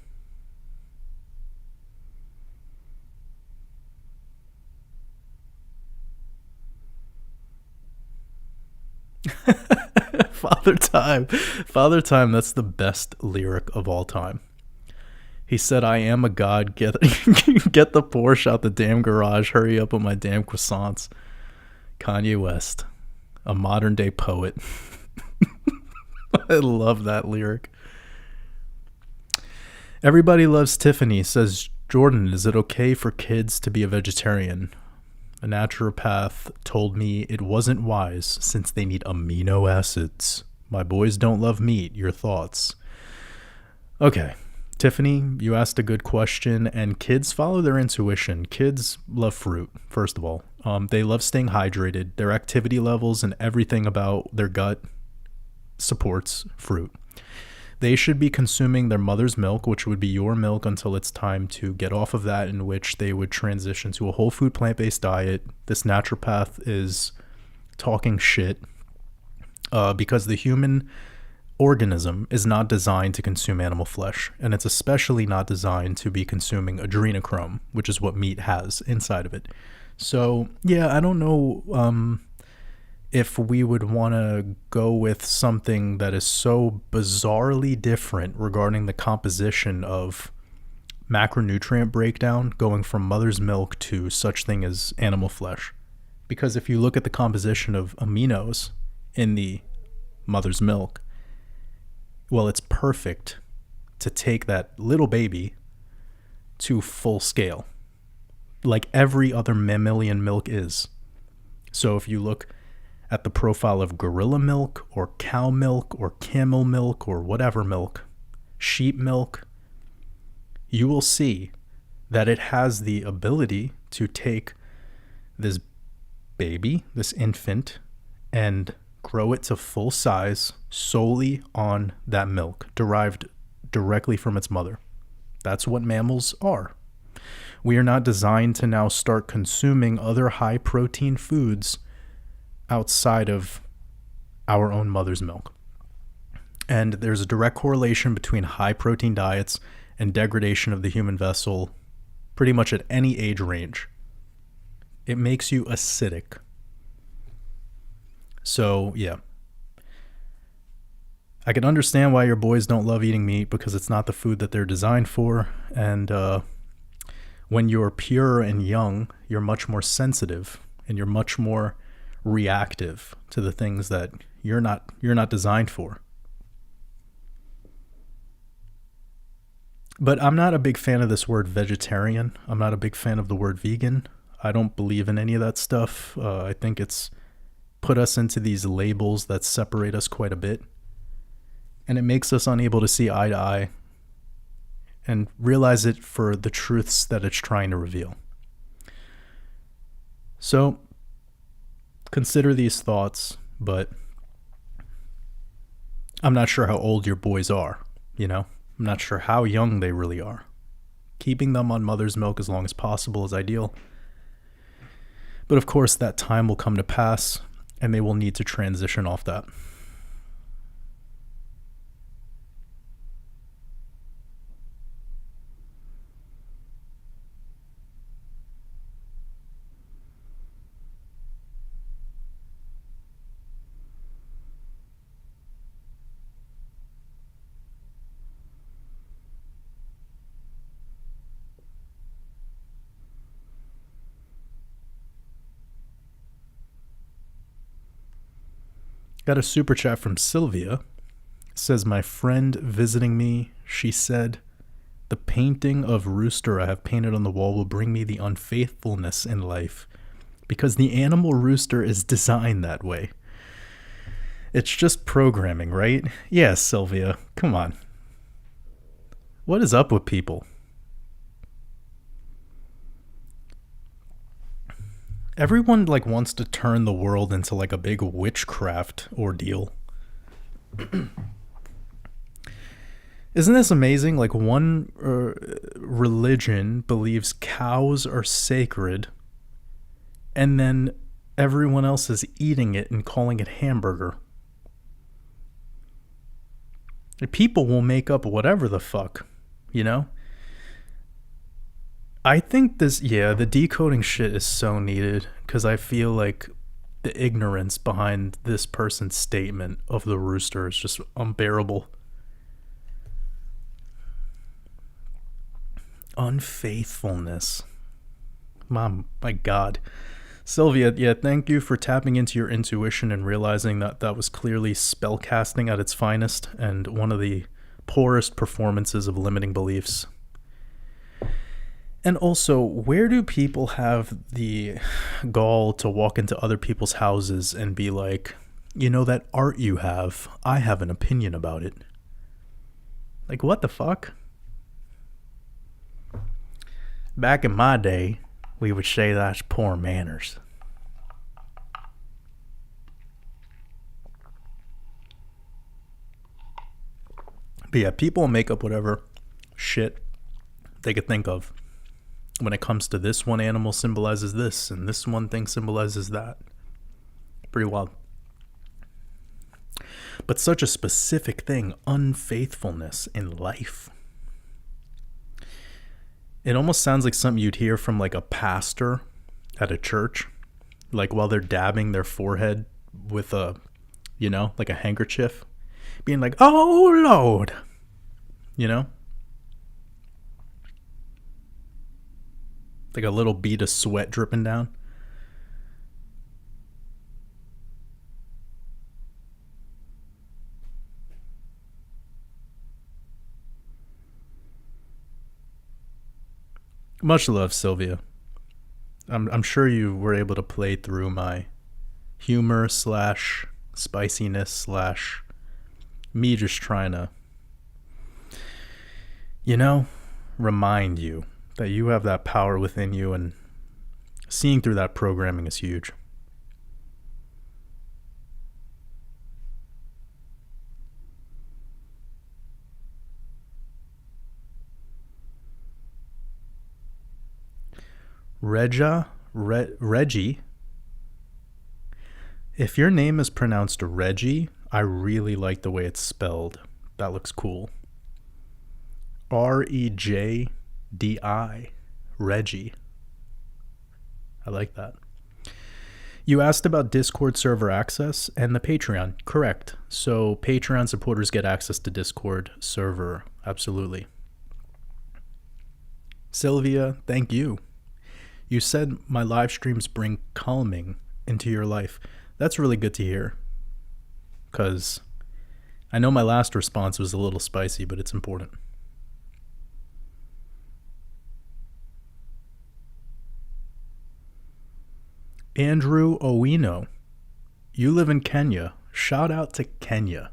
Father Time, that's the best lyric of all time. He said, "I am a god, get the Porsche out the damn garage, hurry up with my damn croissants." Kanye West, a modern day poet. I love that lyric. Everybody Loves Tiffany says, "Jordan, is it okay for kids to be a vegetarian? A naturopath told me it wasn't wise since they need amino acids. My boys don't love meat. Your thoughts?" Okay, Tiffany, you asked a good question, and kids follow their intuition. Kids love fruit, first of all. They love staying hydrated. Their activity levels and everything about their gut supports fruit. They should be consuming their mother's milk, which would be your milk, until it's time to get off of that, in which they would transition to a whole food plant-based diet. This naturopath is talking shit because the human organism is not designed to consume animal flesh, and it's especially not designed to be consuming adrenochrome, which is what meat has inside of it. So yeah, I don't know if we would want to go with something that is so bizarrely different regarding the composition of macronutrient breakdown, going from mother's milk to such thing as animal flesh. Because if you look at the composition of aminos in the mother's milk, well, it's perfect to take that little baby to full scale, like every other mammalian milk is. So if you look at the profile of gorilla milk or cow milk or camel milk or whatever milk, sheep milk, you will see that it has the ability to take this baby, this infant, and grow it to full size solely on that milk derived directly from its mother. That's what mammals are. We are not designed to now start consuming other high protein foods outside of our own mother's milk. And there's a direct correlation between high protein diets and degradation of the human vessel pretty much at any age range. It makes you acidic. So, yeah. I can understand why your boys don't love eating meat, because it's not the food that they're designed for. And when you're pure and young, you're much more sensitive and you're much more reactive to the things that you're not designed for. But I'm not a big fan of this word vegetarian. I'm not a big fan of the word vegan. I don't believe in any of that stuff. I think it's put us into these labels that separate us quite a bit. And it makes us unable to see eye to eye and realize it for the truths that it's trying to reveal. So consider these thoughts, but I'm not sure how old your boys are, you know? I'm not sure how young they really are. Keeping them on mother's milk as long as possible is ideal. But of course, that time will come to pass, and they will need to transition off that. Got a super chat from Sylvia. It says, my friend visiting me, she said, the painting of rooster I have painted on the wall will bring me the unfaithfulness in life because the animal rooster is designed that way. It's just programming, right? Yeah, Sylvia, come on. What is up with people? Everyone wants to turn the world into a big witchcraft ordeal. Isn't this amazing? One religion believes cows are sacred, and then everyone else is eating it and calling it hamburger. People will make up whatever the fuck, you know? I think the decoding shit is so needed, because I feel like the ignorance behind this person's statement of the rooster is just unbearable. Unfaithfulness. My God. Sylvia, yeah, thank you for tapping into your intuition and realizing that that was clearly spellcasting at its finest and one of the poorest performances of limiting beliefs. And also, where do people have the gall to walk into other people's houses and be like, you know, that art you have, I have an opinion about it? What the fuck? Back in my day, we would say that's poor manners. But yeah, people make up whatever shit they could think of when it comes to this one animal symbolizes this and this one thing symbolizes that. Pretty wild. But such a specific thing, unfaithfulness in life. It almost sounds like something you'd hear from like a pastor at a church, like while they're dabbing their forehead with a, you know, like a handkerchief, being like, oh Lord, you know, like a little bead of sweat dripping down. Much love, Sylvia. I'm sure you were able to play through my humor / spiciness / me just trying to, you know, remind you that you have that power within you, and seeing through that programming is huge. Reggie. If your name is pronounced Reggie, I really like the way it's spelled. That looks cool. Rejdi, Reggie. I like that. You asked about Discord server access and the Patreon. Correct. So Patreon supporters get access to Discord server. Absolutely. Sylvia, thank you. You said my live streams bring calming into your life. That's really good to hear, because I know my last response was a little spicy, but it's important. Andrew Owino, you live in Kenya. Shout out to Kenya.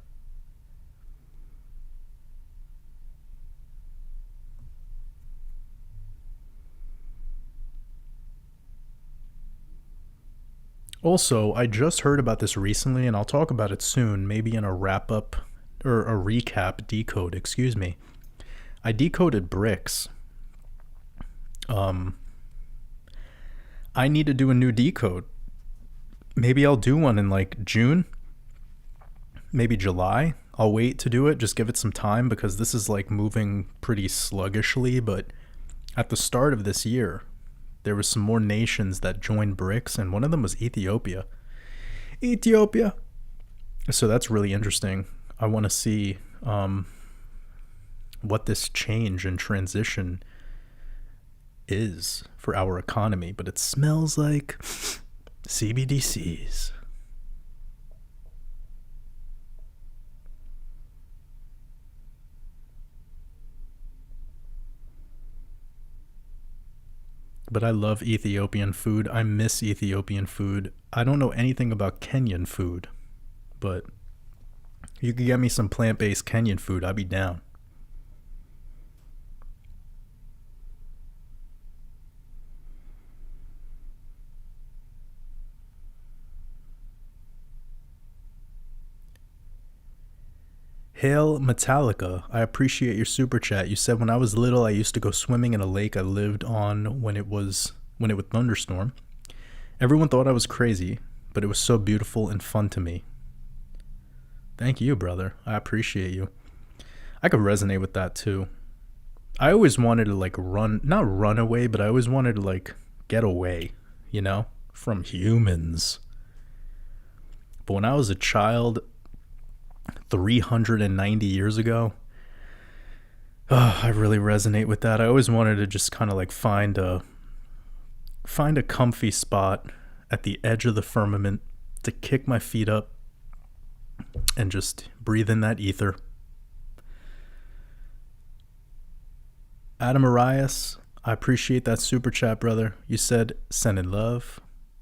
Also, I just heard about this recently, and I'll talk about it soon, maybe in a wrap-up, or a recap decode, excuse me. I decoded bricks. I need to do a new decode. Maybe I'll do one in like June, maybe July. I'll wait to do it, just give it some time, because this is like moving pretty sluggishly, but at the start of this year, there was some more nations that joined BRICS, and one of them was Ethiopia. So that's really interesting. I want to see what this change and transition is for our economy, but it smells like CBDCs. But I love Ethiopian food. I miss Ethiopian food. I don't know anything about Kenyan food, but you could get me some plant-based Kenyan food, I'd be down. Hail Metallica, I appreciate your super chat. You said, when I was little, I used to go swimming in a lake I lived on when it would thunderstorm. Everyone thought I was crazy, but it was so beautiful and fun to me. Thank you, brother. I appreciate you. I could resonate with that too. I always wanted to like not run away, but I always wanted to like get away, you know, from humans. But when I was a child, 390 years ago, I really resonate with that. I always wanted to just kind of like find a comfy spot at the edge of the firmament to kick my feet up and just breathe in that ether. Adam Arias, I appreciate that super chat, brother. You said, send in love.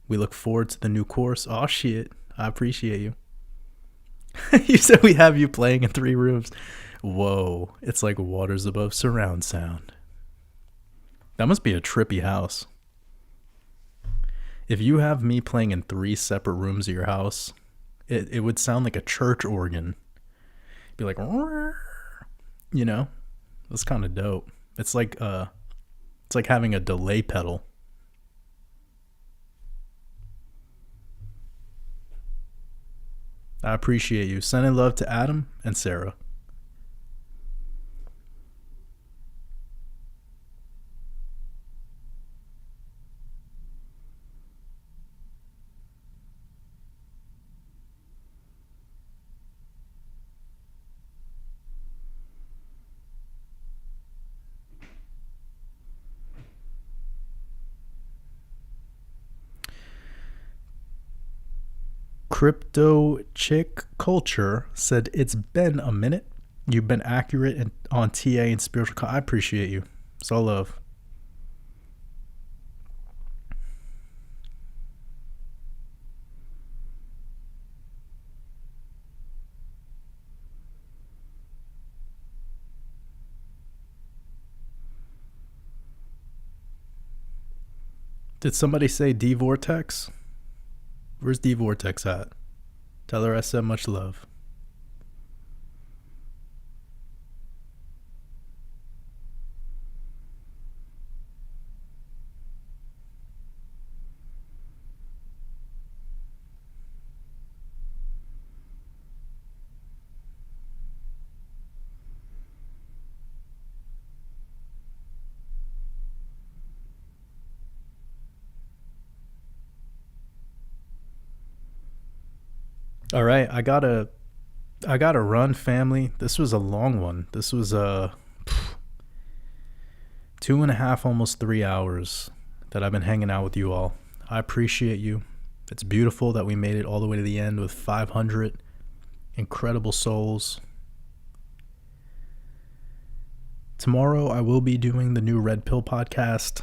We look forward to the new course. Oh shit, I appreciate you. You said we have you playing in 3 rooms. Whoa, it's like waters above surround sound. That must be a trippy house. If you have me playing in 3 separate rooms of your house, it would sound like a church organ. Be like, You know, that's kind of dope. It's like having a delay pedal. I appreciate you. Sending love to Adam and Sarah. Crypto Chick Culture said, it's been a minute. You've been accurate on TA and spiritual. I appreciate you. It's all love. Did somebody say D Vortex? Where's D Vortex at? Tell her I said much love. All right, I gotta run, family. This was a long one. This was 2.5, almost 3 hours that I've been hanging out with you all. I appreciate you. It's beautiful that we made it all the way to the end with 500 incredible souls. Tomorrow I will be doing the new Red Pill podcast.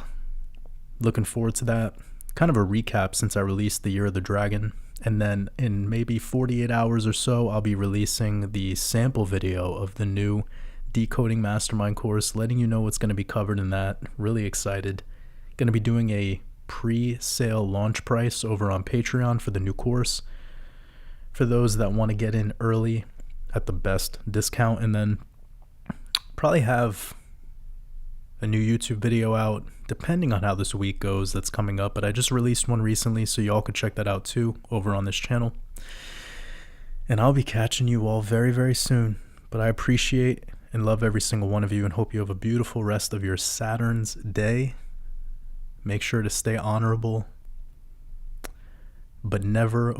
Looking forward to that. Kind of a recap since I released the Year of the Dragon. And then in maybe 48 hours or so, I'll be releasing the sample video of the new Decoding Mastermind Course, letting you know what's going to be covered in that. Really excited. Going to be doing a pre-sale launch price over on Patreon for the new course for those that want to get in early at the best discount, and then probably have a new YouTube video out depending on how this week goes that's coming up, but I just released one recently, so y'all could check that out too over on this channel. And I'll be catching you all very, very soon. But I appreciate and love every single one of you and hope you have a beautiful rest of your Saturn's day. Make sure to stay honorable, but never